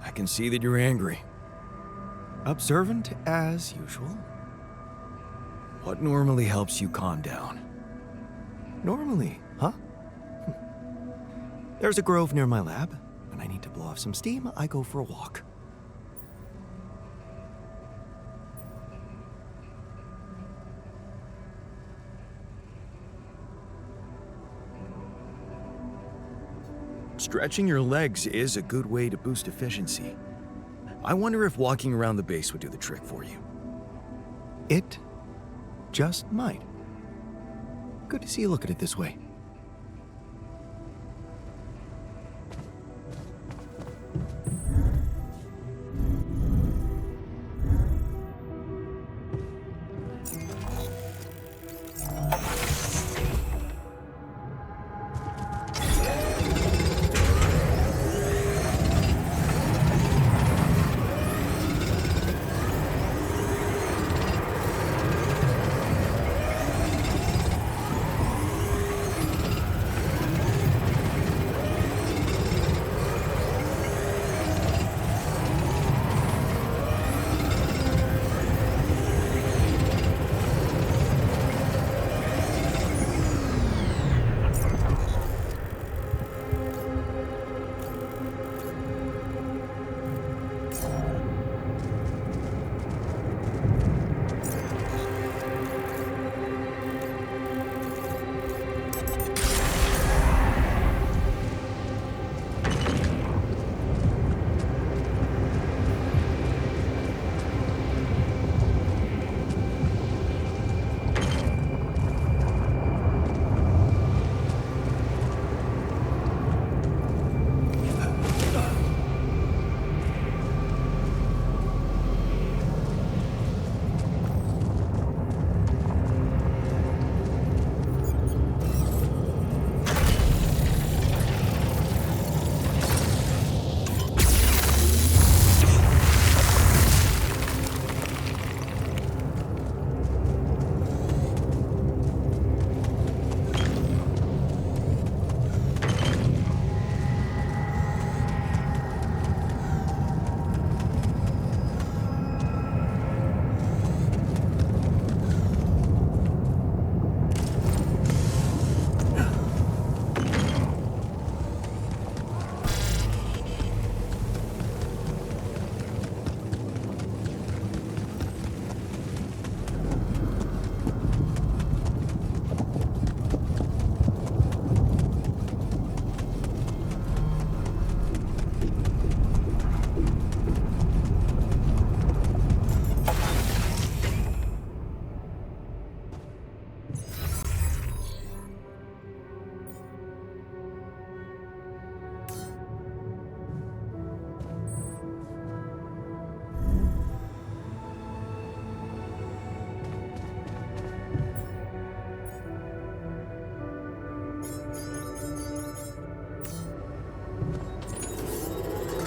I can see that you're angry. Observant as usual. What normally helps you calm down? Normally, huh? There's a grove near my lab. When I need to blow off some steam, I go for a walk. Stretching your legs is a good way to boost efficiency. I wonder if walking around the base would do the trick for you. It just might. Good to see you look at it this way.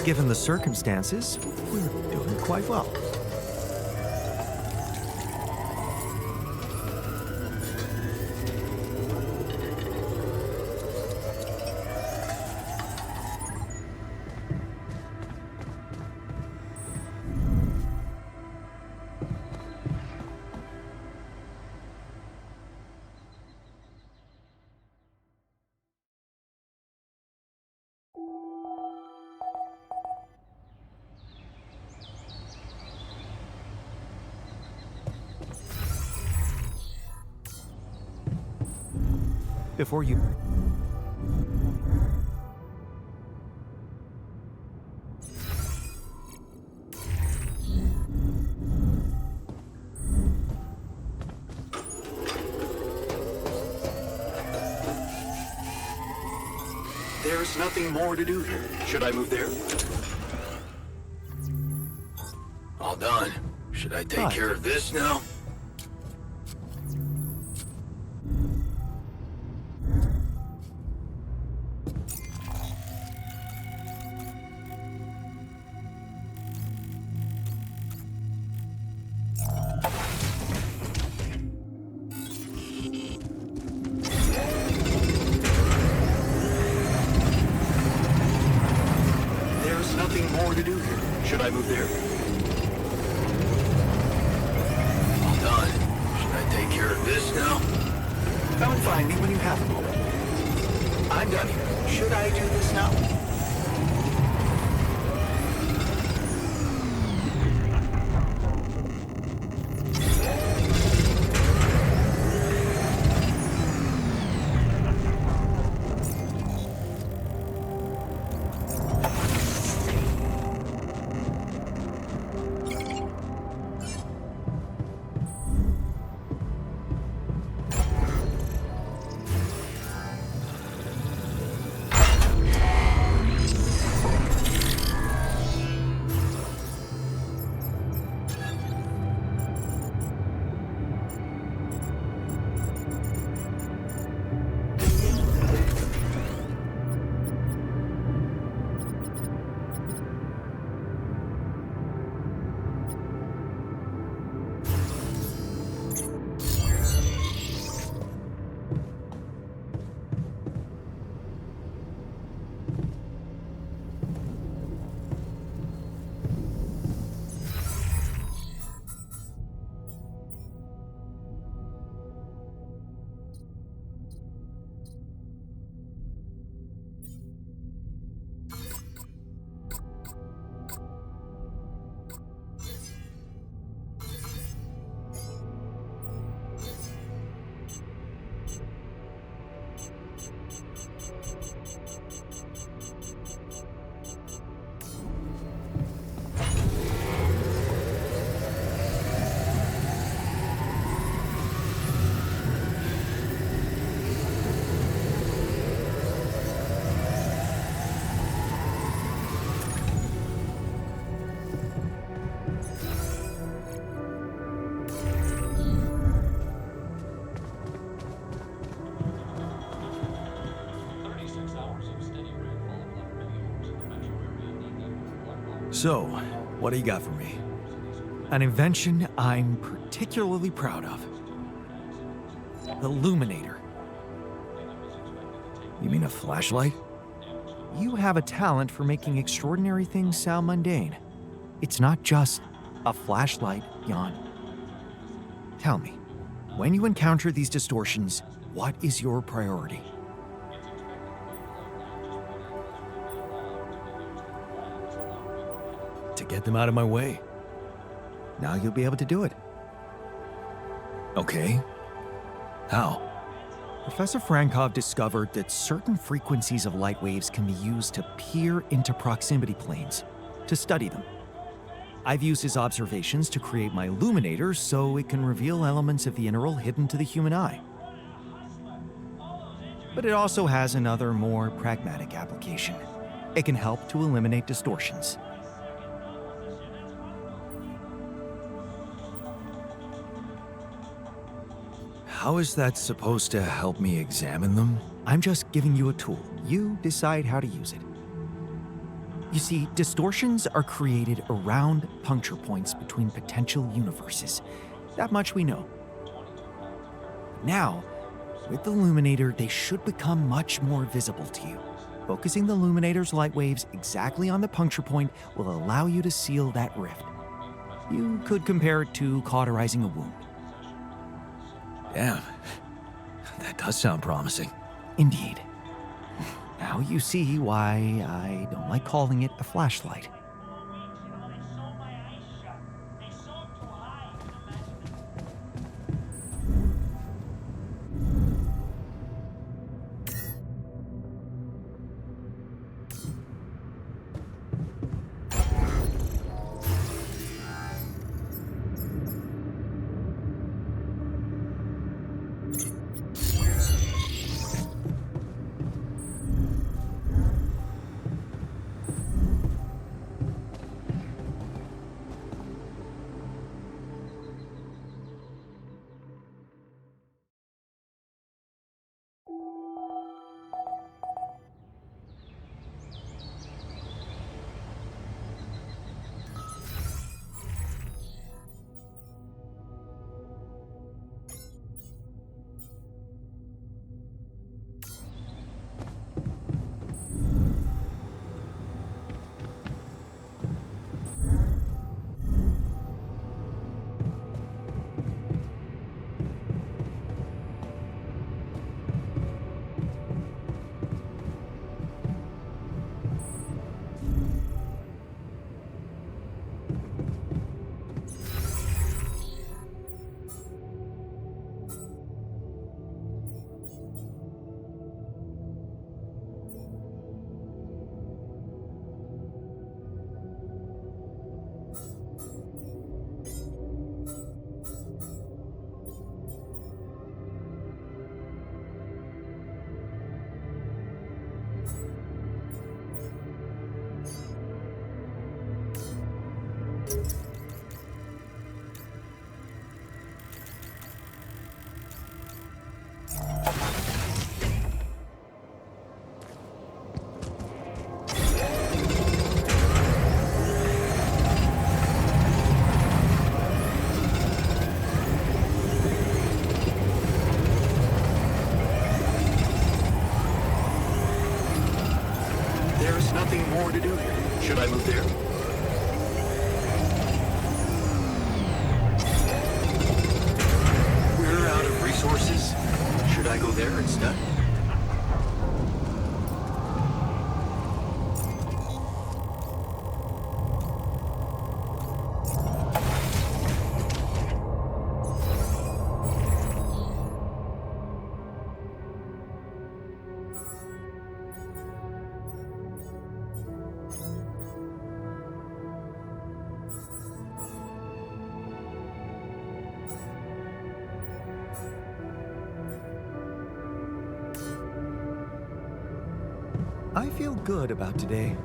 Given the circumstances, we're doing quite well. Before you... There's nothing more to do here. Should I move there? All done. Should I take care of this now? Nothing more to do here. Should I move there? All done. Should I take care of this now? Come and find me when you have a moment. I'm done here. Should I do this now? So, what do you got for me? An invention I'm particularly proud of. The Luminator. You mean a flashlight? You have a talent for making extraordinary things sound mundane. It's not just a flashlight, Jan. Tell me, when you encounter these distortions, what is your priority? To get them out of my way. Now you'll be able to do it. Okay. How? Professor Frankov discovered that certain frequencies of light waves can be used to peer into proximity planes, to study them. I've used his observations to create my illuminator so it can reveal elements of the integral hidden to the human eye. But it also has another, more pragmatic application. It can help to eliminate distortions. How is that supposed to help me examine them? I'm just giving you a tool. You decide how to use it. You see, distortions are created around puncture points between potential universes. That much we know. Now, with the Luminator, they should become much more visible to you. Focusing the Luminator's light waves exactly on the puncture point will allow you to seal that rift. You could compare it to cauterizing a wound. Damn. That does sound promising. Indeed. Now you see why I don't like calling it a flashlight. There's nothing more to do here. Should I move there? We're out of resources. Should I go there instead? I feel good about today.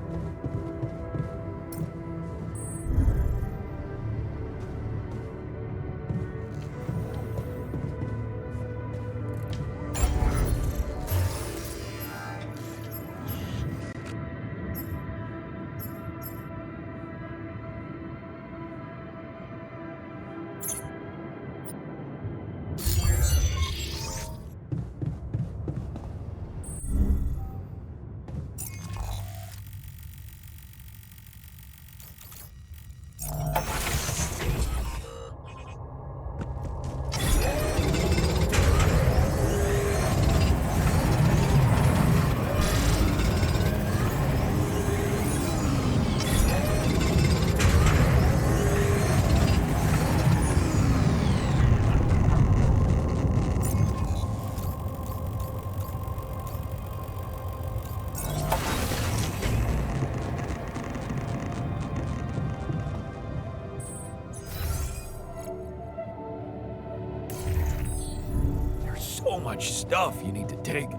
So much stuff you need to take.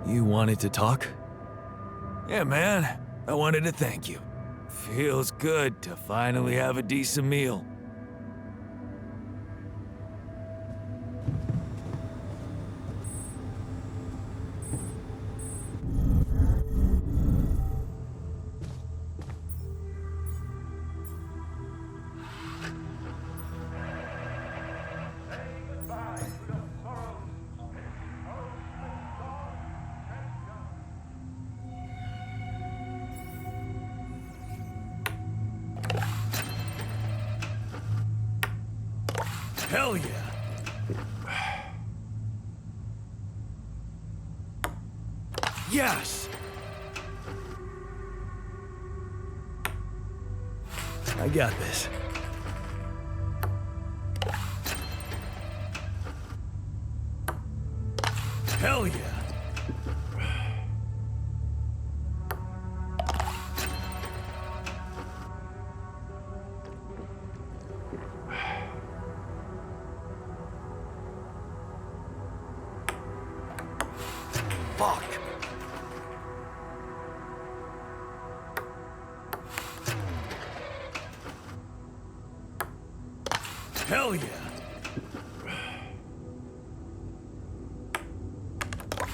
You wanted to talk? Yeah, man. I wanted to thank you. Feels good to finally have a decent meal. Hell yeah. Yes! I got this. Hell yeah! Fuck! Hell yeah!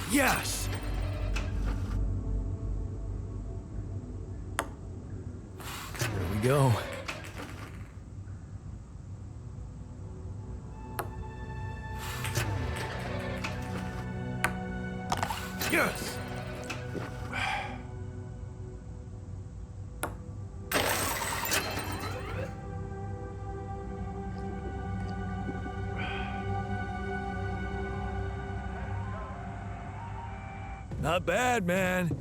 Yes! There we go. Yes! Not bad, man.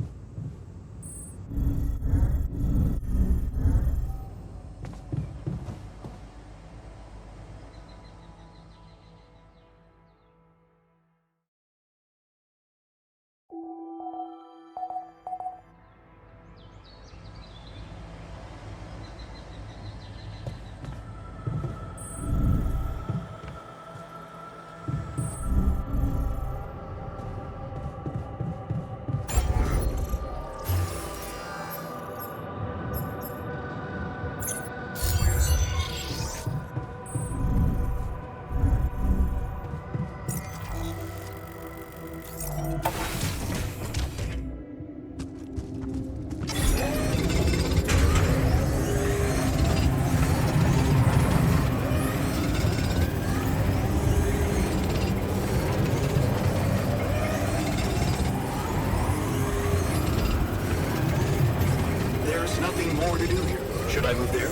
There's nothing more to do here. Should I move there?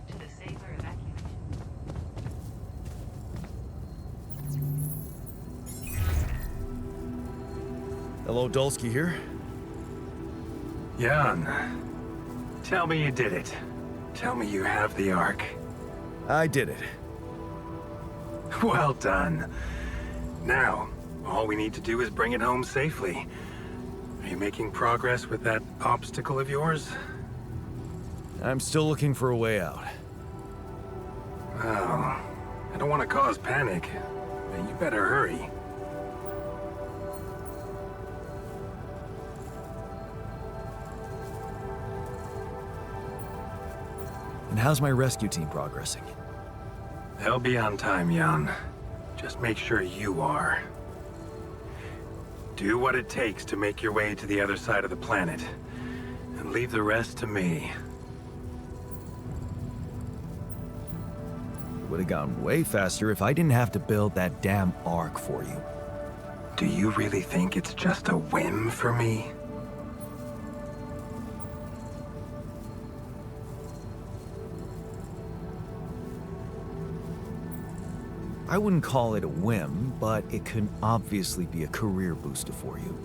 To disable evacuation. Hello, Dulski here. Jan, tell me you did it. Tell me you have the Ark. I did it. Well done. Now, all we need to do is bring it home safely. Are you making progress with that obstacle of yours? I'm still looking for a way out. Oh, I don't want to cause panic. You better hurry. And how's my rescue team progressing? They'll be on time, Jan. Just make sure you are. Do what it takes to make your way to the other side of the planet. And leave the rest to me. would have gone way faster if I didn't have to build that damn ark for you. Do you really think it's just a whim for me? I wouldn't call it a whim, but it can obviously be a career booster for you.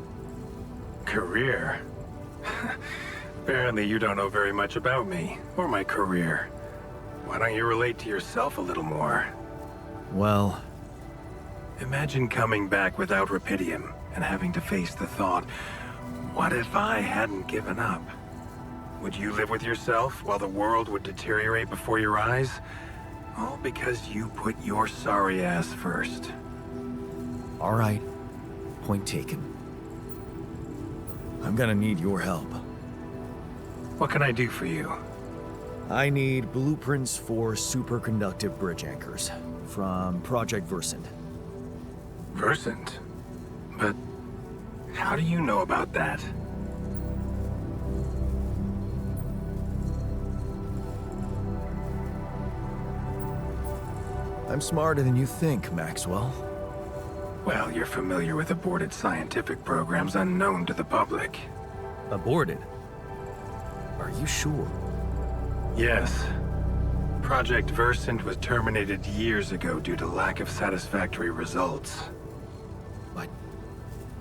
Career? Apparently you don't know very much about me, or my career. Why don't you relate to yourself a little more? Well... Imagine coming back without Rapidium, and having to face the thought, what if I hadn't given up? Would you live with yourself while the world would deteriorate before your eyes? All because you put your sorry ass first. All right. Point taken. I'm gonna need your help. What can I do for you? I need blueprints for superconductive bridge anchors from Project Versant. Versant? But how do you know about that? I'm smarter than you think, Maxwell. Well, you're familiar with aborted scientific programs unknown to the public. Aborted? Are you sure? Yes. Project Versant was terminated years ago due to lack of satisfactory results. But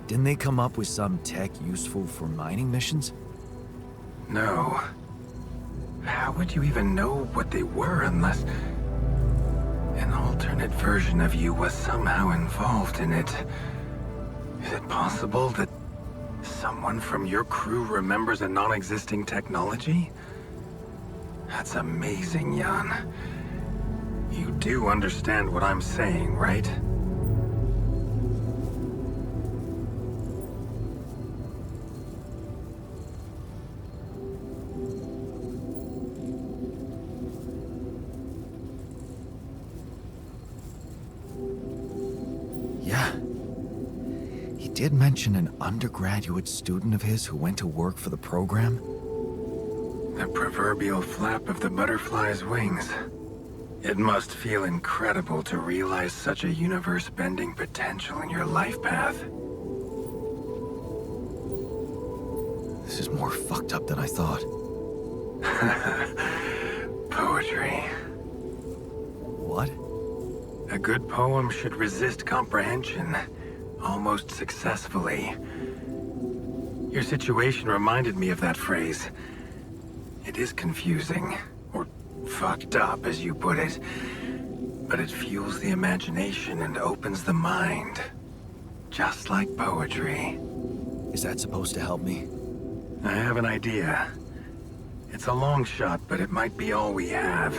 didn't they come up with some tech useful for mining missions? No. How would you even know what they were unless an alternate version of you was somehow involved in it? Is it possible that someone from your crew remembers a non-existing technology? That's amazing, Jan. You do understand what I'm saying, right? Yeah. He did mention an undergraduate student of his who went to work for the program. The proverbial flap of the butterfly's wings. It must feel incredible to realize such a universe-bending potential in your life path. This is more fucked up than I thought. Poetry. What? A good poem should resist comprehension, almost successfully. Your situation reminded me of that phrase. It is confusing, or fucked up as you put it, but it fuels the imagination and opens the mind. Just like poetry. Is that supposed to help me? I have an idea. It's a long shot, but it might be all we have.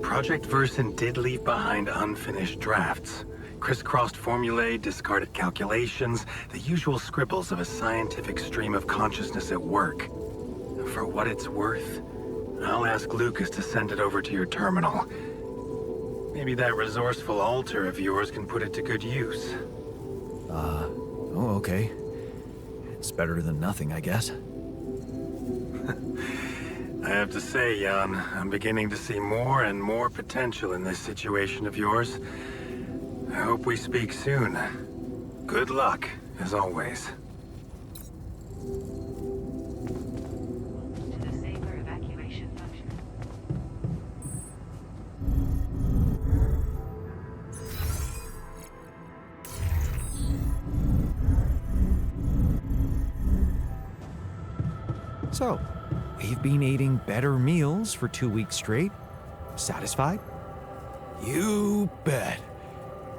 Project Versant did leave behind unfinished drafts. Crisscrossed formulae, discarded calculations, the usual scribbles of a scientific stream of consciousness at work. For what it's worth, I'll ask Lucas to send it over to your terminal. Maybe that resourceful alter of yours can put it to good use. Oh, okay. It's better than nothing, I guess. I have to say, Jan, I'm beginning to see more and more potential in this situation of yours. I hope we speak soon. Good luck, as always. To the safer evacuation function. So, we've been eating better meals for 2 weeks straight. Satisfied? You bet.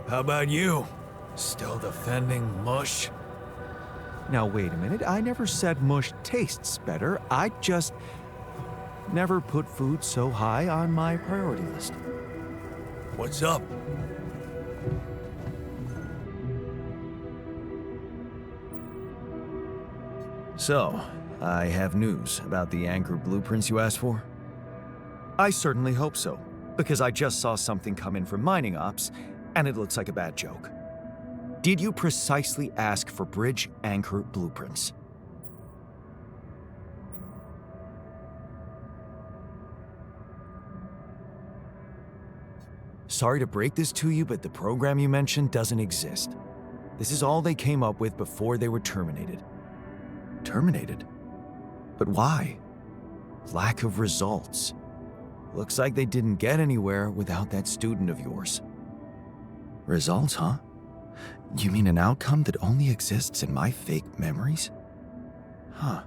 How about you? Still defending mush? Now, wait a minute. I never said mush tastes better. I just never put food so high on my priority list. What's up? So, I have news about the anchor blueprints you asked for? I certainly hope so, because I just saw something come in from mining ops, and it looks like a bad joke. Did you precisely ask for bridge anchor blueprints? Sorry to break this to you, but the program you mentioned doesn't exist. This is all they came up with before they were terminated. Terminated? But why? Lack of results. Looks like they didn't get anywhere without that student of yours. Results, huh? You mean an outcome that only exists in my fake memories? Huh.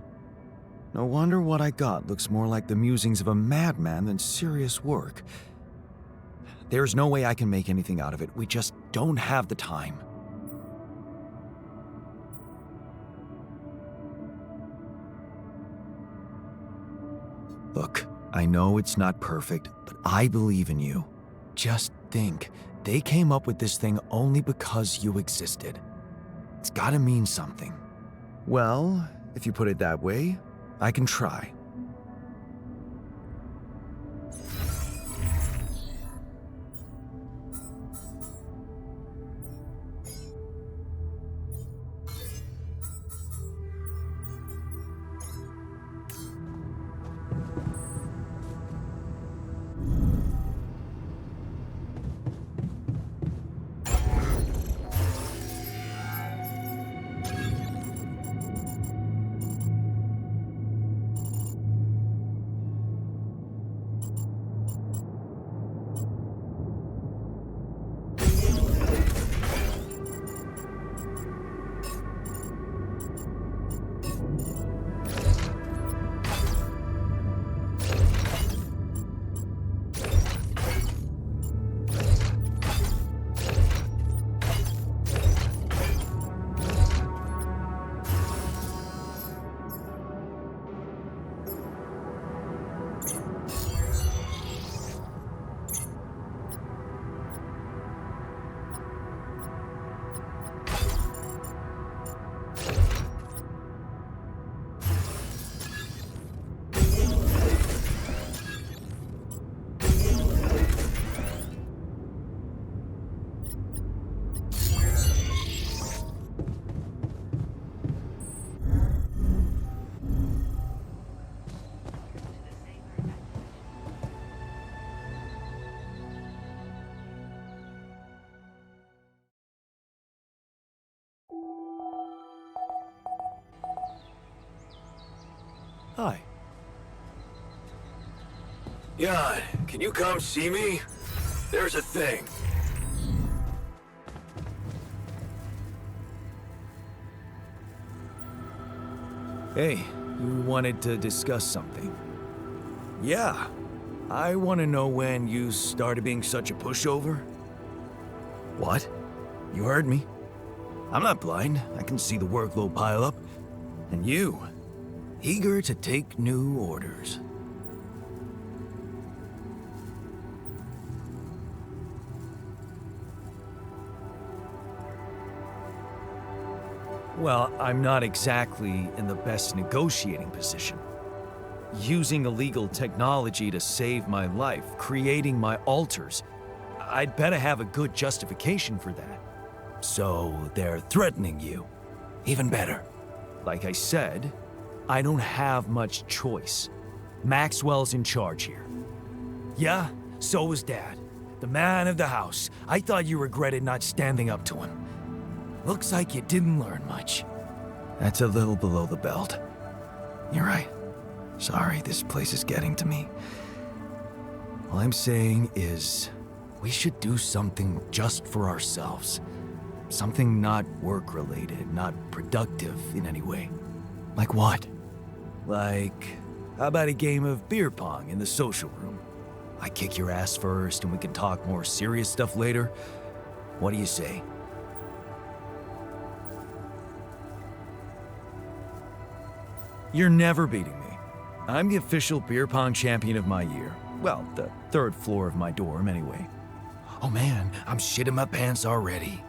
No wonder what I got looks more like the musings of a madman than serious work. There's no way I can make anything out of it. We just don't have the time. Look, I know it's not perfect, but I believe in you. Just think, they came up with this thing only because you existed. It's gotta mean something. Well, if you put it that way, I can try. Hi. Jan, can you come see me? There's a thing. Hey, you wanted to discuss something? Yeah. I want to know when you started being such a pushover. What? You heard me. I'm not blind. I can see the workload pile up. And you, eager to take new orders. Well, I'm not exactly in the best negotiating position. Using illegal technology to save my life, creating my altars, I'd better have a good justification for that. So they're threatening you. Even better. Like I said, I don't have much choice. Maxwell's in charge here. Yeah, so was Dad. The man of the house. I thought you regretted not standing up to him. Looks like you didn't learn much. That's a little below the belt. You're right. Sorry, this place is getting to me. All I'm saying is, we should do something just for ourselves. Something not work-related, not productive in any way. Like what? Like, how about a game of beer pong in the social room? I kick your ass first and we can talk more serious stuff later. What do you say? You're never beating me. I'm the official beer pong champion of my year. Well, the third floor of my dorm, anyway. Oh man, I'm shitting my pants already.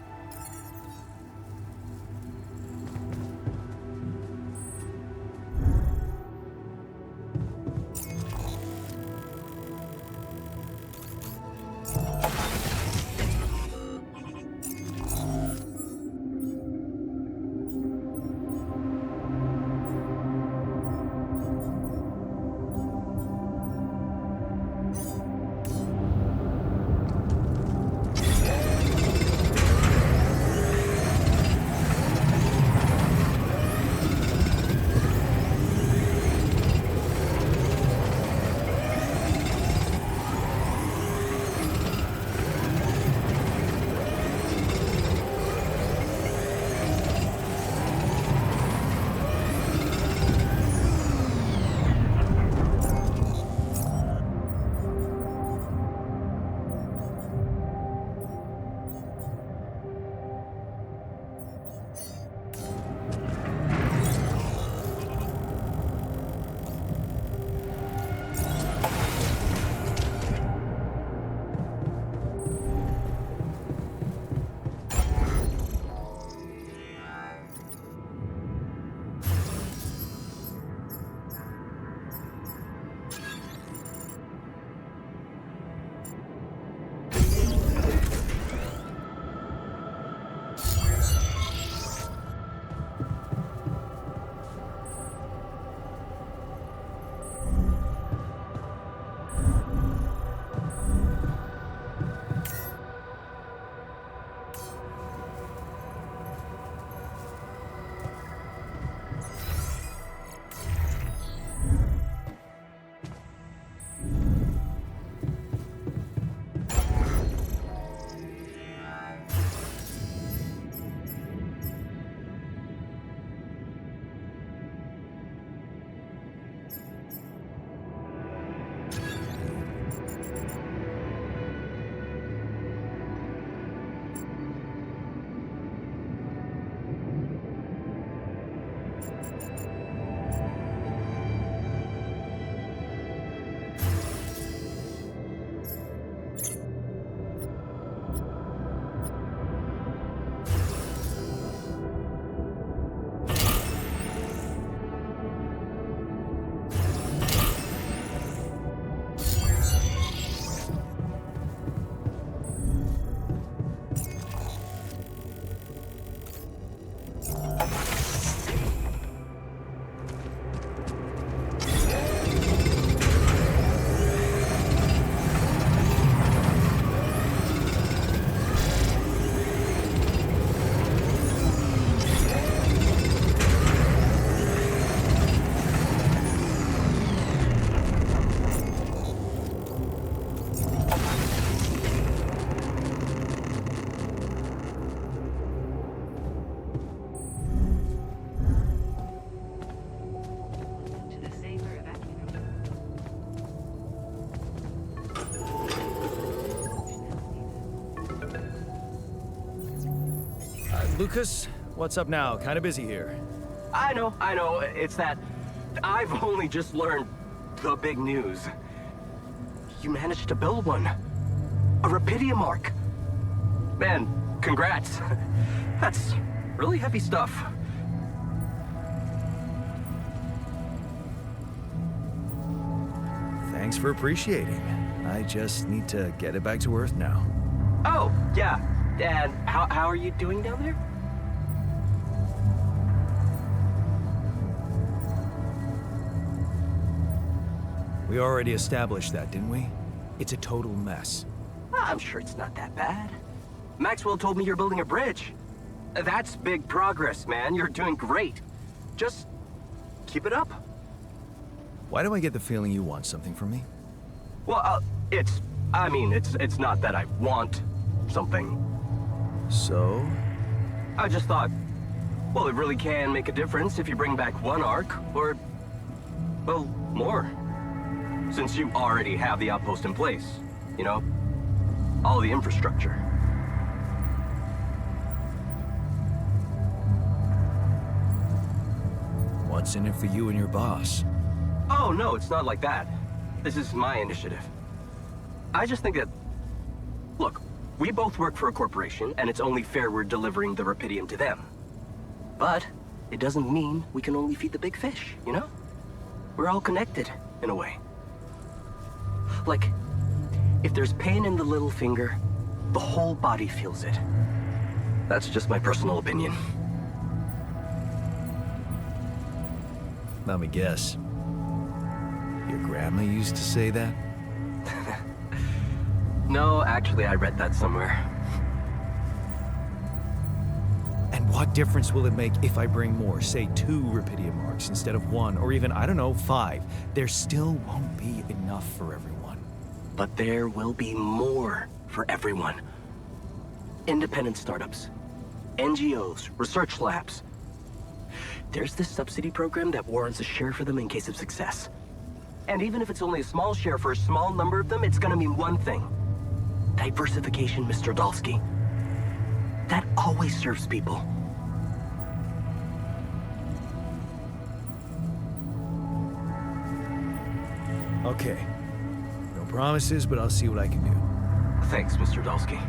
Lucas, what's up now? Kind of busy here. I know. It's that I've only just learned the big news. You managed to build one. A Rapidium Arc. Man, congrats. That's really heavy stuff. Thanks for appreciating. I just need to get it back to Earth now. Oh, yeah. And how are you doing down there? We already established that, didn't we? It's a total mess. I'm sure it's not that bad. Maxwell told me you're building a bridge. That's big progress, man. You're doing great. Just keep it up. Why do I get the feeling you want something from me? Well, it's not that I want something. So? I just thought, well, it really can make a difference if you bring back one arc, or, well, more. Since you already have the outpost in place, you know? All the infrastructure. What's in it for you and your boss? Oh, no, it's not like that. This is my initiative. I just think that... Look, we both work for a corporation, and it's only fair we're delivering the Rapidium to them. But it doesn't mean we can only feed the big fish, you know? We're all connected, in a way. Like, if there's pain in the little finger, the whole body feels it. That's just my personal opinion. Let me guess. Your grandma used to say that? No, actually, I read that somewhere. And what difference will it make if I bring more, say 2 Rapidium Arcs instead of 1, or even, I don't know, 5? There still won't be enough for everyone. But there will be more for everyone. Independent startups, NGOs, research labs. There's this subsidy program that warrants a share for them in case of success. And even if it's only a small share for a small number of them, it's gonna mean one thing. Diversification, Mr. Dalsky. That always serves people. Okay. No promises, but I'll see what I can do. Thanks, Mr. Dalsky.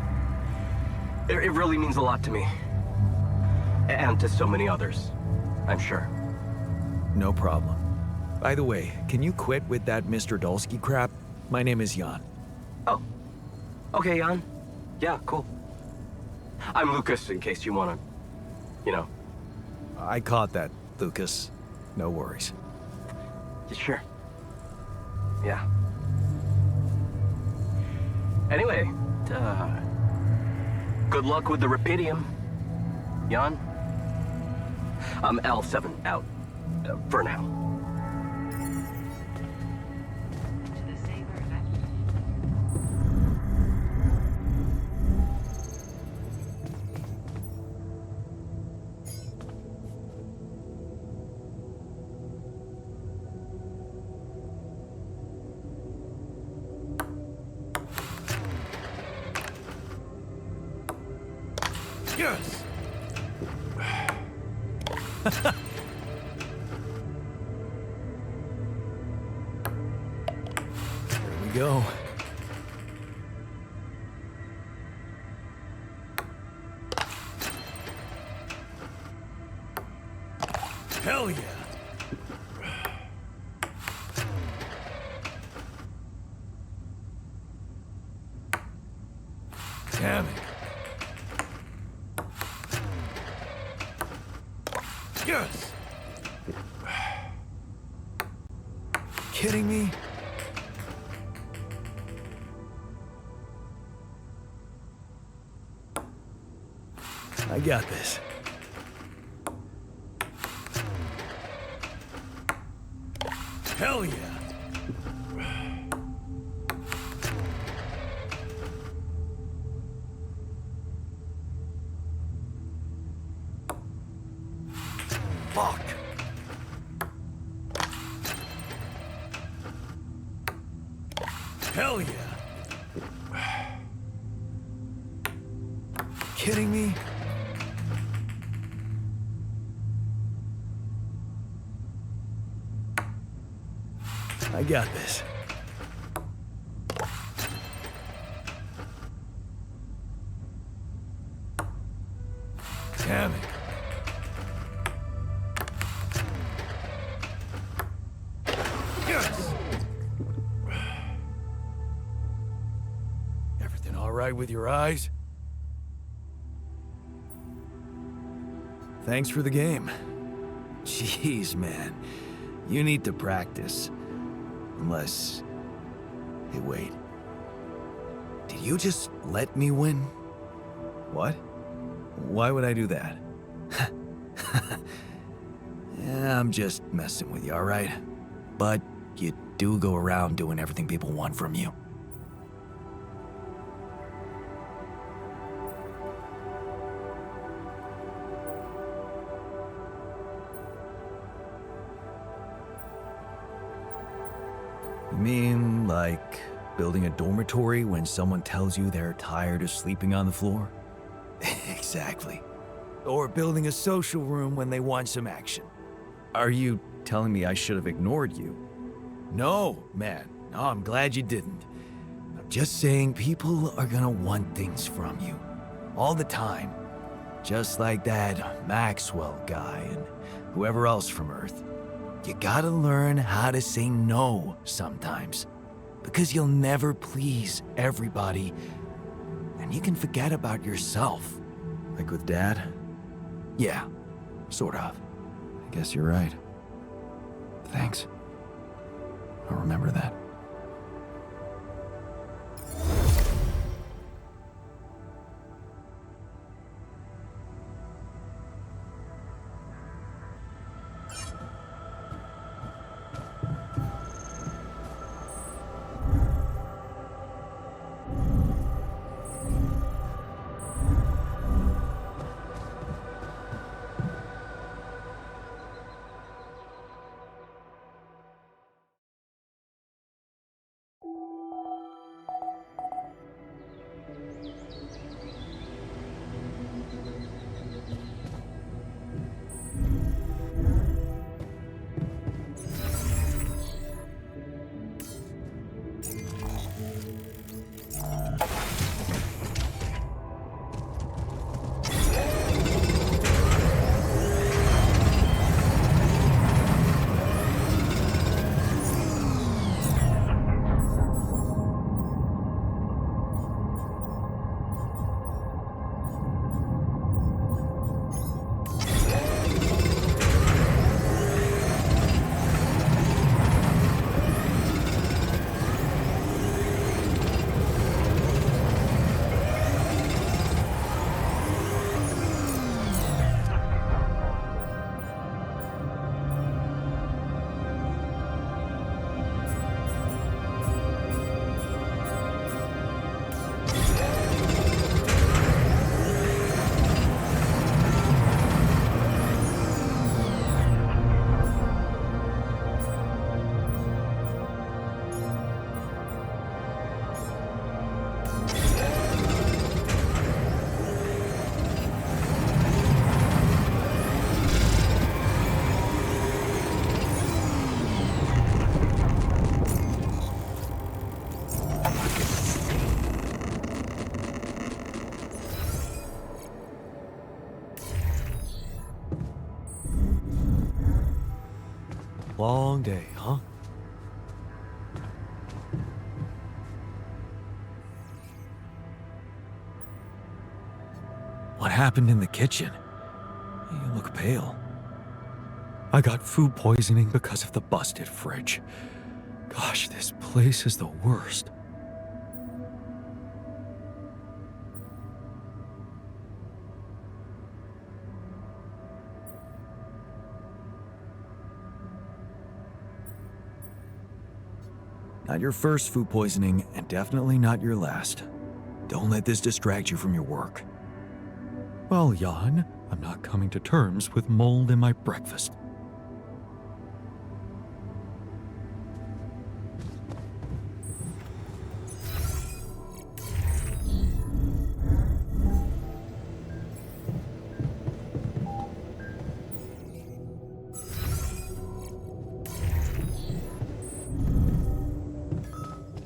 It really means a lot to me. And to so many others, I'm sure. No problem. By the way, can you quit with that Mr. Dalsky crap? My name is Jan. Oh. Okay, Jan. Yeah, cool. I'm Lucas, in case you wanna, you know. I caught that, Lucas. No worries. Sure. Yeah. Anyway, good luck with the Rapidium, Jan. I'm L7 out, for now. To the saber Yes! Here we go. Hell yeah! Damn it. Yes! Kidding me? I got this. Hell yeah! Fuck! Hell yeah! Kidding me? I got this. Damn it. Yes! Everything all right with your eyes? Thanks for the game. Jeez, man. You need to practice. Unless... Hey, wait. Did you just let me win? What? Why would I do that? Yeah, I'm just messing with you, alright? But you do go around doing everything people want from you. You mean, like, building a dormitory when someone tells you they're tired of sleeping on the floor? Exactly. Or building a social room when they want some action. Are you telling me I should have ignored you? No, man. No, I'm glad you didn't. I'm just saying people are gonna want things from you. All the time. Just like that Maxwell guy and whoever else from Earth. You gotta learn how to say no sometimes. Because you'll never please everybody. And you can forget about yourself. Like with Dad? Yeah, sort of. I guess you're right. Thanks. I'll remember that. Long day, huh? What happened in the kitchen? You look pale. I got food poisoning because of the busted fridge. Gosh, this place is the worst. Not your first food poisoning, and definitely not your last. Don't let this distract you from your work. Well, Jan, I'm not coming to terms with mold in my breakfast.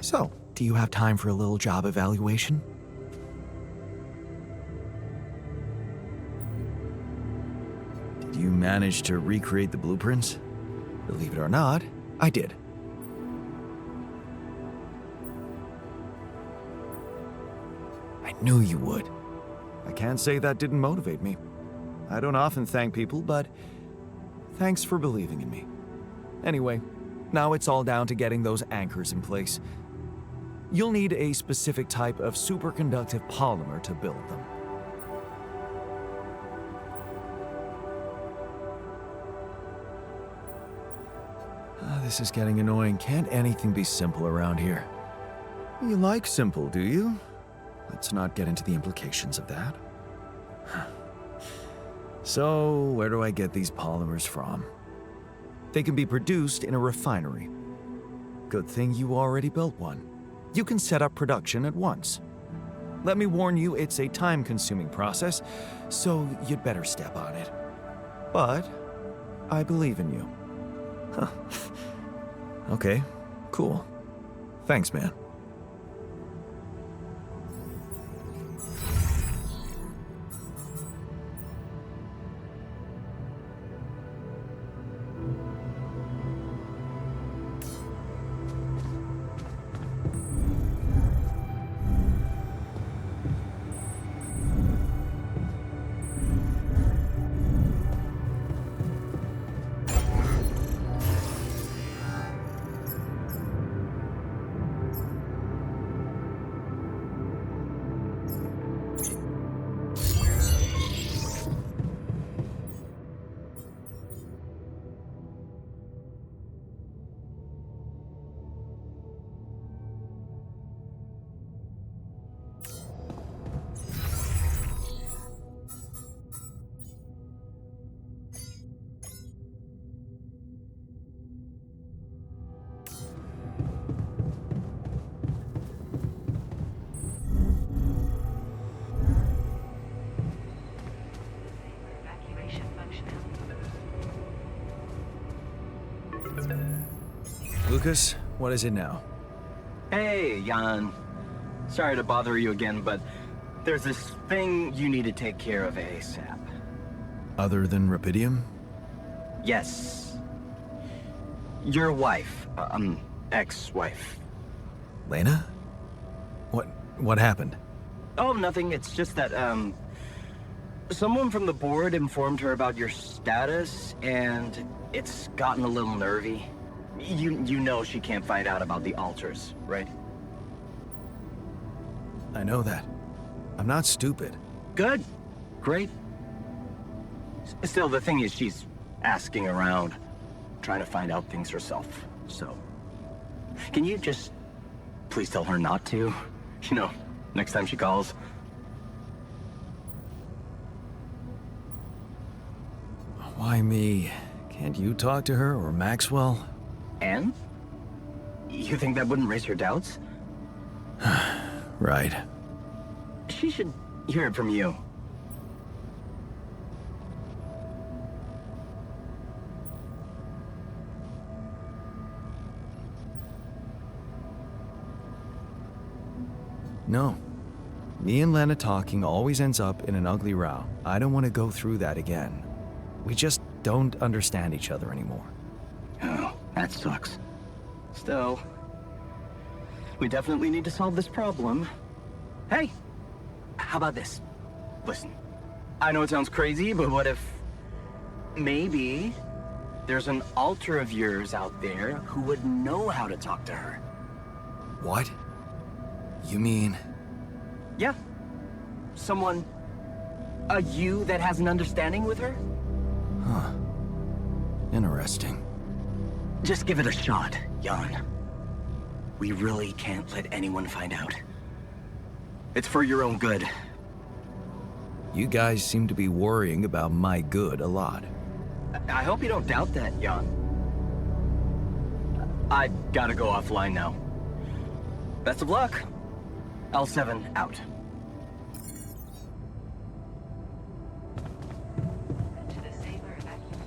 So, do you have time for a little job evaluation? Did you manage to recreate the blueprints? Believe it or not, I did. I knew you would. I can't say that didn't motivate me. I don't often thank people, but thanks for believing in me. Anyway, now it's all down to getting those anchors in place. You'll need a specific type of superconductive polymer to build them. This is getting annoying. Can't anything be simple around here? You like simple, do you? Let's not get into the implications of that. So, where do I get these polymers from? They can be produced in a refinery. Good thing you already built one. You can set up production at once. Let me warn you, it's a time-consuming process, so you'd better step on it. But I believe in you. Huh. Okay, cool. Thanks, man. Evacuation functionality. Lucas, what is it now? Hey, Jan. Sorry to bother you again, but there's this thing you need to take care of ASAP. Other than Rapidium? Yes. Your wife, ex-wife. Lena? What happened? Oh, nothing. It's just that, someone from the board informed her about your status, and it's gotten a little nervy. You know she can't find out about the altars, right? I know that. I'm not stupid. Good. Great. Still, the thing is, she's asking around, trying to find out things herself, so... Can you just please tell her not to? You know, next time she calls. Why me? Can't you talk to her or Maxwell? And? You think that wouldn't raise her doubts? Right. She should hear it from you. No. Me and Lena talking always ends up in an ugly row. I don't want to go through that again. We just don't understand each other anymore. Oh, that sucks. Still, we definitely need to solve this problem. Hey, how about this? Listen, I know it sounds crazy, but what if maybe there's an alter of yours out there who would know how to talk to her? What? You mean... Yeah. Someone... a you that has an understanding with her? Huh. Interesting. Just give it a shot, Jan. We really can't let anyone find out. It's for your own good. You guys seem to be worrying about my good a lot. I hope you don't doubt that, Jan. I gotta go offline now. Best of luck. L7 out. To the Saber evacuation.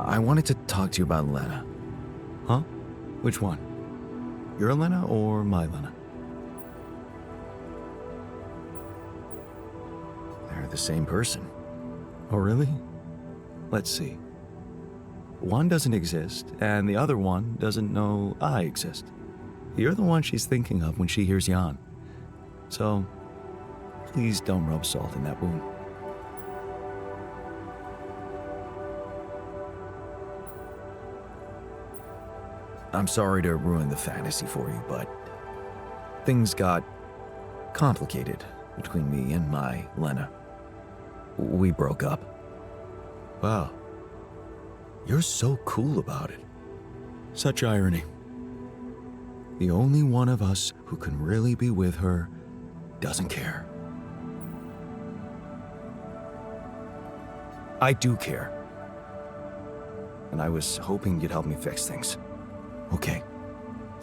I wanted to talk to you about Lena. Huh? Which one? Your Lena or my Lena? They're the same person. Oh, really? Let's see. One doesn't exist, and the other one doesn't know I exist. You're the one she's thinking of when she hears Jan. So, please don't rub salt in that wound. I'm sorry to ruin the fantasy for you, but things got complicated between me and my Lena. We broke up. Wow. You're so cool about it. Such irony. The only one of us who can really be with her doesn't care. I do care. And I was hoping you'd help me fix things. Okay,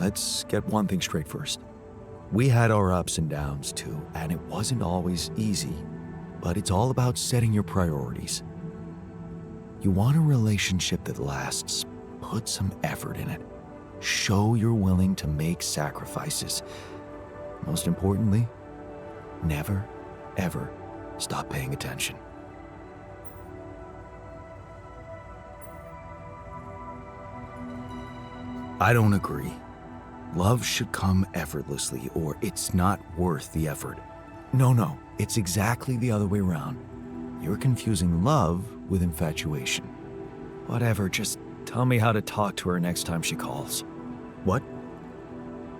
let's get one thing straight first. We had our ups and downs too, and it wasn't always easy, but it's all about setting your priorities. You want a relationship that lasts, put some effort in it. Show you're willing to make sacrifices. Most importantly, never, ever stop paying attention. I don't agree. Love should come effortlessly, or it's not worth the effort. No, it's exactly the other way around. You're confusing love with infatuation. Whatever, just tell me how to talk to her next time she calls. What?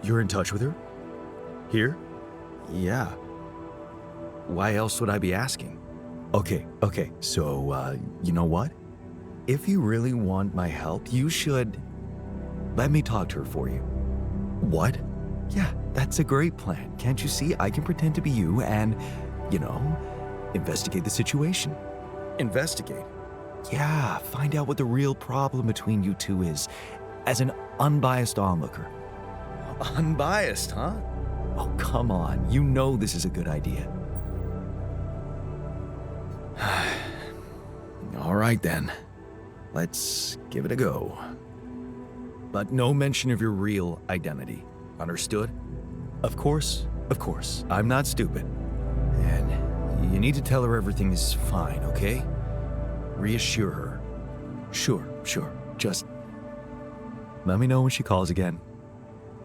You're in touch with her? Here? Yeah. Why else would I be asking? Okay, so, you know what? If you really want my help, you should... let me talk to her for you. What? Yeah, that's a great plan. Can't you see? I can pretend to be you and, investigate the situation. Investigate? Yeah, find out what the real problem between you two is, as an unbiased onlooker. Unbiased, huh? Oh, come on. You know this is a good idea. All right, then. Let's give it a go. But no mention of your real identity. Understood? Of course. I'm not stupid. And you need to tell her everything is fine, okay? Reassure her. Sure. Just let me know when she calls again.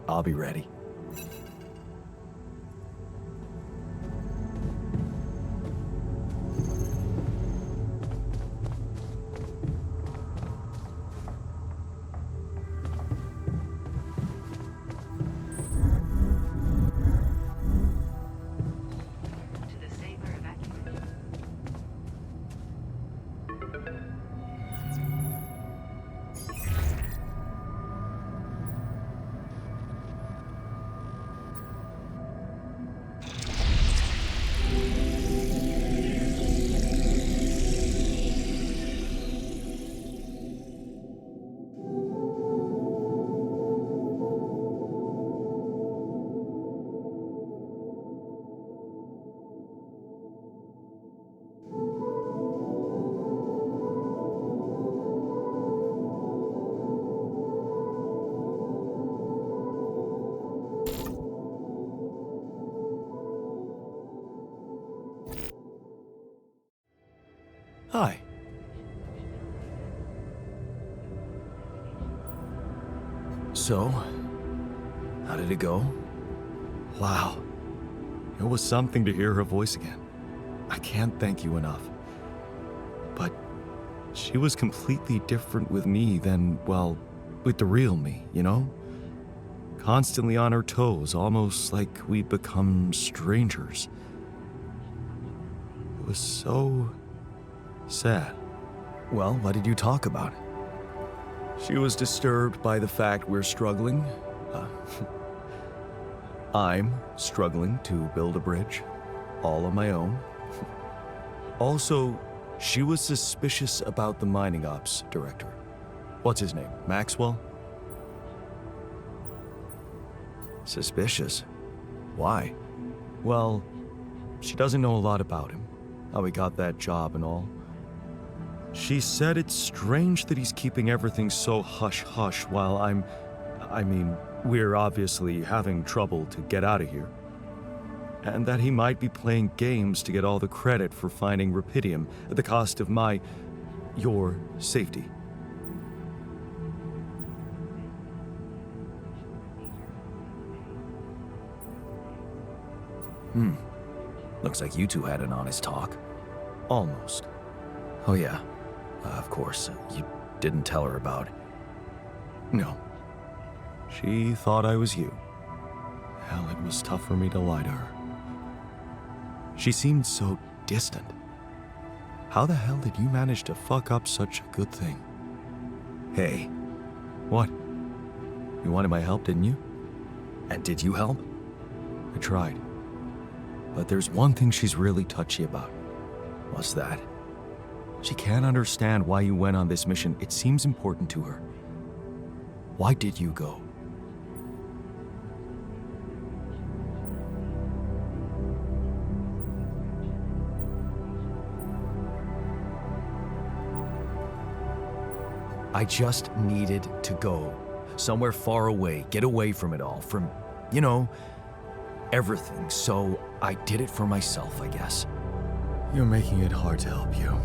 I'll be ready. Hi. So, how did it go? Wow. It was something to hear her voice again. I can't thank you enough. But she was completely different with me than, well, with the real me, you know? Constantly on her toes, almost like we'd become strangers. It was so sad. Well, what did you talk about? She was disturbed by the fact we're struggling. I'm struggling to build a bridge, all on my own. Also, she was suspicious about the mining ops director. What's his name? Maxwell? Suspicious? Why? Well, she doesn't know a lot about him, how he got that job and all. She said it's strange that he's keeping everything so hush-hush while we're obviously having trouble to get out of here. And that he might be playing games to get all the credit for finding Rapidium at the cost of your safety. Looks like you two had an honest talk. Almost. Oh yeah, of course, you didn't tell her about... No. She thought I was you. Hell, it was tough for me to lie to her. She seemed so distant. How the hell did you manage to fuck up such a good thing? Hey. What? You wanted my help, didn't you? And did you help? I tried. But there's one thing she's really touchy about. What's that? She can't understand why you went on this mission. It seems important to her. Why did you go? I just needed to go. Somewhere far away, get away from it all, from, everything. So I did it for myself, I guess. You're making it hard to help you.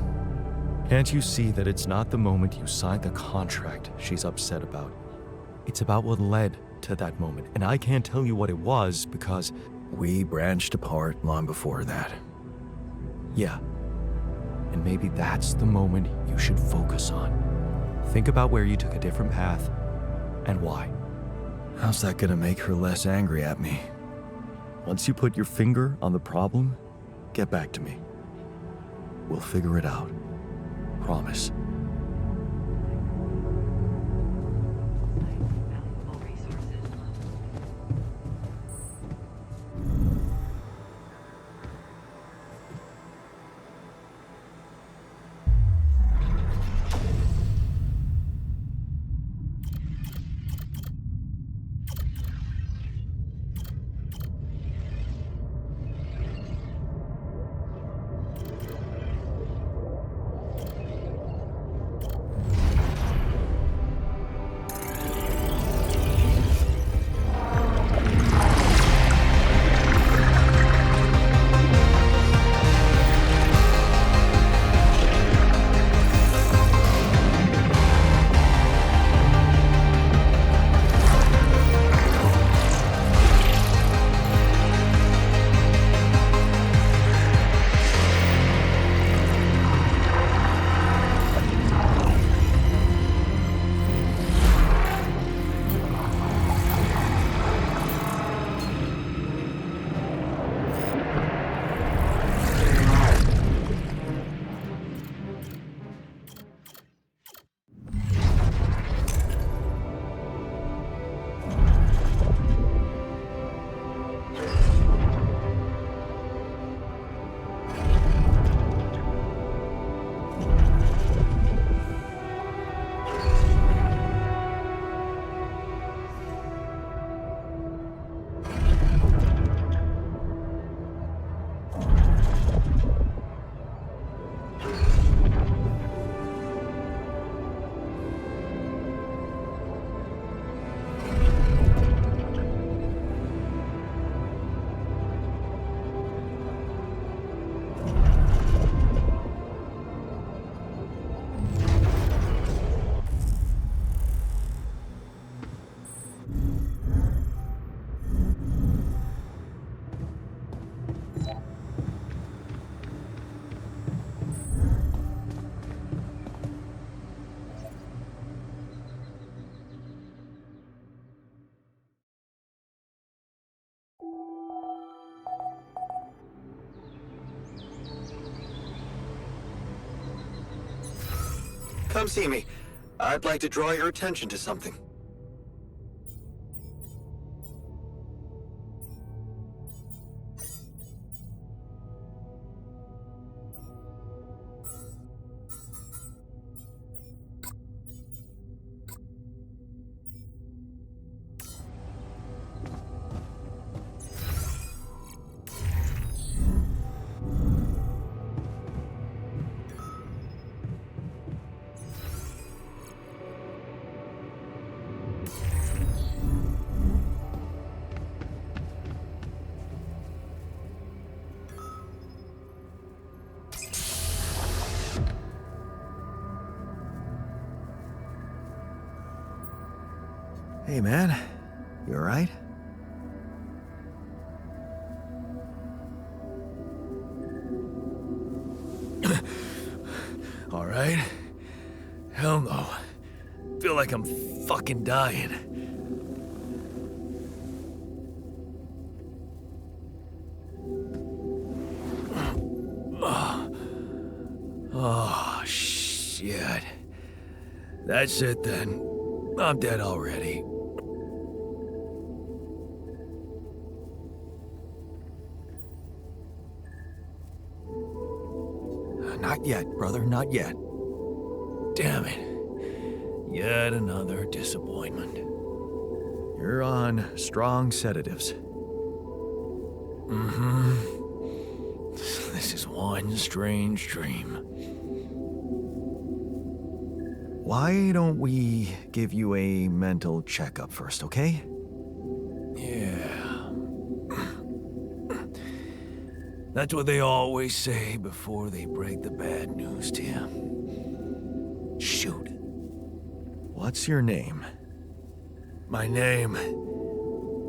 Can't you see that it's not the moment you signed the contract she's upset about? It's about what led to that moment, and I can't tell you what it was because we branched apart long before that. Yeah. And maybe that's the moment you should focus on. Think about where you took a different path and why. How's that gonna make her less angry at me? Once you put your finger on the problem, get back to me. We'll figure it out. Promise. Come see me. I'd like to draw your attention to something. Hey, man. You alright? Alright? Hell no. Feel like I'm fucking dying. Oh, shit. That's it then. I'm dead already. Not yet, brother, not yet. Damn it. Yet another disappointment. You're on strong sedatives. Mm-hmm. This is one strange dream. Why don't we give you a mental checkup first, okay? Yeah. That's what they always say before they break the bad news to you. Shoot. What's your name? My name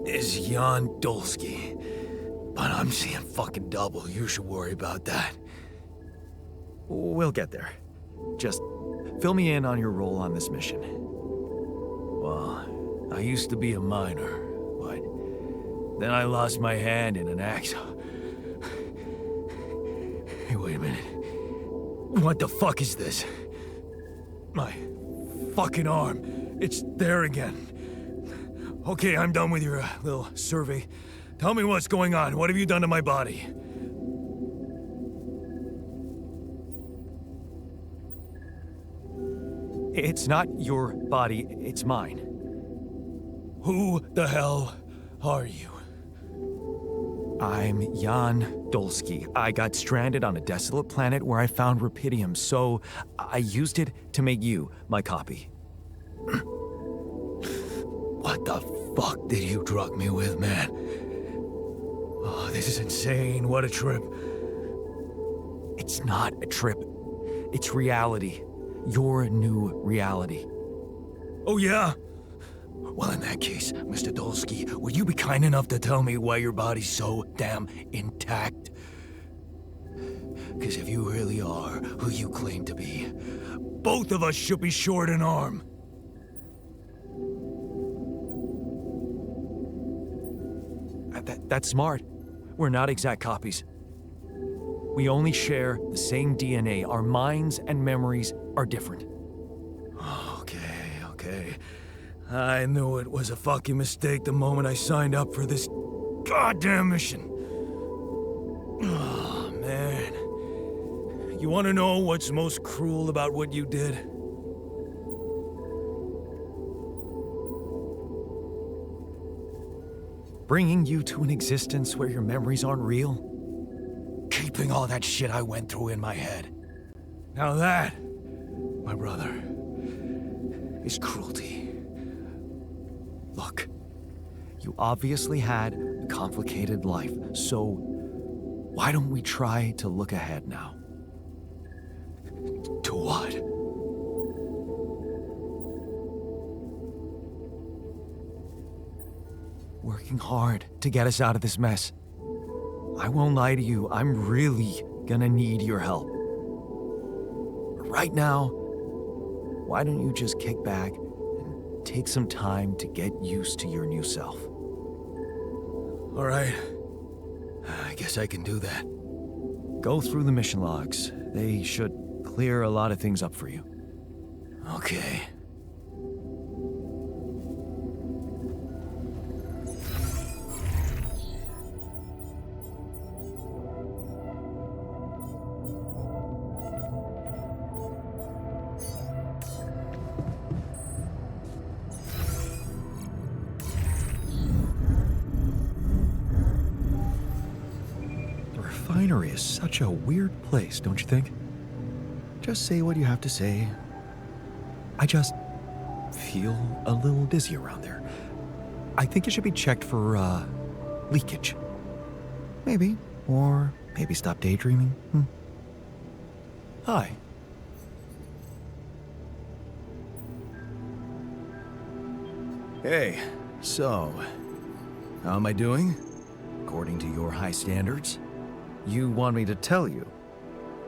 is Jan Dolsky, but I'm seeing fucking double. You should worry about that. We'll get there. Just fill me in on your role on this mission. Well, I used to be a miner, but then I lost my hand in an accident. Hey, wait a minute. What the fuck is this? My fucking arm. It's there again. Okay, I'm done with your little survey. Tell me what's going on. What have you done to my body? It's not your body, it's mine. Who the hell are you? I'm Jan Dolsky. I got stranded on a desolate planet where I found rupidium, so I used it to make you my copy. What the fuck did you drug me with, man? Oh, this is insane. What a trip. It's not a trip. It's reality. Your new reality. Oh, yeah? Well, in that case, Mr. Dolsky, would you be kind enough to tell me why your body's so damn intact? Because if you really are who you claim to be, both of us should be short an arm. That's smart. We're not exact copies. We only share the same DNA. Our minds and memories are different. Okay. I knew it was a fucking mistake the moment I signed up for this goddamn mission. Oh, man. You want to know what's most cruel about what you did? Bringing you to an existence where your memories aren't real? Keeping all that shit I went through in my head. Now that, my brother, is cruelty. Look, you obviously had a complicated life, so why don't we try to look ahead now? To what? Working hard to get us out of this mess. I won't lie to you, I'm really gonna need your help. Right now, why don't you just kick back and take some time to get used to your new self? All right. I guess I can do that. Go through the mission logs. They should clear a lot of things up for you. Okay. The refinery is such a weird place, don't you think? Just say what you have to say. I just feel a little dizzy around there. I think it should be checked for, leakage. Maybe. Or maybe stop daydreaming. Hi. Hey, so, how am I doing? According to your high standards? You want me to tell you?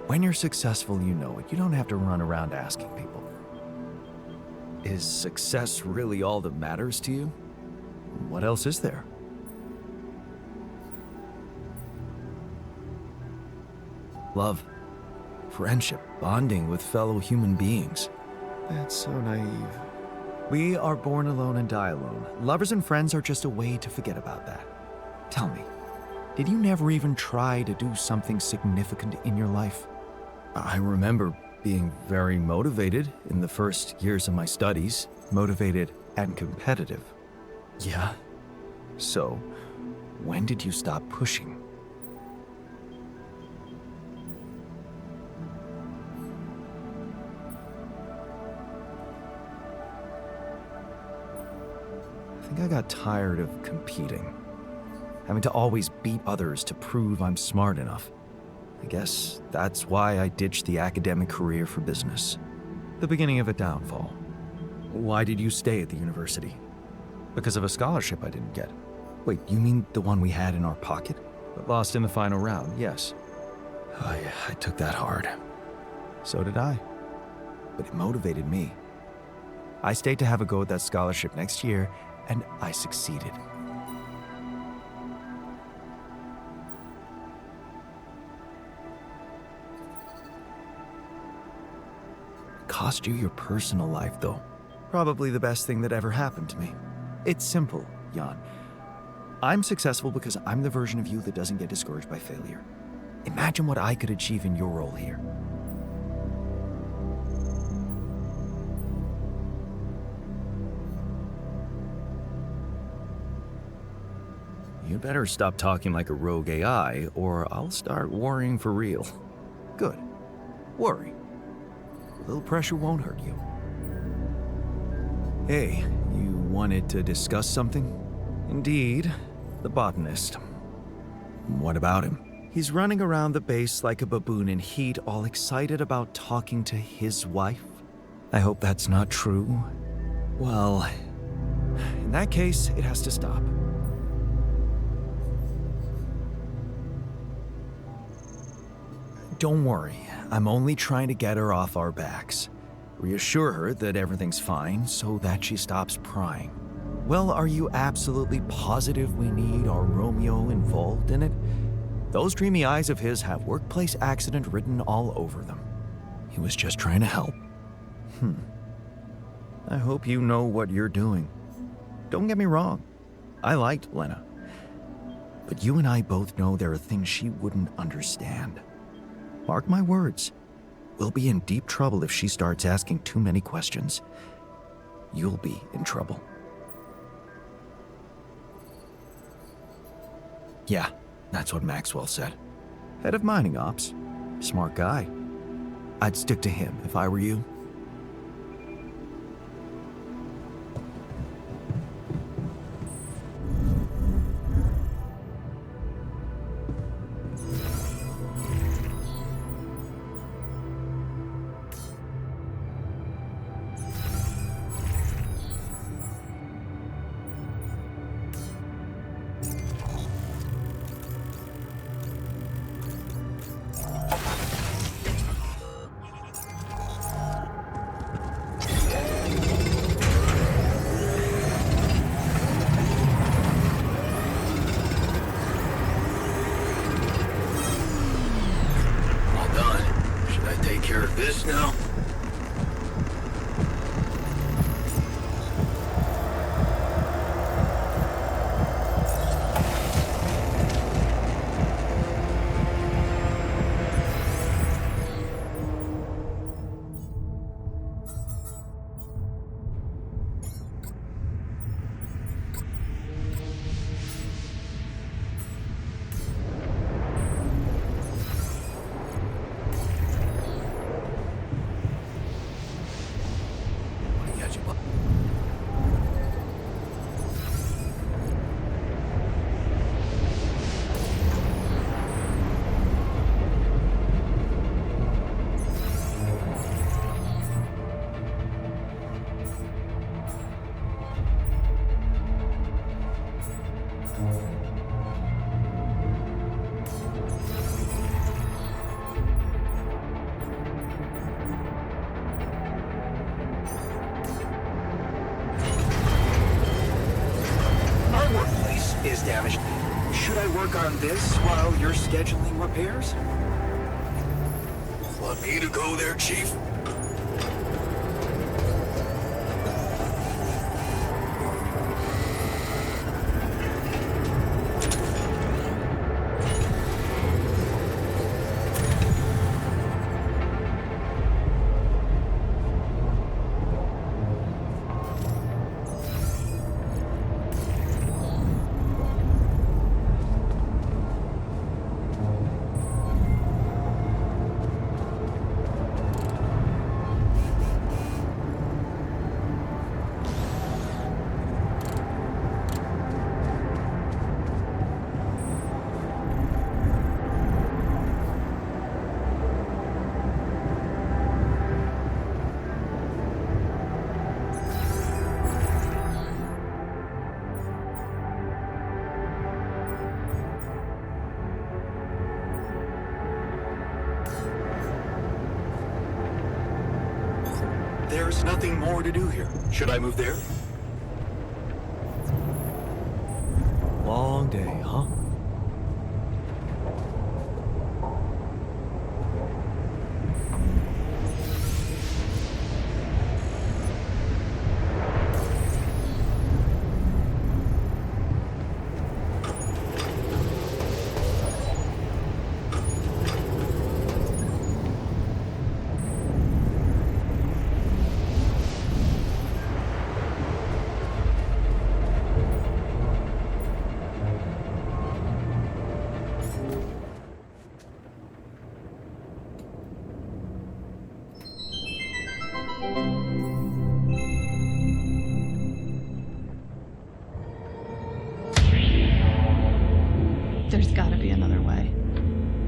When you're successful, you know it. You don't have to run around asking people. Is success really all that matters to you? What else is there? Love, friendship, bonding with fellow human beings. That's so naive. We are born alone and die alone. Lovers and friends are just a way to forget about that. Tell me, did you never even try to do something significant in your life? I remember being very motivated in the first years of my studies. Motivated and competitive. Yeah? So, when did you stop pushing? I think I got tired of competing. Having to always beat others to prove I'm smart enough. I guess that's why I ditched the academic career for business. The beginning of a downfall. Why did you stay at the university? Because of a scholarship I didn't get. Wait, you mean the one we had in our pocket? But lost in the final round, yes. Oh yeah, I took that hard. So did I. But it motivated me. I stayed to have a go at that scholarship next year, and I succeeded. Cost you your personal life, though. Probably the best thing that ever happened to me. It's simple, Jan. I'm successful because I'm the version of you that doesn't get discouraged by failure. Imagine what I could achieve in your role here. You better stop talking like a rogue AI, or I'll start worrying for real. Good. Worry. A little pressure won't hurt you. Hey, you wanted to discuss something? Indeed, the botanist. What about him? He's running around the base like a baboon in heat, all excited about talking to his wife. I hope that's not true. Well, in that case, it has to stop. Don't worry, I'm only trying to get her off our backs. Reassure her that everything's fine so that she stops prying. Well, are you absolutely positive we need our Romeo involved in it? Those dreamy eyes of his have workplace accident written all over them. He was just trying to help. I hope you know what you're doing. Don't get me wrong, I liked Lena. But you and I both know there are things she wouldn't understand. Mark my words, we'll be in deep trouble if she starts asking too many questions. You'll be in trouble. Yeah, that's what Maxwell said. Head of mining ops. Smart guy. I'd stick to him if I were you. This now? on this while you're scheduling repairs? Want me to go there, Chief? There's nothing more to do here. Should I move there? Long day, huh? There's gotta be another way.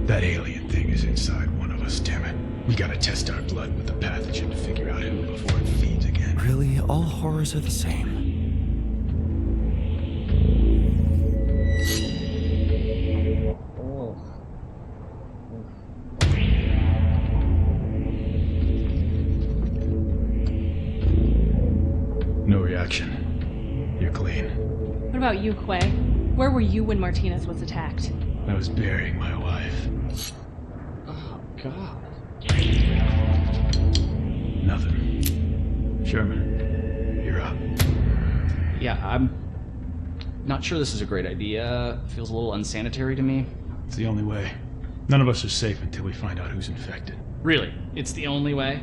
That alien thing is inside one of us, damn it. We gotta test our blood with the pathogen to figure out who before it feeds again. Really, all horrors are the same. No reaction. You're clean. What about you, Quay? Where were you when Martinez was attacked? I was burying my wife. Oh, God. Nothing. Sherman, you're up. Yeah, I'm not sure this is a great idea. Feels a little unsanitary to me. It's the only way. None of us are safe until we find out who's infected. Really? It's the only way?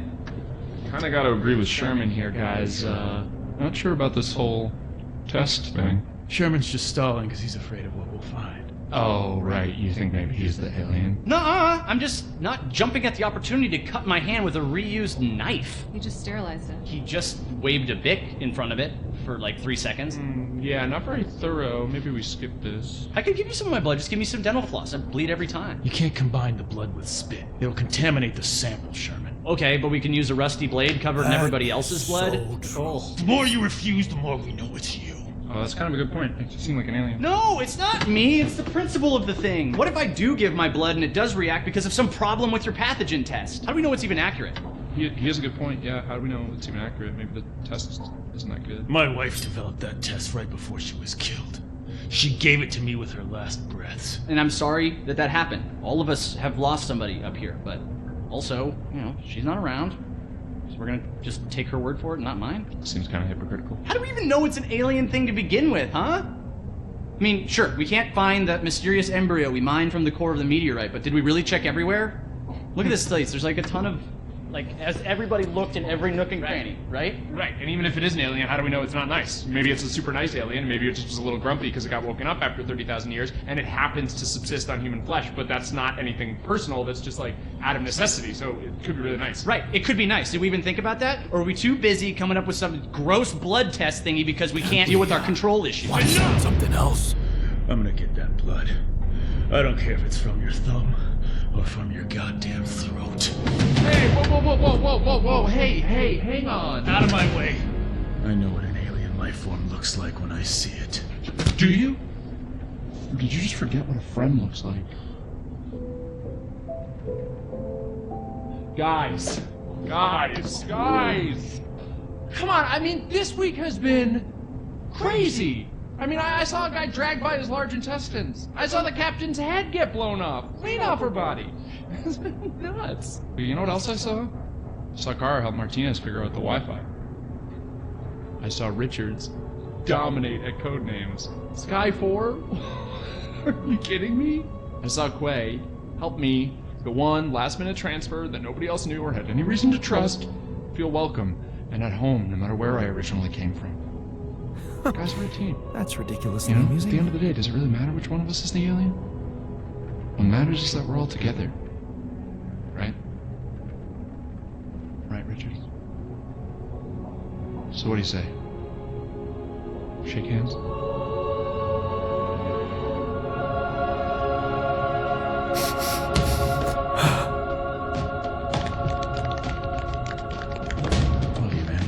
Kinda gotta agree with Sherman here, guys. Not sure about this whole test thing. Sherman's just stalling because he's afraid of what we'll find. Oh, right. You think maybe he's the alien? Nuh-uh! I'm just not jumping at the opportunity to cut my hand with a reused knife. You just sterilized it. He just waved a bic in front of it for like 3 seconds. Yeah, not very thorough. Maybe we skip this. I could give you some of my blood. Just give me some dental floss. I bleed every time. You can't combine the blood with spit. It'll contaminate the sample, Sherman. Okay, but we can use a rusty blade covered in everybody else's blood. So the more you refuse, the more we know it's you. Oh, that's kind of a good point. Makes you seem like an alien. No, it's not me. It's the principle of the thing. What if I do give my blood and it does react because of some problem with your pathogen test? How do we know it's even accurate? He has a good point. Yeah, how do we know it's even accurate? Maybe the test isn't that good. My wife developed that test right before she was killed. She gave it to me with her last breaths. And I'm sorry that that happened. All of us have lost somebody up here, but also, you know, she's not around. So we're gonna just take her word for it, not mine? Seems kind of hypocritical. How do we even know it's an alien thing to begin with, huh? I mean, sure, we can't find that mysterious embryo we mined from the core of the meteorite, but did we really check everywhere? Look at this place. There's like a ton of, like, has everybody looked in every nook and cranny, right? Right, and even if it is an alien, how do we know it's not nice? Maybe it's a super nice alien, maybe it just was a little grumpy because it got woken up after 30,000 years, and it happens to subsist on human flesh, but that's not anything personal, that's just like out of necessity, so it could be really nice. Right, it could be nice. Did we even think about that? Or are we too busy coming up with some gross blood test thingy because we can't deal with our control issues? Why not? Something else. I'm gonna get that blood. I don't care if it's from your thumb or from your goddamn throat. Hey, whoa, hey, hang on. Out of my way. I know what an alien life form looks like when I see it. Do you? Or did you just forget what a friend looks like? Guys! Come on, I mean, this week has been crazy! I mean, I saw a guy dragged by his large intestines. I saw the captain's head get blown off, clean off her body. It's nuts. You know what else I saw? I saw Kara help Martinez figure out the Wi-Fi. I saw Richards dominate at Codenames. Sky 4? Are you kidding me? I saw Quay help me, the one last-minute transfer that nobody else knew or had any reason to trust, feel welcome and at home no matter where I originally came from. Guys, we're a team. That's ridiculously You know, amusing. at the end of the day, does it really matter which one of us is the alien? What matters is that we're all together. Right? Right, Richard? So what do you say? Shake hands? Love you, man.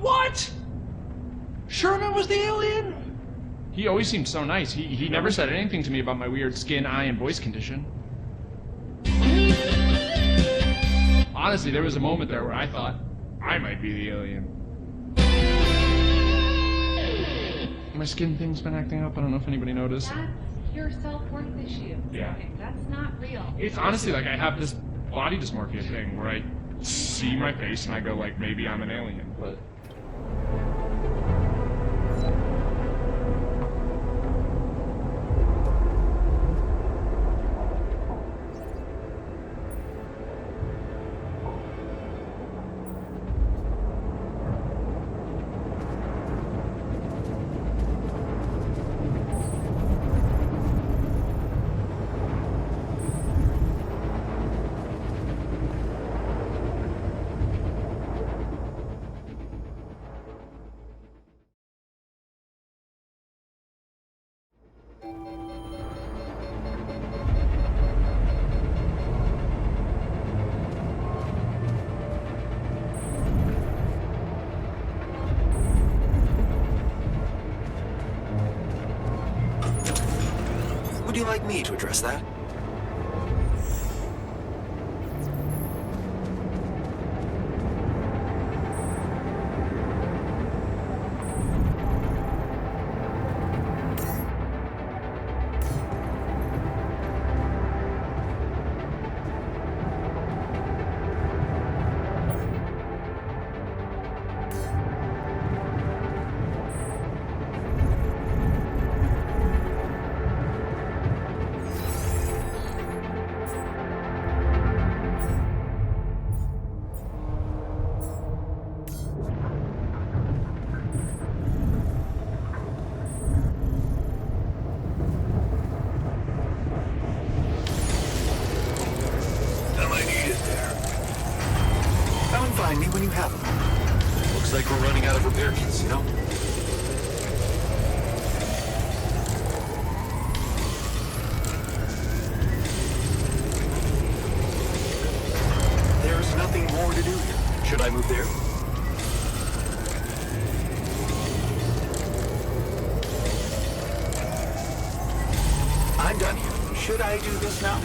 What? Sherman was the alien? He always seemed so nice. He never said anything to me about my weird skin, eye, and voice condition. Honestly, there was a moment there where I thought I might be the alien. My skin thing's been acting up. I don't know if anybody noticed. That's your self-worth issue. Yeah. That's not real. It's honestly like I have this body dysmorphia thing where I see my face and I go like, maybe I'm an alien, but... Would you like me to address that? Find me when you have them. Looks like we're running out of repair kits, you know? There's nothing more to do here. Should I move there? I'm done here. Should I do this now?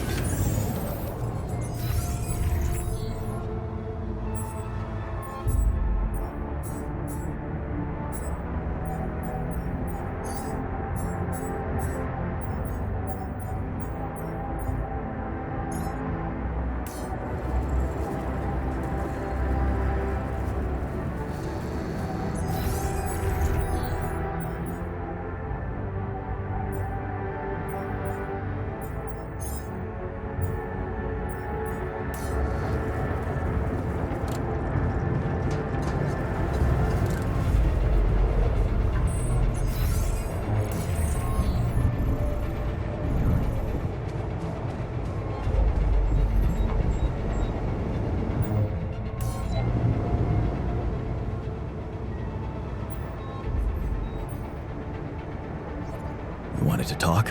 Wanted to talk?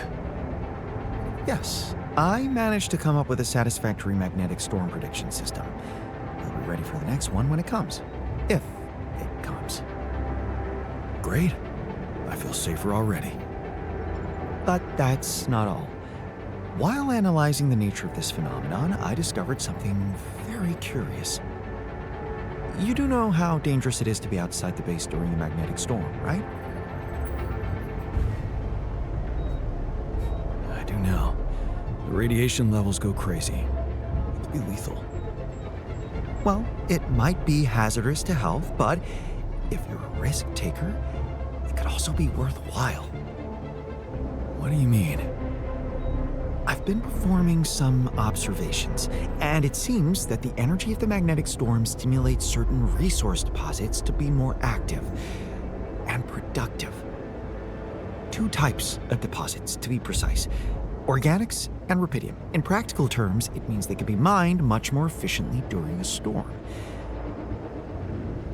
Yes, I managed to come up with a satisfactory magnetic storm prediction system. We'll be ready for the next one when it comes. If it comes. Great. I feel safer already. But that's not all. While analyzing the nature of this phenomenon, I discovered something very curious. You do know how dangerous it is to be outside the base during a magnetic storm, right? I do now. The radiation levels go crazy. It could be lethal. Well, it might be hazardous to health, but if you're a risk taker, it could also be worthwhile. What do you mean? I've been performing some observations, and it seems that the energy of the magnetic storm stimulates certain resource deposits to be more active and productive. 2 types of deposits, to be precise: organics and rubidium. In practical terms, it means they can be mined much more efficiently during a storm.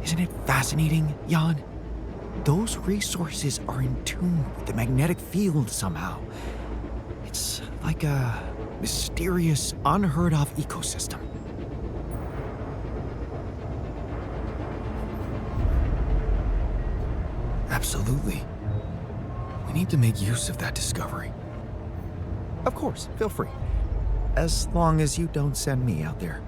Isn't it fascinating, Jan? Those resources are in tune with the magnetic field somehow. It's like a mysterious, unheard-of ecosystem. Absolutely. We need to make use of that discovery. Of course, feel free. As long as you don't send me out there.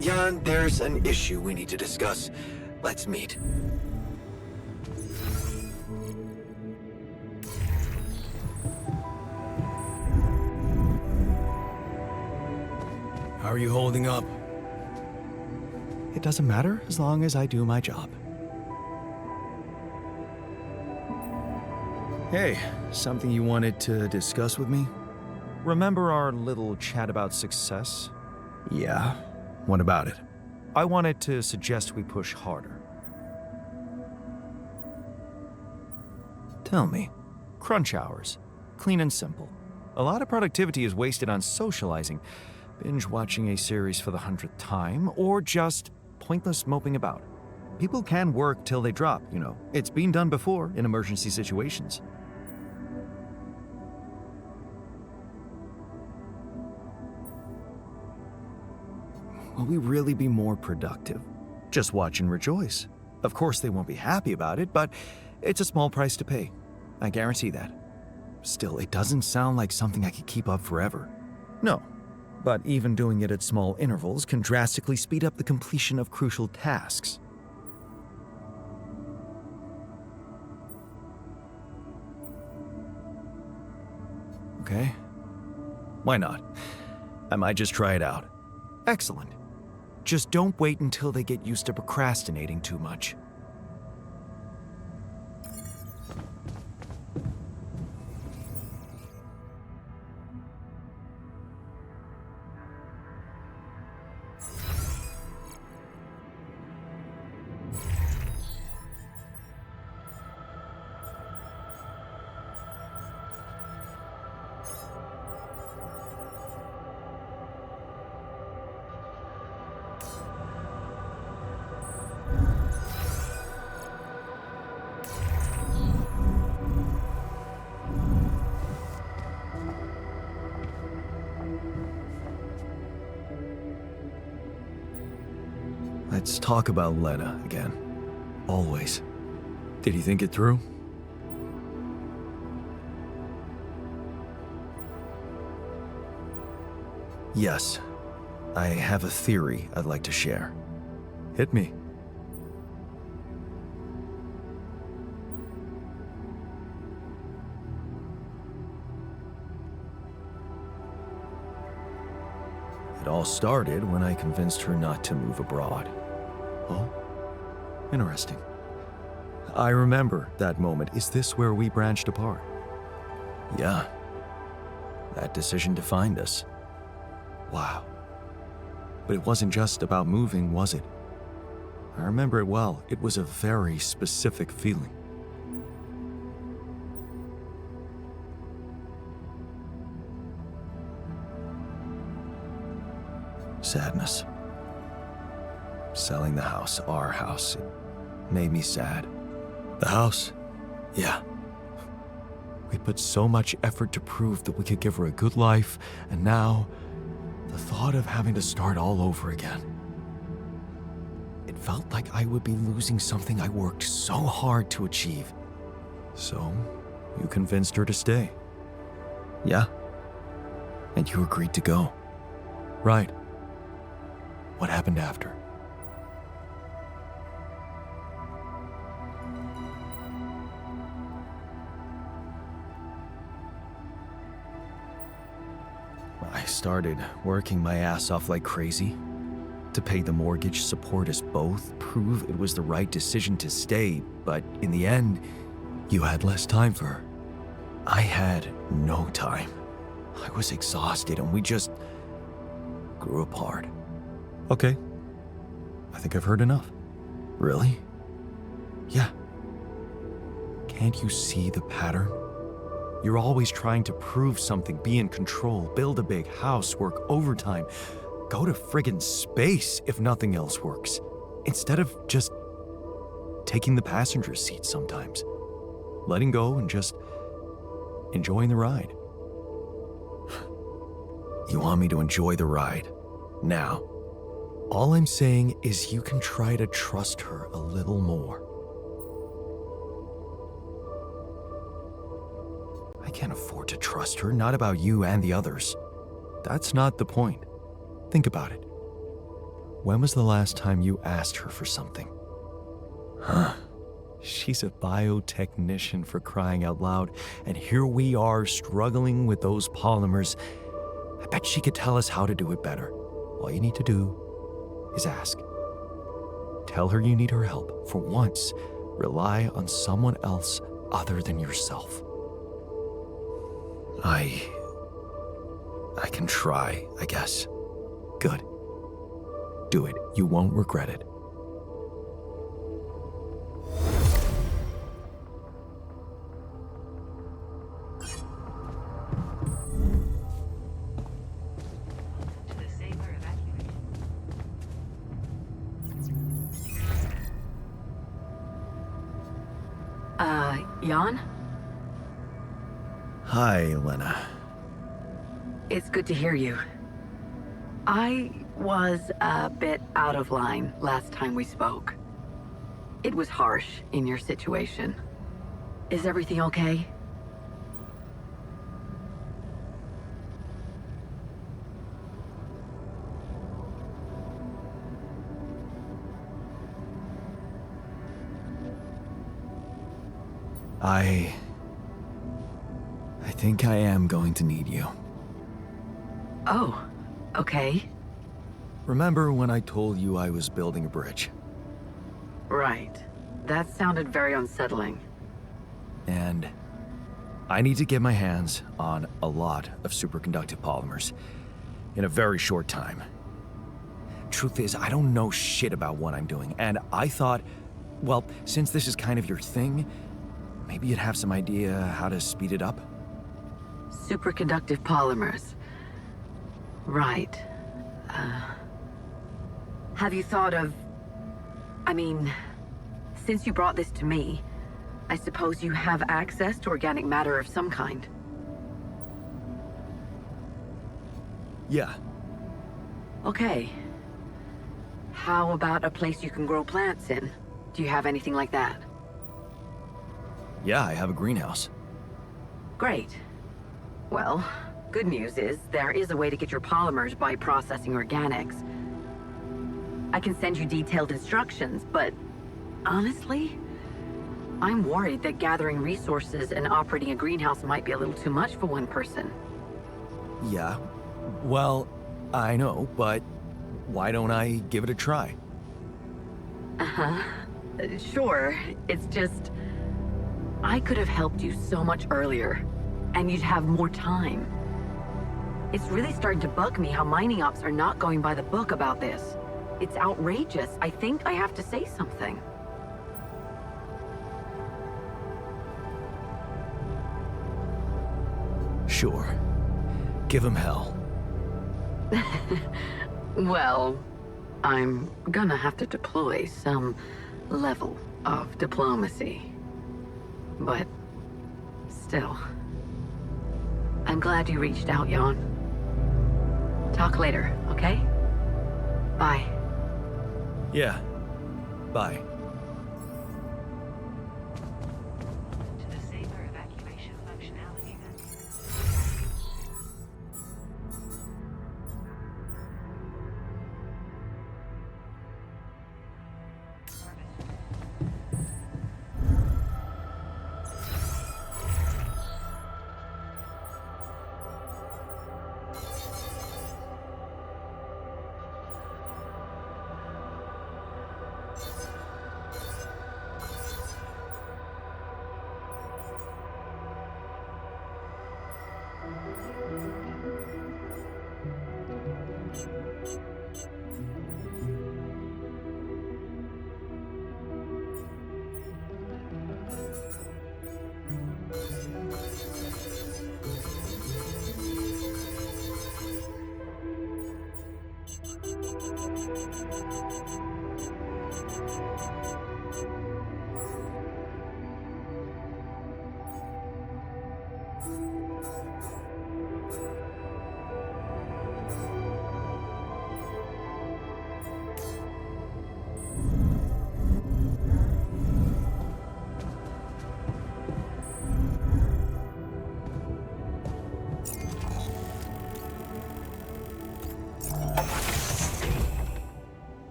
Jan, there's an issue we need to discuss. Let's meet. How are you holding up? It doesn't matter as long as I do my job. Hey, something you wanted to discuss with me? Remember our little chat about success? Yeah. What about it? I wanted to suggest we push harder. Tell me. Crunch hours. Clean and simple. A lot of productivity is wasted on socializing, binge watching a series for the 100th time, or just pointless moping about. People can work till they drop, you know. It's been done before in emergency situations. Will we really be more productive? Just watch and rejoice. Of course they won't be happy about it, but it's a small price to pay. I guarantee that. Still, it doesn't sound like something I could keep up forever. No, but even doing it at small intervals can drastically speed up the completion of crucial tasks. Okay. Why not? I might just try it out. Excellent. Just don't wait until they get used to procrastinating too much. Let's talk about Lena again. Always. Did you think it through? Yes. I have a theory I'd like to share. Hit me. It all started when I convinced her not to move abroad. Oh? Interesting. I remember that moment. Is this where we branched apart? Yeah. That decision defined us. Wow. But it wasn't just about moving, was it? I remember it well. It was a very specific feeling. Sadness. Selling the house, our house, it made me sad. The house? Yeah. We put so much effort to prove that we could give her a good life, and now, the thought of having to start all over again. It felt like I would be losing something I worked so hard to achieve. So, you convinced her to stay. Yeah. And you agreed to go. Right. What happened after? I started working my ass off like crazy to pay the mortgage, support us both, prove it was the right decision to stay, but in the end, you had less time for her. I had no time. I was exhausted and we just grew apart. Okay. I think I've heard enough. Really? Yeah. Can't you see the pattern? You're always trying to prove something, be in control, build a big house, work overtime, go to friggin' space if nothing else works, instead of just taking the passenger seat sometimes, letting go and just enjoying the ride. You want me to enjoy the ride now? All I'm saying is you can try to trust her a little more. I can't afford to trust her, not about you and the others. That's not the point. Think about it. When was the last time you asked her for something? Huh. She's a biotechnician, for crying out loud, and here we are struggling with those polymers. I bet she could tell us how to do it better. All you need to do is ask. Tell her you need her help. For once, rely on someone else other than yourself. I can try, I guess. Good. Do it. You won't regret it. To the safer evacuation. Jan? Hi, Lena. It's good to hear you. I was a bit out of line last time we spoke. It was harsh in your situation. Is everything okay? I think I am going to need you. Oh, okay. Remember when I told you I was building a bridge? Right. That sounded very unsettling. And I need to get my hands on a lot of superconductive polymers in a very short time. Truth is, I don't know shit about what I'm doing, and I thought, well, since this is kind of your thing, maybe you'd have some idea how to speed it up? Superconductive polymers. Right. Have you thought of... I mean, since you brought this to me, I suppose you have access to organic matter of some kind. Yeah. Okay. How about a place you can grow plants in? Do you have anything like that? Yeah, I have a greenhouse. Great. Well, good news is there is a way to get your polymers by processing organics. I can send you detailed instructions, but honestly, I'm worried that gathering resources and operating a greenhouse might be a little too much for one person. Yeah, well, I know, but why don't I give it a try? Uh-huh. Sure, it's just... I could have helped you so much earlier, and you'd have more time. It's really starting to bug me how mining ops are not going by the book about this. It's outrageous. I think I have to say something. Sure. Give him hell. Well, I'm gonna have to deploy some level of diplomacy. But still, I'm glad you reached out, Jan. Talk later, okay? Bye. Yeah. Bye. To the safer evacuation functionality then.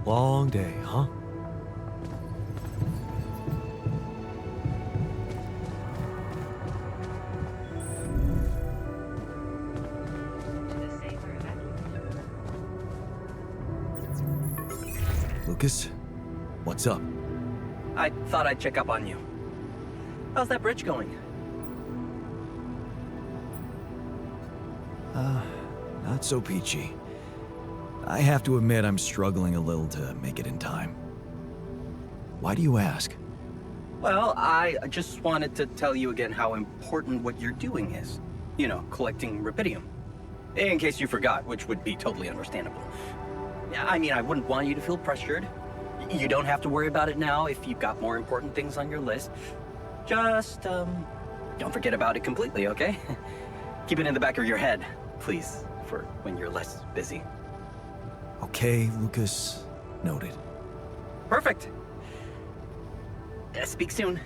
Long day, huh? To the safer evacuation. Lucas, what's up? I thought I'd check up on you. How's that bridge going? Not so peachy. I have to admit I'm struggling a little to make it in time. Why do you ask? Well, I just wanted to tell you again how important what you're doing is. You know, collecting rubidium. In case you forgot, which would be totally understandable. I mean, I wouldn't want you to feel pressured. You don't have to worry about it now if you've got more important things on your list. Just, don't forget about it completely, okay? Keep it in the back of your head, please, for when you're less busy. Okay, Lucas. Noted. Perfect. Speak soon.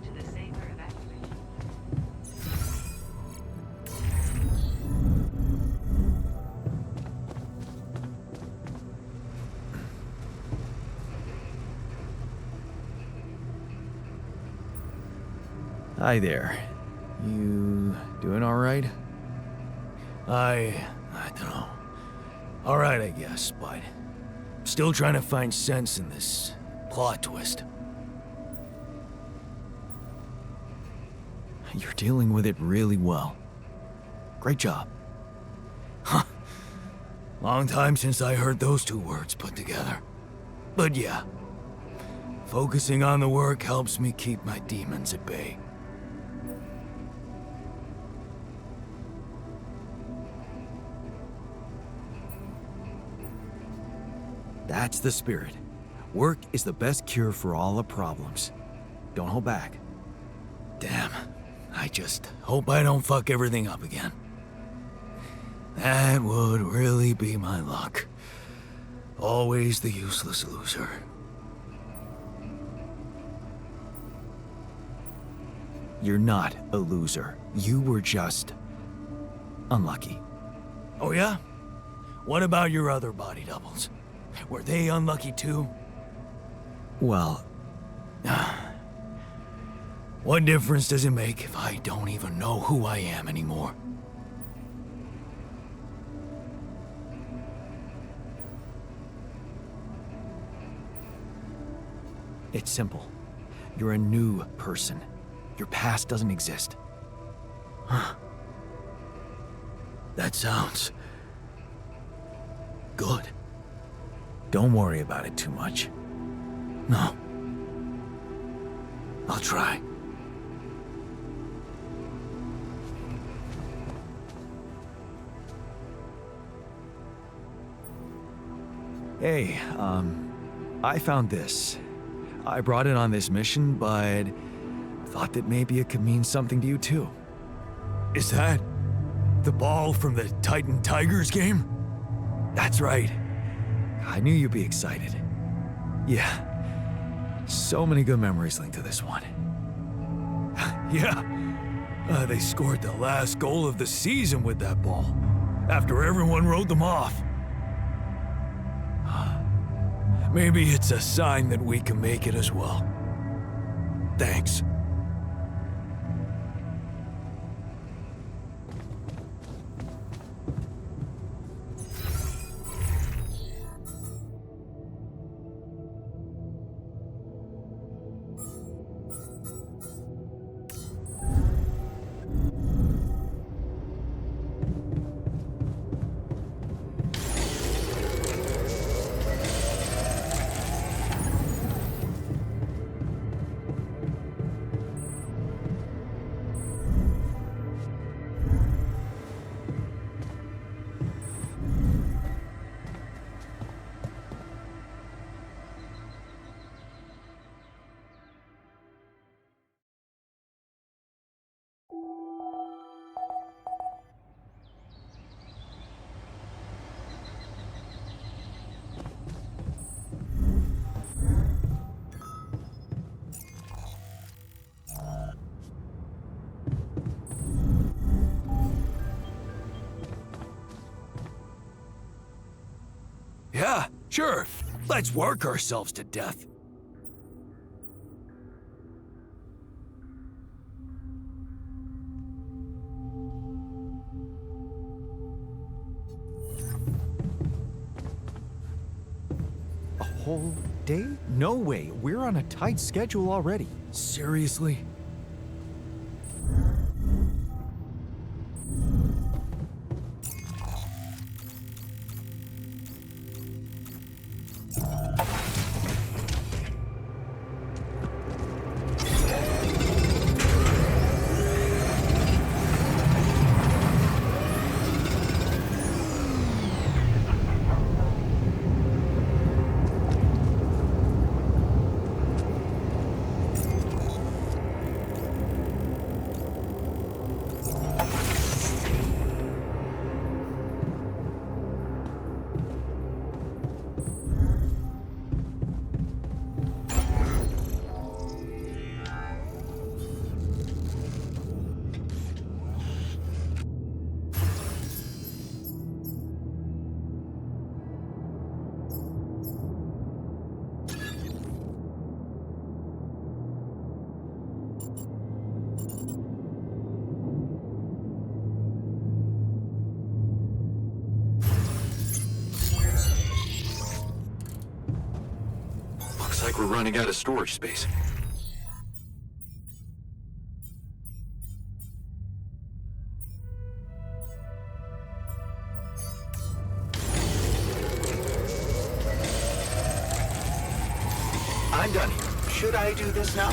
To the safer evacuation. Hi there. You doing all right? I don't know. All right, I guess, but still trying to find sense in this plot twist. You're dealing with it really well. Great job. Huh. Long time since I heard those two words put together. But yeah, focusing on the work helps me keep my demons at bay. That's the spirit. Work is the best cure for all the problems. Don't hold back. Damn. I just hope I don't fuck everything up again. That would really be my luck. Always the useless loser. You're not a loser. You were just unlucky. Oh yeah? What about your other body doubles? Were they unlucky too? Well, what difference does it make if I don't even know who I am anymore? it's simple. You're a new person. Your past doesn't exist. Huh. That sounds good. Don't worry about it too much. No. I'll try. Hey, I found this. I brought it on this mission, but thought that maybe it could mean something to you too. Is that the ball from the Titan Tigers game? That's right. I knew you'd be excited. Yeah. So many good memories linked to this one. Yeah. They scored the last goal of the season with that ball, after everyone wrote them off. Maybe it's a sign that we can make it as well. Thanks. Yeah, sure. Let's work ourselves to death. A whole day? No way. We're on a tight schedule already. Seriously? like we're running out of storage space. I'm done here. Should I do this now?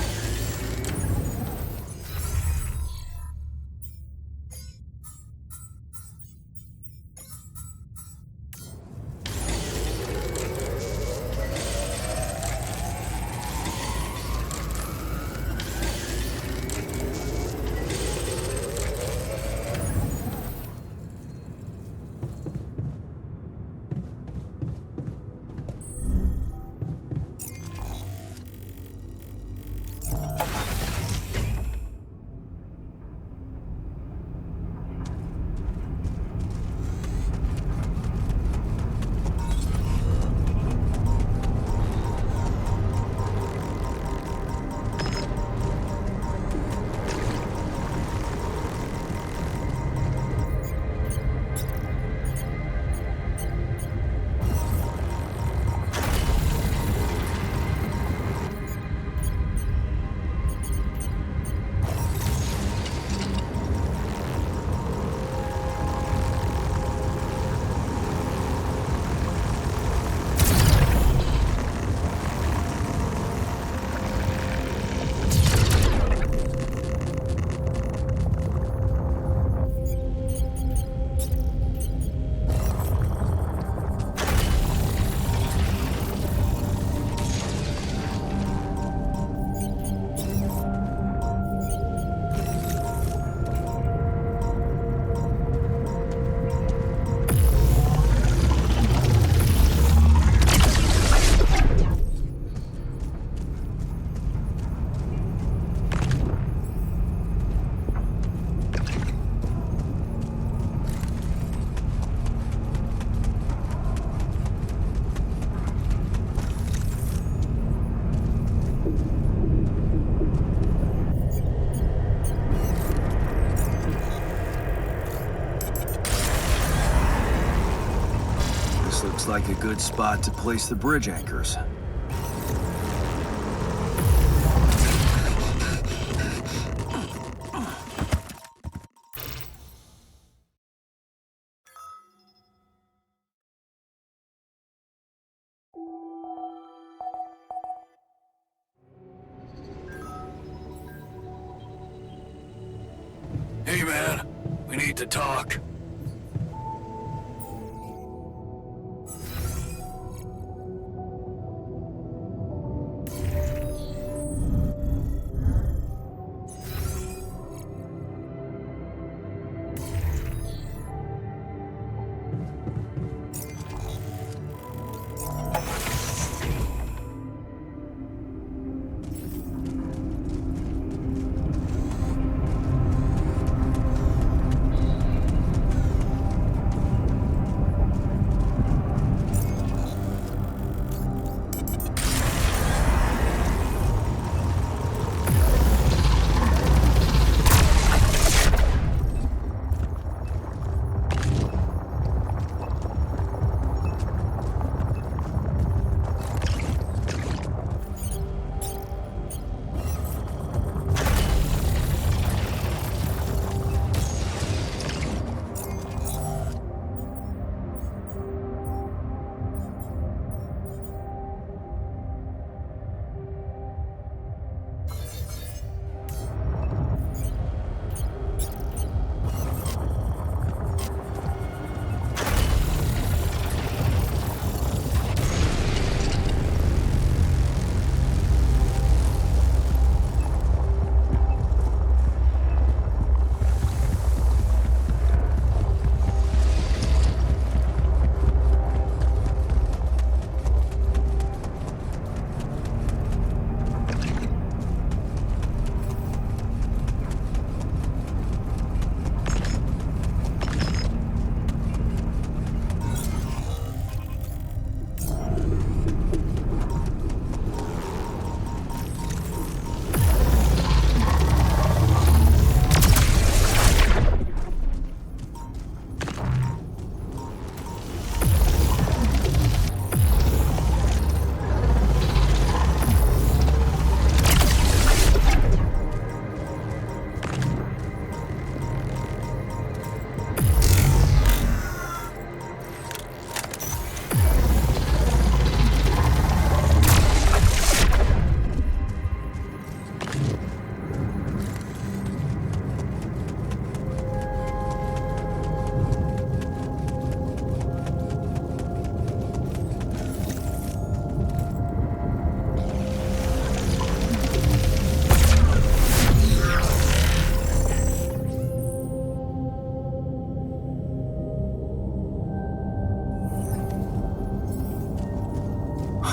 Looks like a good spot to place the bridge anchors. Hey man, we need to talk.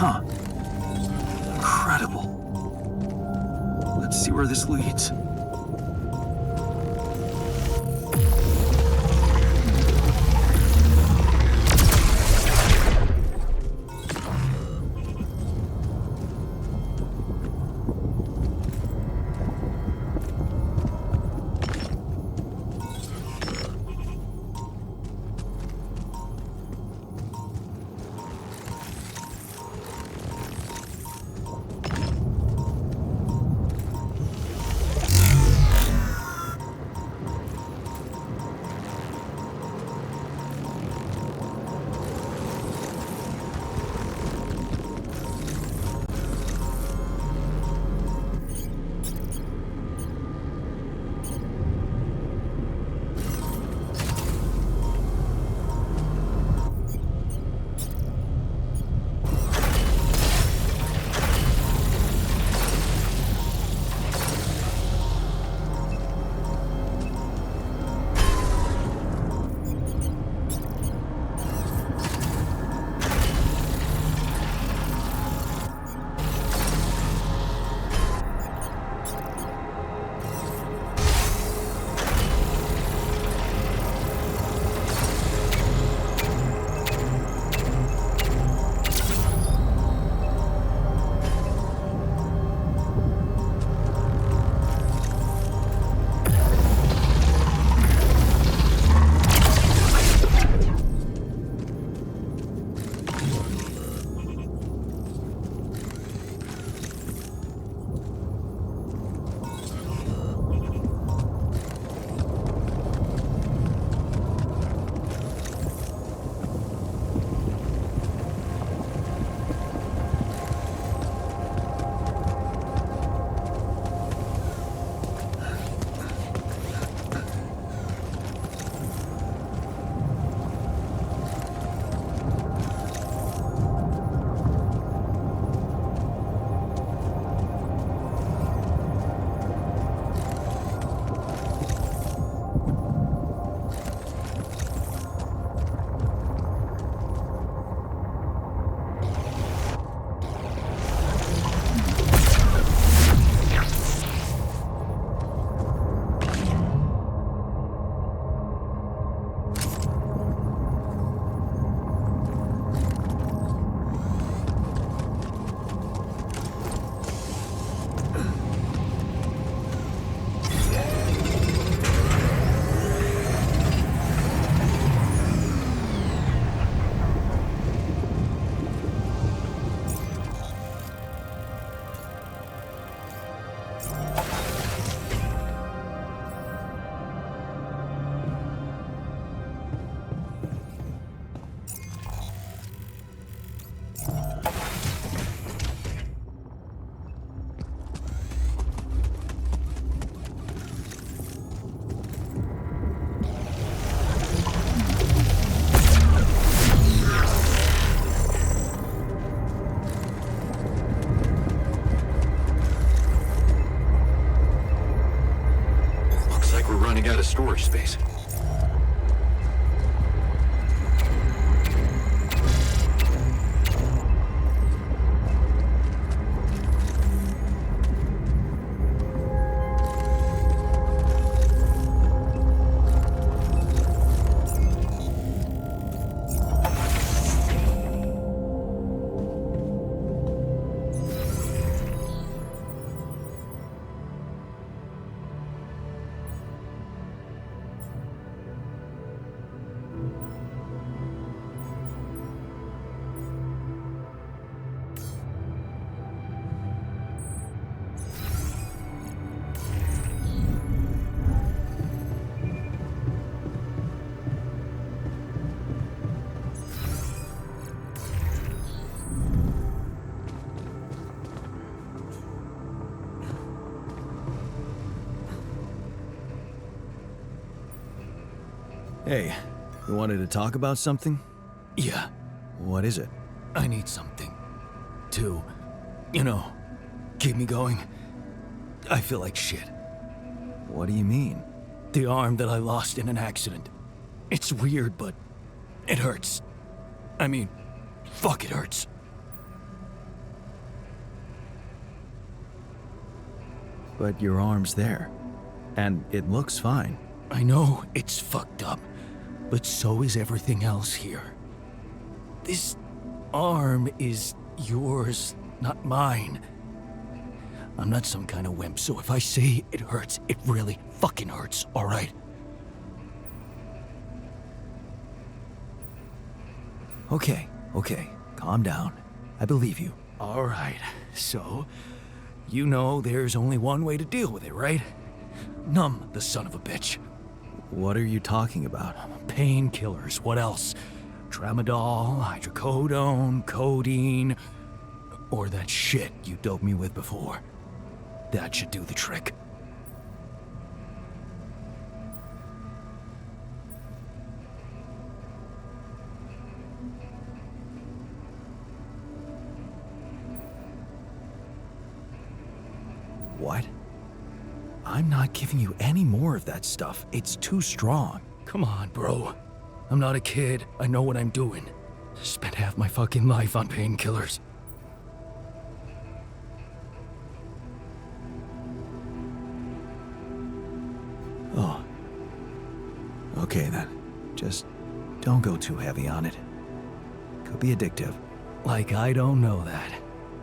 Huh. Incredible. Let's see where this leads. Out of storage space. Hey, you wanted to talk about something? Yeah, What is it? I need something to, keep me going. I feel like shit. What do you mean? The arm that I lost in an accident. It's weird, but it hurts. I mean, fuck, it hurts. but your arm's there. And it looks fine. I know it's fucked up, but so is everything else here. This arm is yours, not mine. I'm not some kind of wimp, so if I say it hurts, it really fucking hurts, alright? Okay, calm down. I believe you. Alright, so, you know there's only one way to deal with it, right? Numb the son of a bitch. What are you talking about? Painkillers, what else? Tramadol, hydrocodone, codeine, or that shit you doped me with before. That should do the trick. What? I'm not giving you any more of that stuff. It's too strong. Come on, bro. I'm not a kid. I know what I'm doing. Spent half my fucking life on painkillers. Oh. Okay then. Just don't go too heavy on it. Could be addictive. Like I don't know that.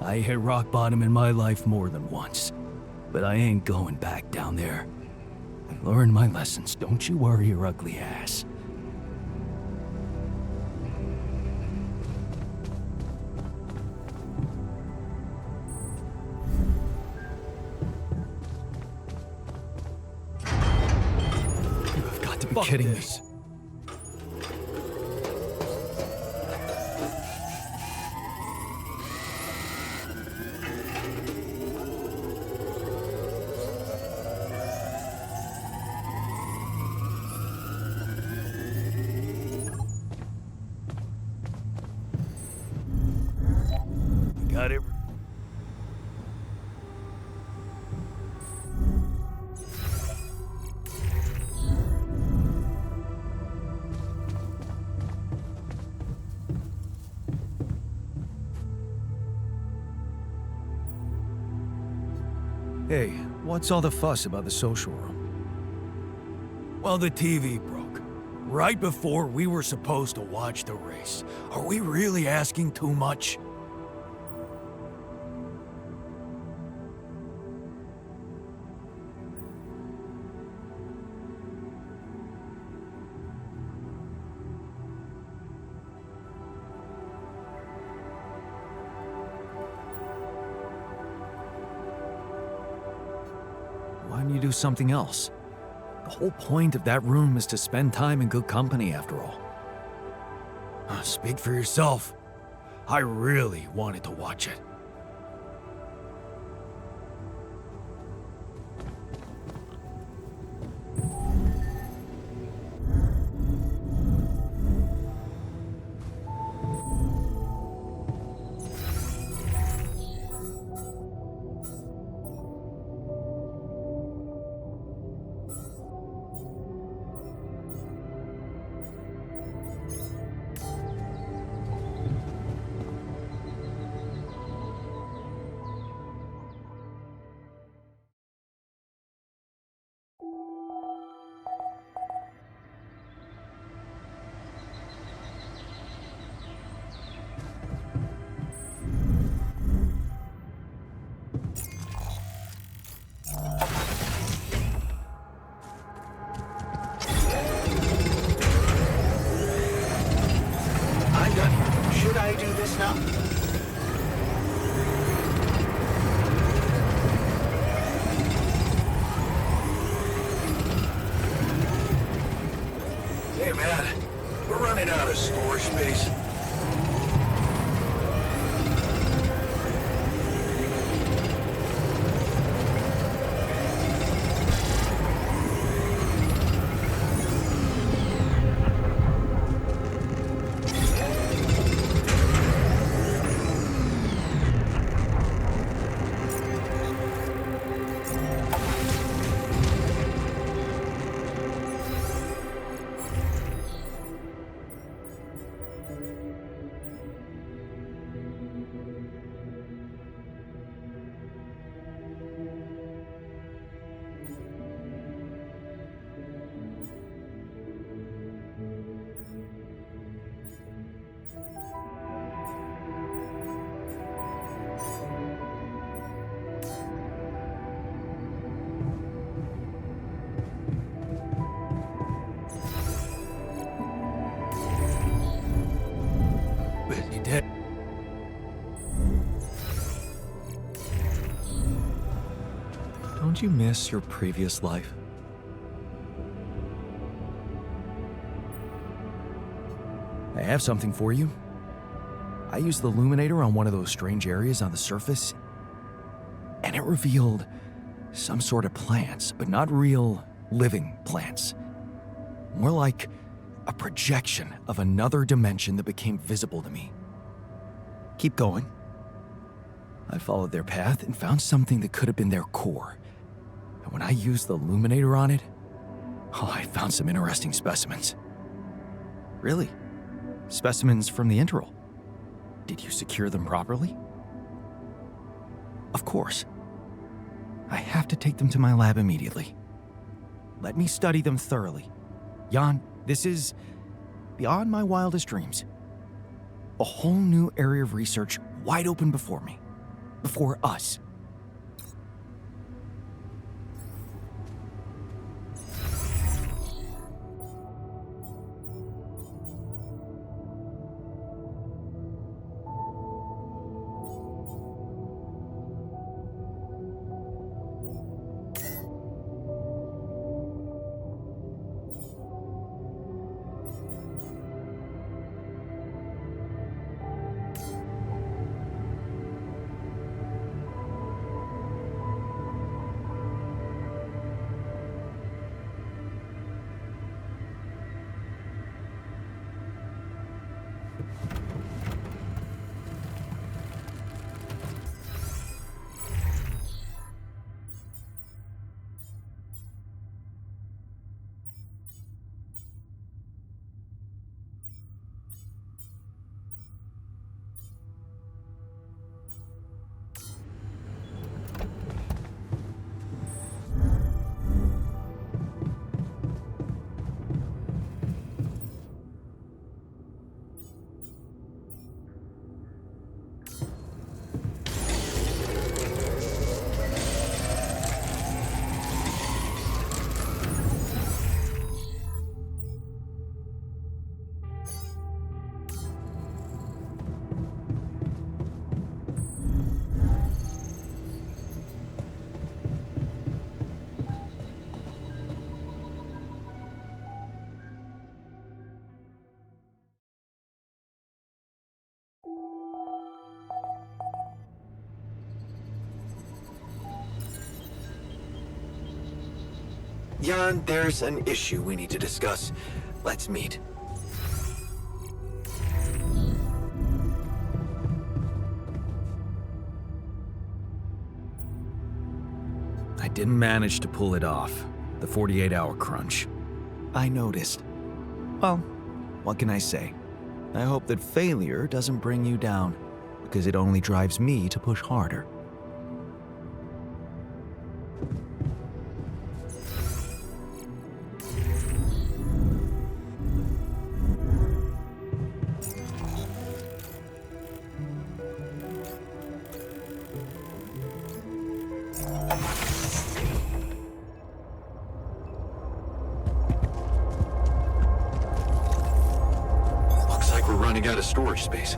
I hit rock bottom in my life more than once. But I ain't going back down there. I learned my lessons. Don't you worry your ugly ass. You've got to be kidding me. Got it. Hey, what's all the fuss about the social room? Well, the TV broke. Right before we were supposed to watch the race. Are we really asking too much? Why don't you do something else? The whole point of that room is to spend time in good company, after all. Speak for yourself. I really wanted to watch it. Should I do this now? Hey, man. We're running out of storage space. Don't you miss your previous life? I have something for you. I used the illuminator on one of those strange areas on the surface, and it revealed some sort of plants, but not real living plants. More like a projection of another dimension that became visible to me. Keep going. I followed their path and found something that could have been their core. And when I used the illuminator on it, I found some interesting specimens. Really? Specimens from the interval. Did you secure them properly? Of course. I have to take them to my lab immediately. Let me study them thoroughly. Jan, this is beyond my wildest dreams. A whole new area of research wide open before me. Before us. Jan, there's an issue we need to discuss. Let's meet. I didn't manage to pull it off. The 48-hour crunch. I noticed. Well, what can I say? I hope that failure doesn't bring you down, because it only drives me to push harder. Running out of storage space.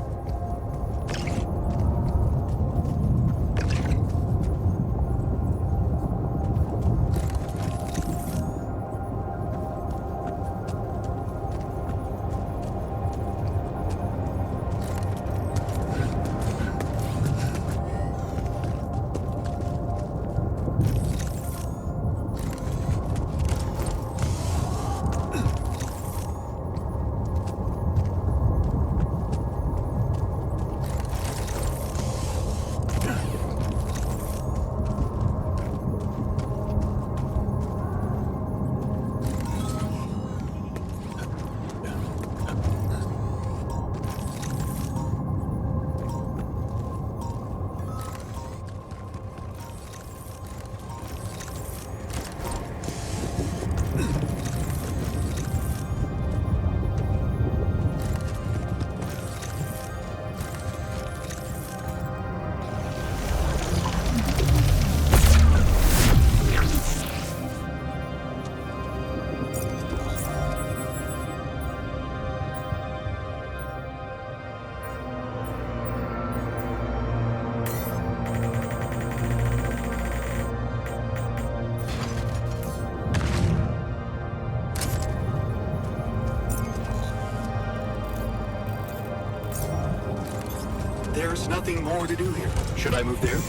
There's nothing more to do here. Should I move there?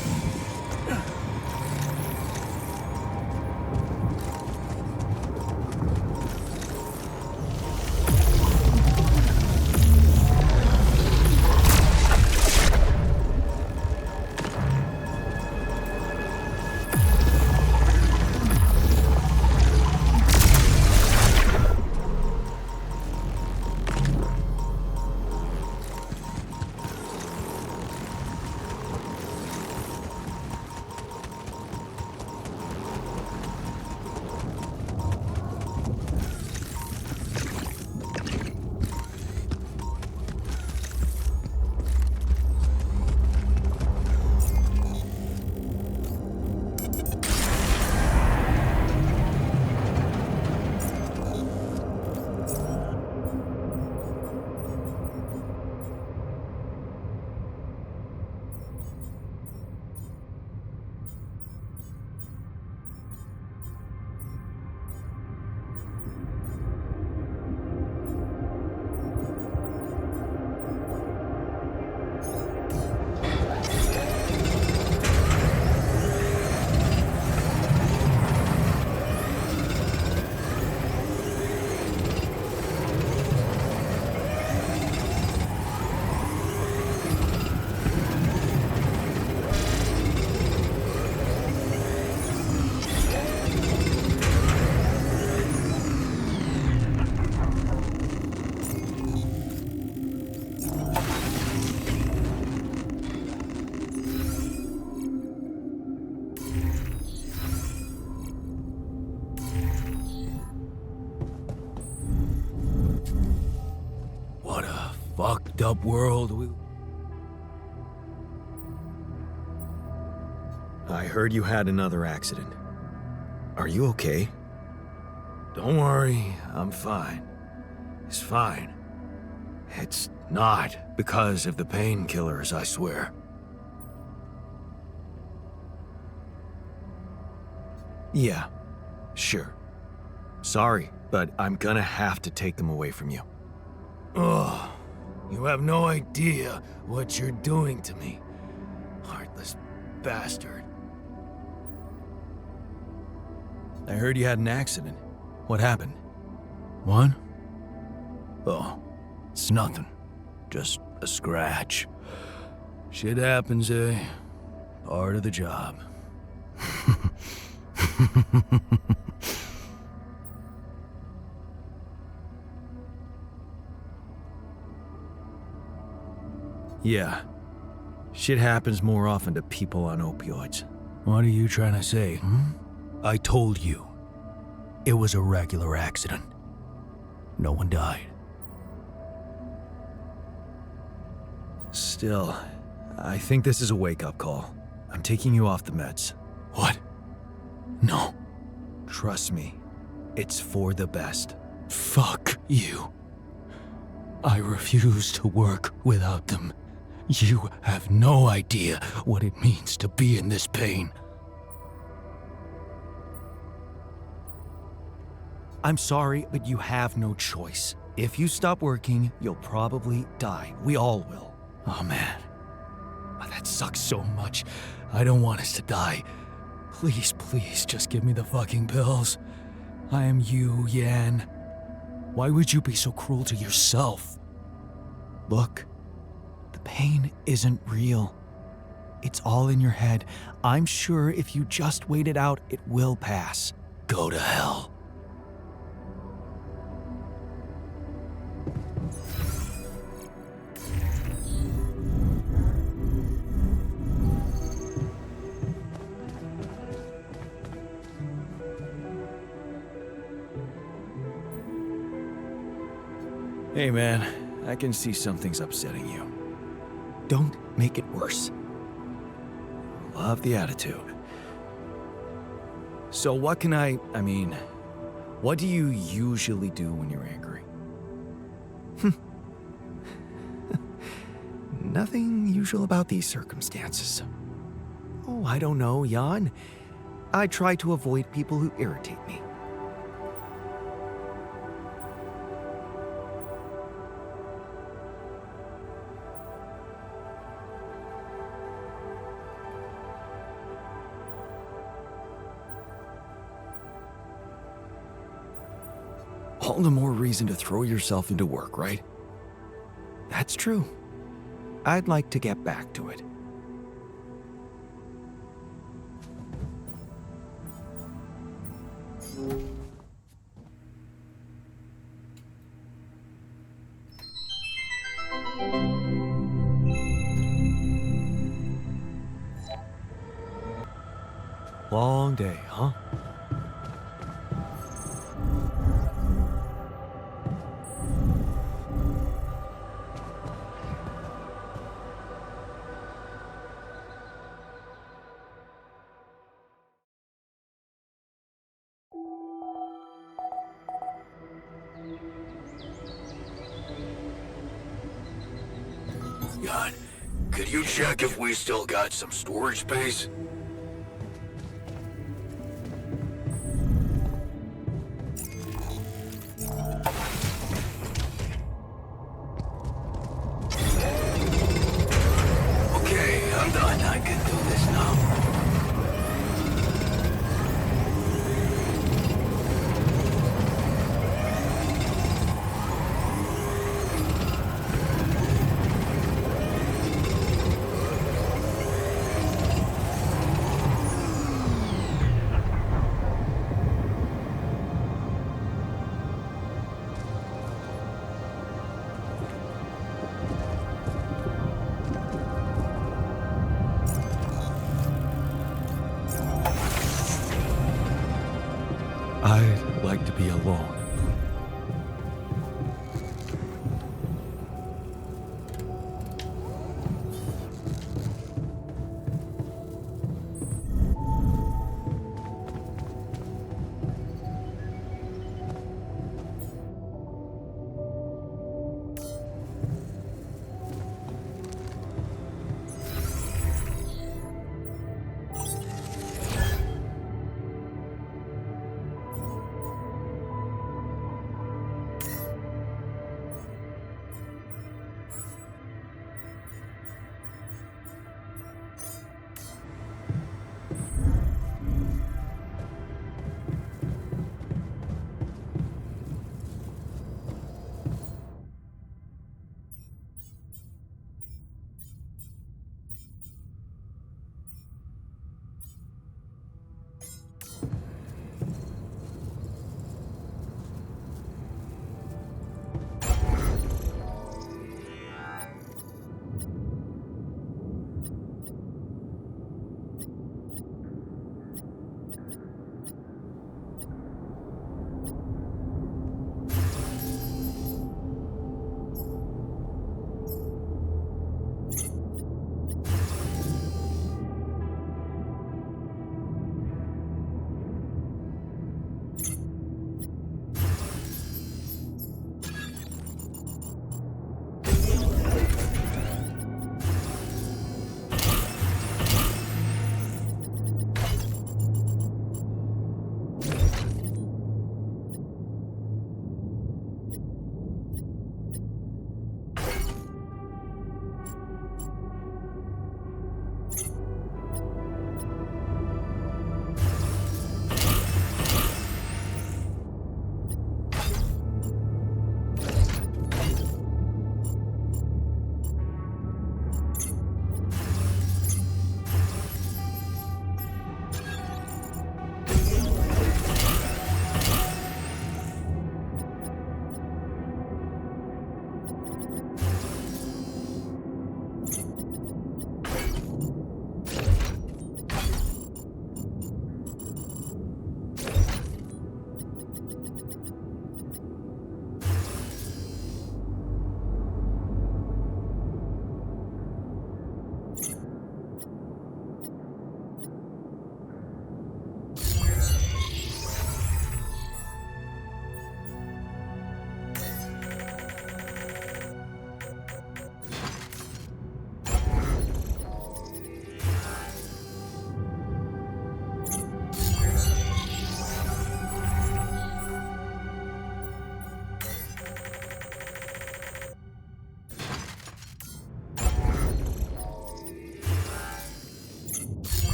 Fucked up world. I heard you had another accident. Are you okay? Don't worry, I'm fine. It's fine. It's not because of the painkillers, I swear. Yeah, sure. Sorry, but I'm gonna have to take them away from you. Ugh. You have no idea what you're doing to me. Heartless bastard. I heard you had an accident. What happened? What? Oh, it's nothing. Just a scratch. Shit happens, eh? Part of the job. Yeah. Shit happens more often to people on opioids. What are you trying to say, I told you. It was a regular accident. No one died. Still, I think this is a wake-up call. I'm taking you off the meds. What? No. Trust me. It's for the best. Fuck you. I refuse to work without them. You have no idea what it means to be in this pain. I'm sorry, but you have no choice. If you stop working, you'll probably die. We all will. Oh man. That sucks so much. I don't want us to die. Please, please, just give me the fucking pills. I am you, Yan. Why would you be so cruel to yourself? Look, the pain isn't real. It's all in your head. I'm sure if you just wait it out, it will pass. Go to hell. Hey man, I can see something's upsetting you. Don't make it worse. Love the attitude. So what can I mean, what do you usually do when you're angry? Nothing usual about these circumstances. Oh, I don't know, Jan. I try to avoid people who irritate me. all the more reason to throw yourself into work, right? That's true. I'd like to get back to it. Long day, huh? God, could you check if we still got some storage space? Okay, I'm done. I can do this now. I'd like to be alone.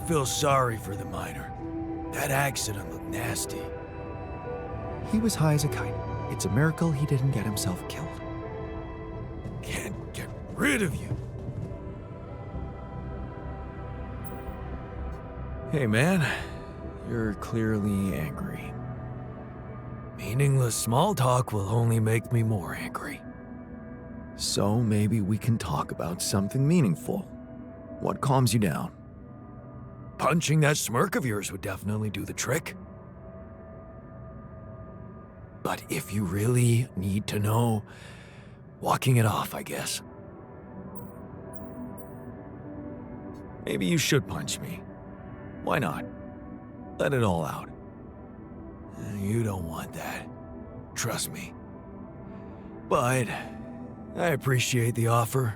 feel sorry for the miner. That accident looked nasty. He was high as a kite. It's a miracle he didn't get himself killed. Can't get rid of you. Hey, man. You're clearly angry. Meaningless small talk will only make me more angry. So maybe we can talk about something meaningful. What calms you down? Punching that smirk of yours would definitely do the trick. But if you really need to know, walking it off, I guess. Maybe you should punch me. Why not? Let it all out. You don't want that. Trust me. But I appreciate the offer.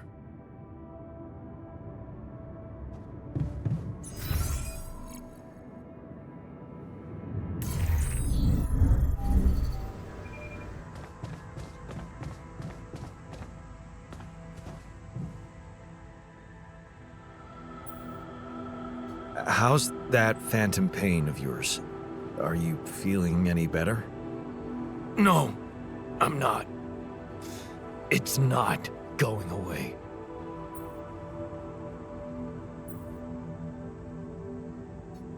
How's that phantom pain of yours? Are you feeling any better? No, I'm not. It's not going away.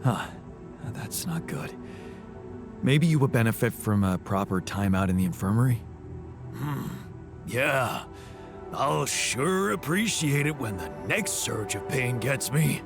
Huh. That's not good. Maybe you would benefit from a proper timeout in the infirmary? Yeah. I'll sure appreciate it when the next surge of pain gets me.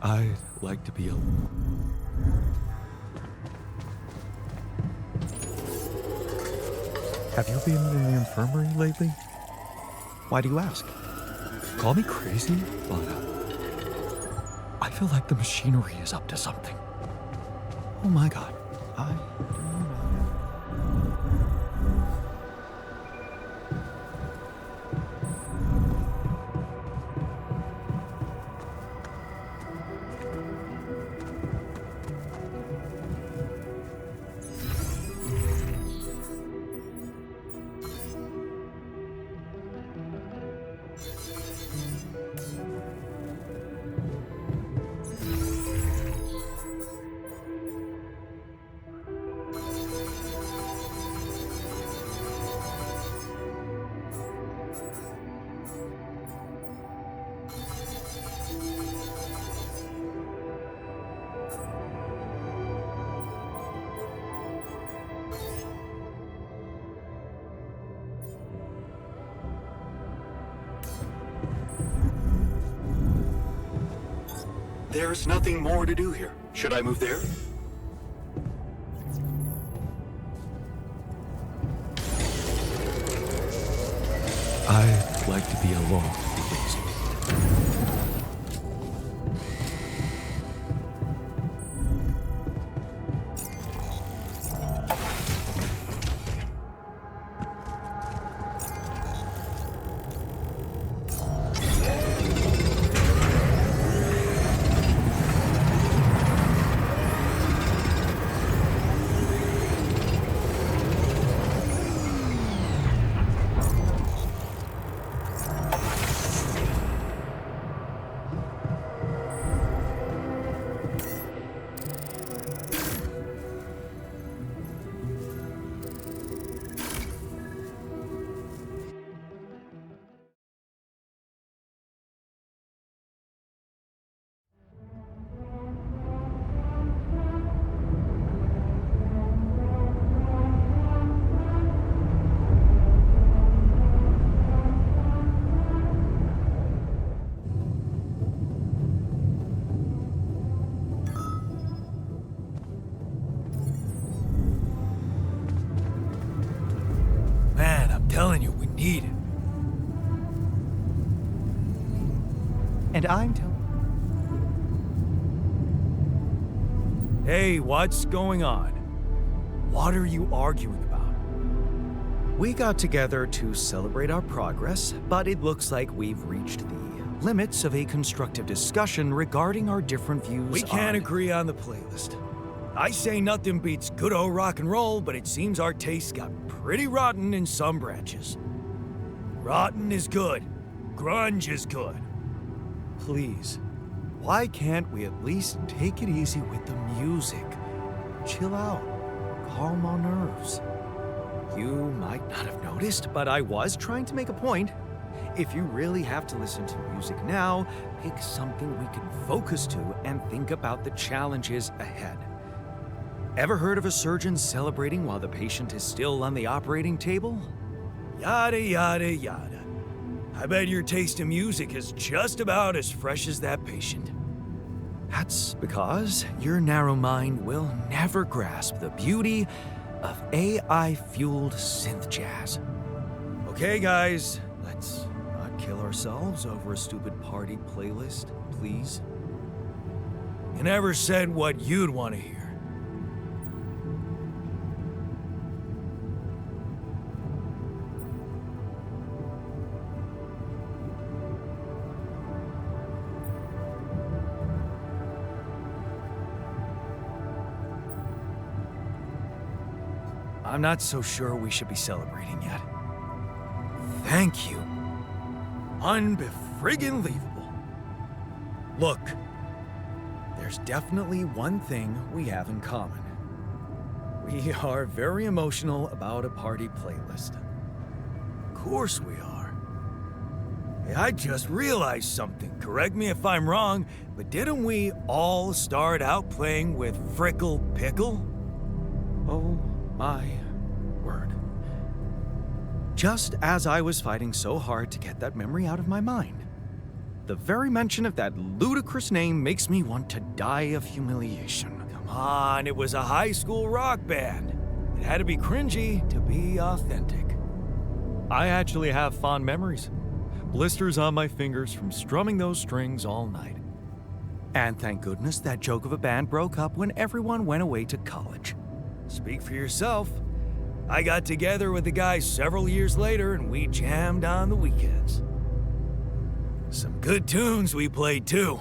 I'd like to be alone. Have you been in the infirmary lately? Why do you ask? Call me crazy, but I feel like the machinery is up to something. Oh my god, I do not. There's nothing more to do here. Should I move there? I'd like to be alone, Daisy. Telling you, we need it. And I'm telling. Hey, what's going on? What are you arguing about? We got together to celebrate our progress, but it looks like we've reached the limits of a constructive discussion regarding our different views We can't on... agree on the playlist. I say nothing beats good old rock and roll, but it seems our tastes got pretty rotten in some branches. Rotten is good. Grunge is good. Please, why can't we at least take it easy with the music? Chill out. Calm our nerves. You might not have noticed, but I was trying to make a point. If you really have to listen to music now, pick something we can focus to and think about the challenges ahead. Ever heard of a surgeon celebrating while the patient is still on the operating table? Yada, yada, yada. I bet your taste in music is just about as fresh as that patient. That's because your narrow mind will never grasp the beauty of AI-fueled synth jazz. Okay, guys, let's not kill ourselves over a stupid party playlist, please. You never said what you'd want to hear. I'm not so sure we should be celebrating yet. Thank you. Unbefriggin-leavable. Look, there's definitely one thing we have in common. We are very emotional about a party playlist. Of course we are. Hey, I just realized something. Correct me if I'm wrong, but didn't we all start out playing with Frickle Pickle? Oh my word. Just as I was fighting so hard to get that memory out of my mind, the very mention of that ludicrous name makes me want to die of humiliation. Come on, it was a high school rock band. It had to be cringy to be authentic. I actually have fond memories. Blisters on my fingers from strumming those strings all night. And thank goodness that joke of a band broke up when everyone went away to college. Speak for yourself. I got together with the guys several years later and we jammed on the weekends. Some good tunes we played too.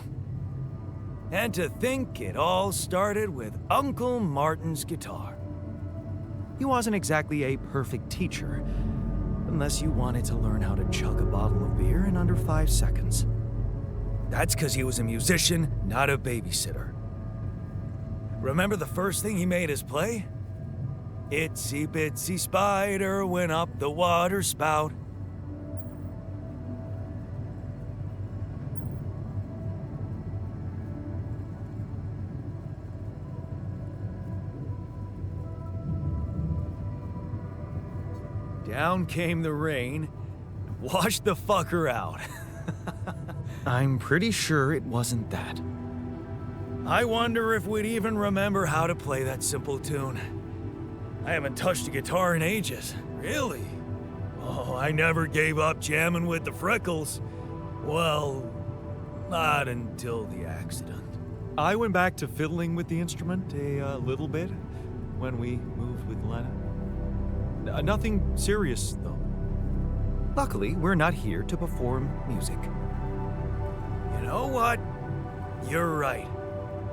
And to think it all started with Uncle Martin's guitar. He wasn't exactly a perfect teacher, unless you wanted to learn how to chug a bottle of beer in under 5 seconds. That's because he was a musician, not a babysitter. Remember the first thing he made us play? Itsy bitsy spider went up the water spout. Down came the rain, washed the fucker out. I'm pretty sure it wasn't that. I wonder if we'd even remember how to play that simple tune. I haven't touched a guitar in ages. Really? Oh, I never gave up jamming with the Freckles. Well, not until the accident. I went back to fiddling with the instrument a little bit when we moved with Lena. Nothing serious, though. Luckily, we're not here to perform music. You know what? You're right.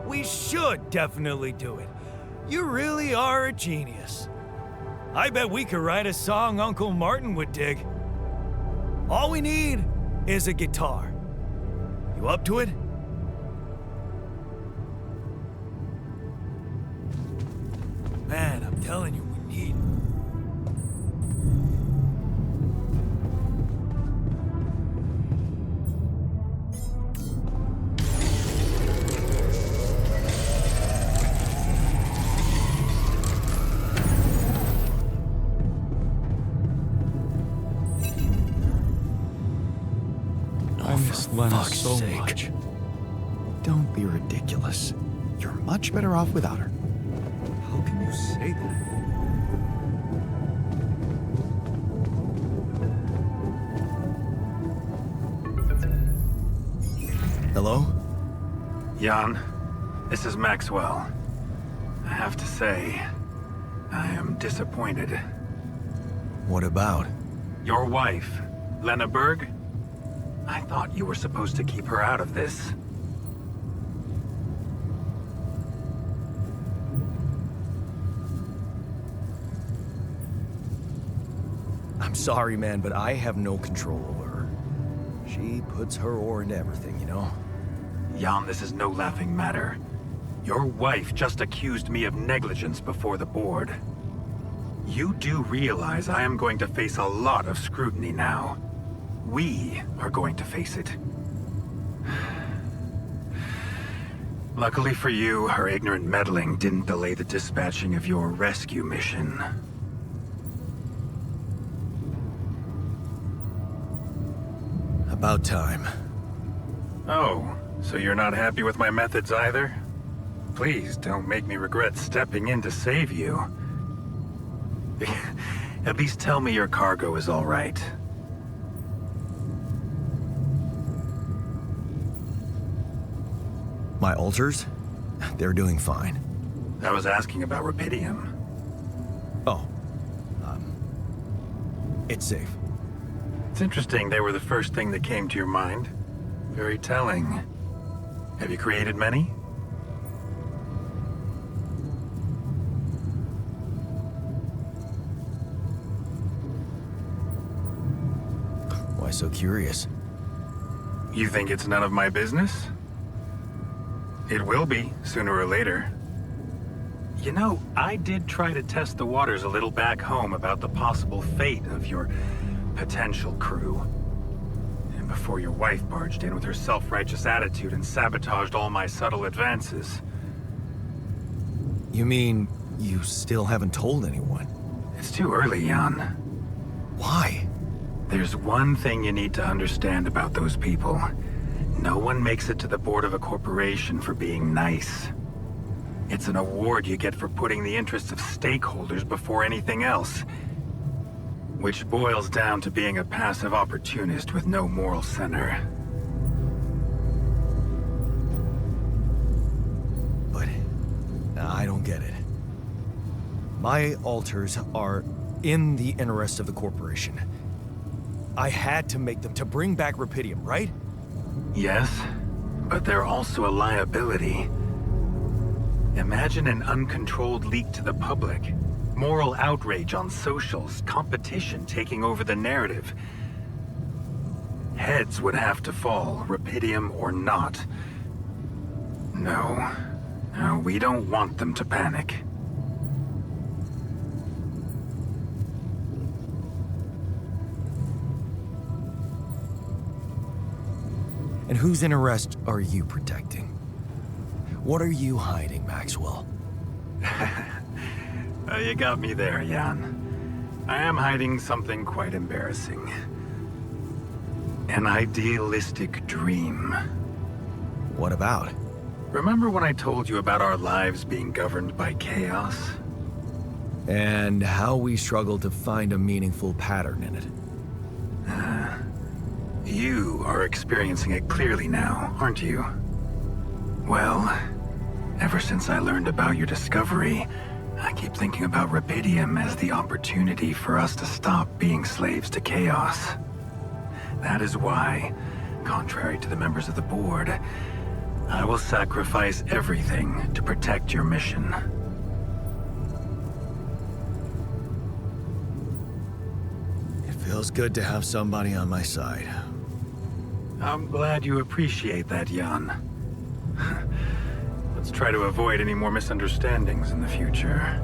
We should definitely do it. You really are a genius. I bet we could write a song Uncle Martin would dig. All we need is a guitar. You up to it? Man, I'm telling you, we need... I miss Lena so much. Don't be ridiculous. You're much better off without her. How can you say that? Hello? Jan, this is Maxwell. I have to say, I am disappointed. What about? Your wife, Lena Berg? I thought you were supposed to keep her out of this. I'm sorry, man, but I have no control over her. She puts her oar into everything, you know? Jan, this is no laughing matter. Your wife just accused me of negligence before the board. You do realize I am going to face a lot of scrutiny now. We are going to face it. Luckily for you, her ignorant meddling didn't delay the dispatching of your rescue mission. About time. Oh, so you're not happy with my methods either? Please don't make me regret stepping in to save you. At least tell me your cargo is all right. My altars? They're doing fine. I was asking about Rapidium. Oh. It's safe. It's interesting they were the first thing that came to your mind. Very telling. Have you created many? Why so curious? You think it's none of my business? It will be, sooner or later. You know, I did try to test the waters a little back home about the possible fate of your potential crew. And before your wife barged in with her self-righteous attitude and sabotaged all my subtle advances. You mean you still haven't told anyone? It's too early, Jan. Why? There's one thing you need to understand about those people. No one makes it to the board of a corporation for being nice. It's an award you get for putting the interests of stakeholders before anything else. Which boils down to being a passive opportunist with no moral center. But I don't get it. My altars are in the interest of the corporation. I had to make them to bring back Rapidium, right? Yes, but they're also a liability. Imagine an uncontrolled leak to the public. Moral outrage on socials, competition taking over the narrative. Heads would have to fall, Rapidium or not. No, we don't want them to panic. And whose interest are you protecting? What are you hiding, Maxwell? You got me there, Jan. I am hiding something quite embarrassing. An idealistic dream. What about? Remember when I told you about our lives being governed by chaos? And how we struggle to find a meaningful pattern in it. You are experiencing it clearly now, aren't you? Well, ever since I learned about your discovery, I keep thinking about Rapidium as the opportunity for us to stop being slaves to chaos. That is why, contrary to the members of the board, I will sacrifice everything to protect your mission. It feels good to have somebody on my side. I'm glad you appreciate that, Jan. Let's try to avoid any more misunderstandings in the future.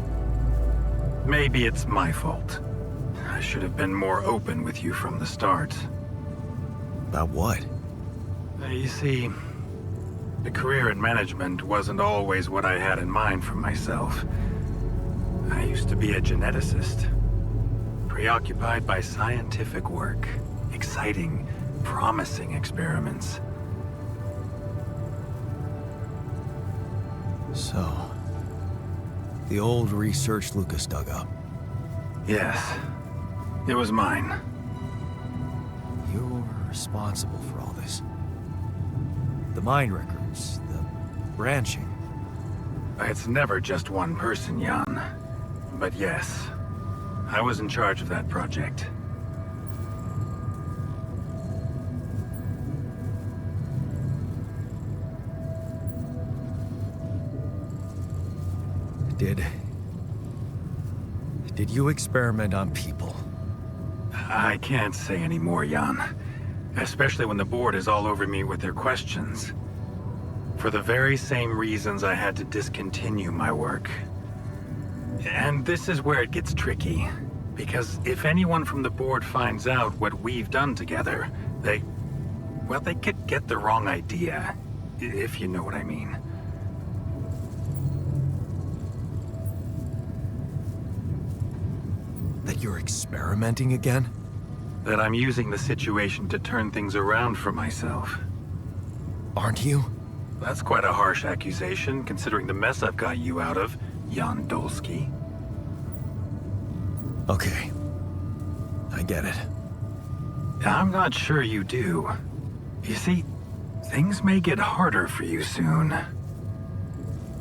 Maybe it's my fault. I should have been more open with you from the start. About what? You see, the career in management wasn't always what I had in mind for myself. I used to be a geneticist, preoccupied by scientific work, exciting, promising experiments. So, the old research Lucas dug up. Yes, it was mine. You're responsible for all this. The mind records, the branching. It's never just one person, Jan. But yes, I was in charge of that project. Did you experiment on people? I can't say any more, Jan. Especially when the board is all over me with their questions. For the very same reasons I had to discontinue my work. And this is where it gets tricky. Because if anyone from the board finds out what we've done together, they could get the wrong idea. If you know what I mean. That you're experimenting again? That I'm using the situation to turn things around for myself. Aren't you? That's quite a harsh accusation, considering the mess I've got you out of, Jan Dolsky. Okay. I get it. I'm not sure you do. You see, things may get harder for you soon.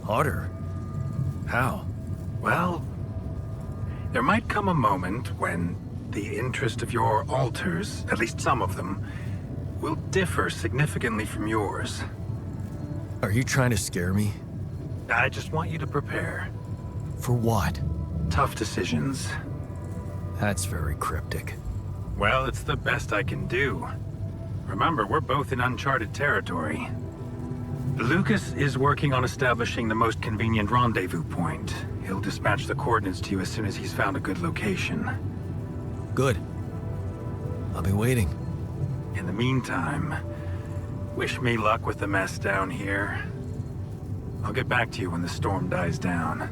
Harder? How? Well, there might come a moment when the interest of your alters, at least some of them, will differ significantly from yours. Are you trying to scare me? I just want you to prepare. For what? Tough decisions. That's very cryptic. Well, it's the best I can do. Remember, we're both in uncharted territory. Lucas is working on establishing the most convenient rendezvous point. He'll dispatch the coordinates to you as soon as he's found a good location. Good. I'll be waiting. In the meantime, wish me luck with the mess down here. I'll get back to you when the storm dies down.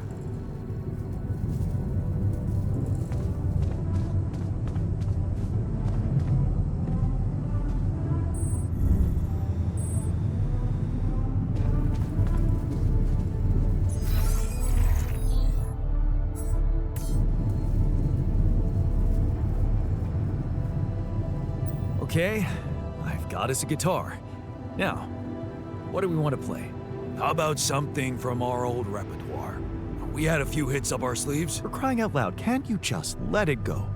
Okay, I've got us a guitar. Now, what do we want to play? How about something from our old repertoire? We had a few hits up our sleeves. For crying out loud, can't you just let it go?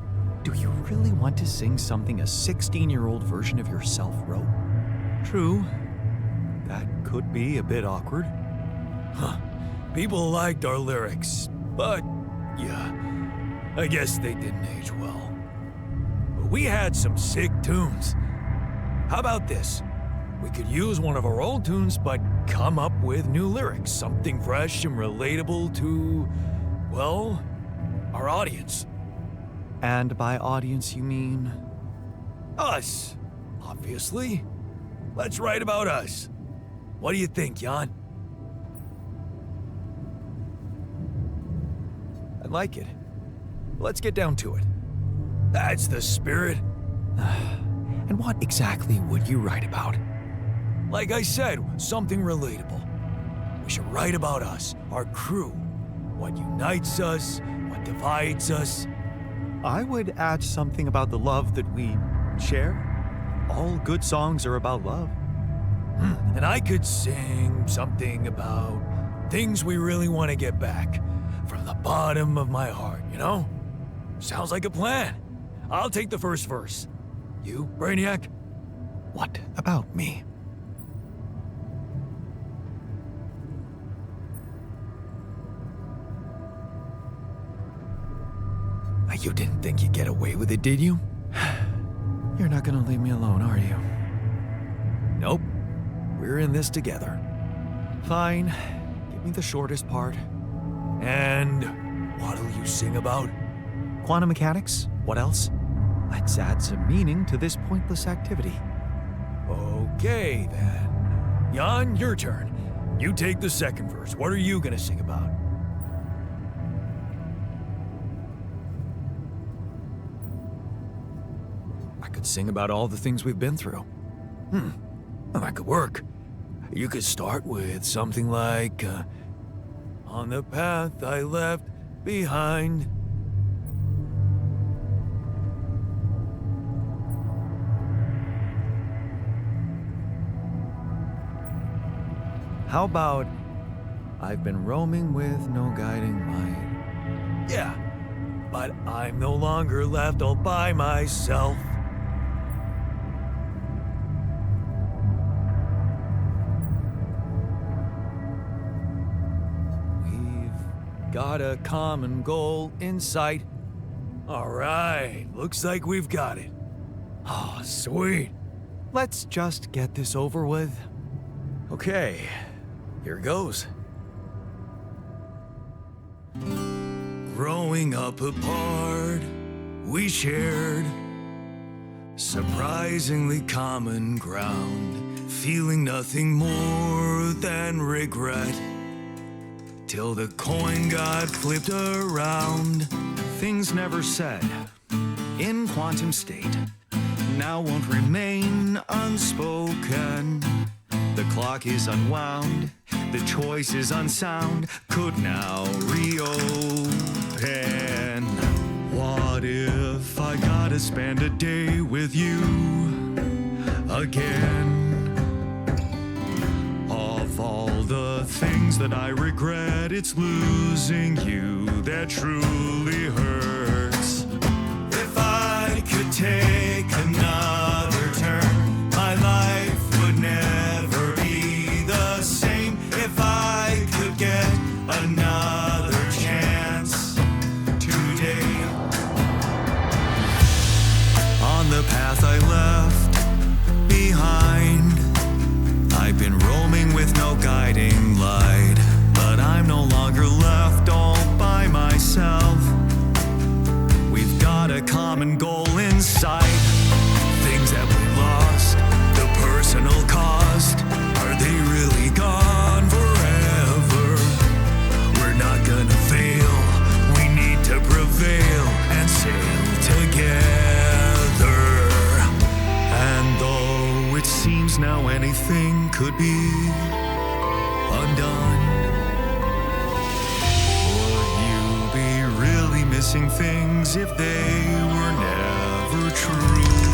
Do you really want to sing something a 16-year-old version of yourself wrote? True. That could be a bit awkward. Huh. People liked our lyrics, but yeah, I guess they didn't age well. But we had some sick tunes. How about this? We could use one of our old tunes, but come up with new lyrics. Something fresh and relatable to, well, our audience. And by audience, you mean? Us, obviously. Let's write about us. What do you think, Jan? I like it. Let's get down to it. That's the spirit. And what exactly would you write about? Like I said, something relatable. We should write about us, our crew. What unites us, what divides us. I would add something about the love that we share. All good songs are about love. And I could sing something about things we really want to get back. From the bottom of my heart, you know? Sounds like a plan. I'll take the first verse. You, Brainiac? What about me? You didn't think you'd get away with it, did you? You're not gonna leave me alone, are you? Nope. We're in this together. Fine. Give me the shortest part. And what'll you sing about? Quantum mechanics? What else? Let's add some meaning to this pointless activity. Okay, then. Jan, your turn. You take the second verse. What are you gonna sing about? I could sing about all the things we've been through. Well, that could work. You could start with something like, on the path I left behind. How about, I've been roaming with no guiding light, Yeah, but I'm no longer left all by myself. We've got a common goal in sight. All right, looks like we've got it. Oh, sweet. Let's just get this over with. Okay, here goes. Growing up apart, we shared surprisingly common ground, feeling nothing more than regret. Till the coin got flipped around. Things never said in quantum state now won't remain unspoken. The clock is unwound, the choice is unsound, could now reopen. What if I gotta spend a day with you again? Of all the things that I regret, it's losing you that truly hurts. If I could take another turn, my life would never be the same. If I could get another chance today. On the path I left behind, I've been roaming with no guiding light, but I'm no longer left all by myself. We've got a common goal in sight. Things that we lost, the personal cost, are they really gone forever? We're not gonna fail, we need to prevail and sail together. And though it seems now anything could be undone, would you be really missing things if they were never true?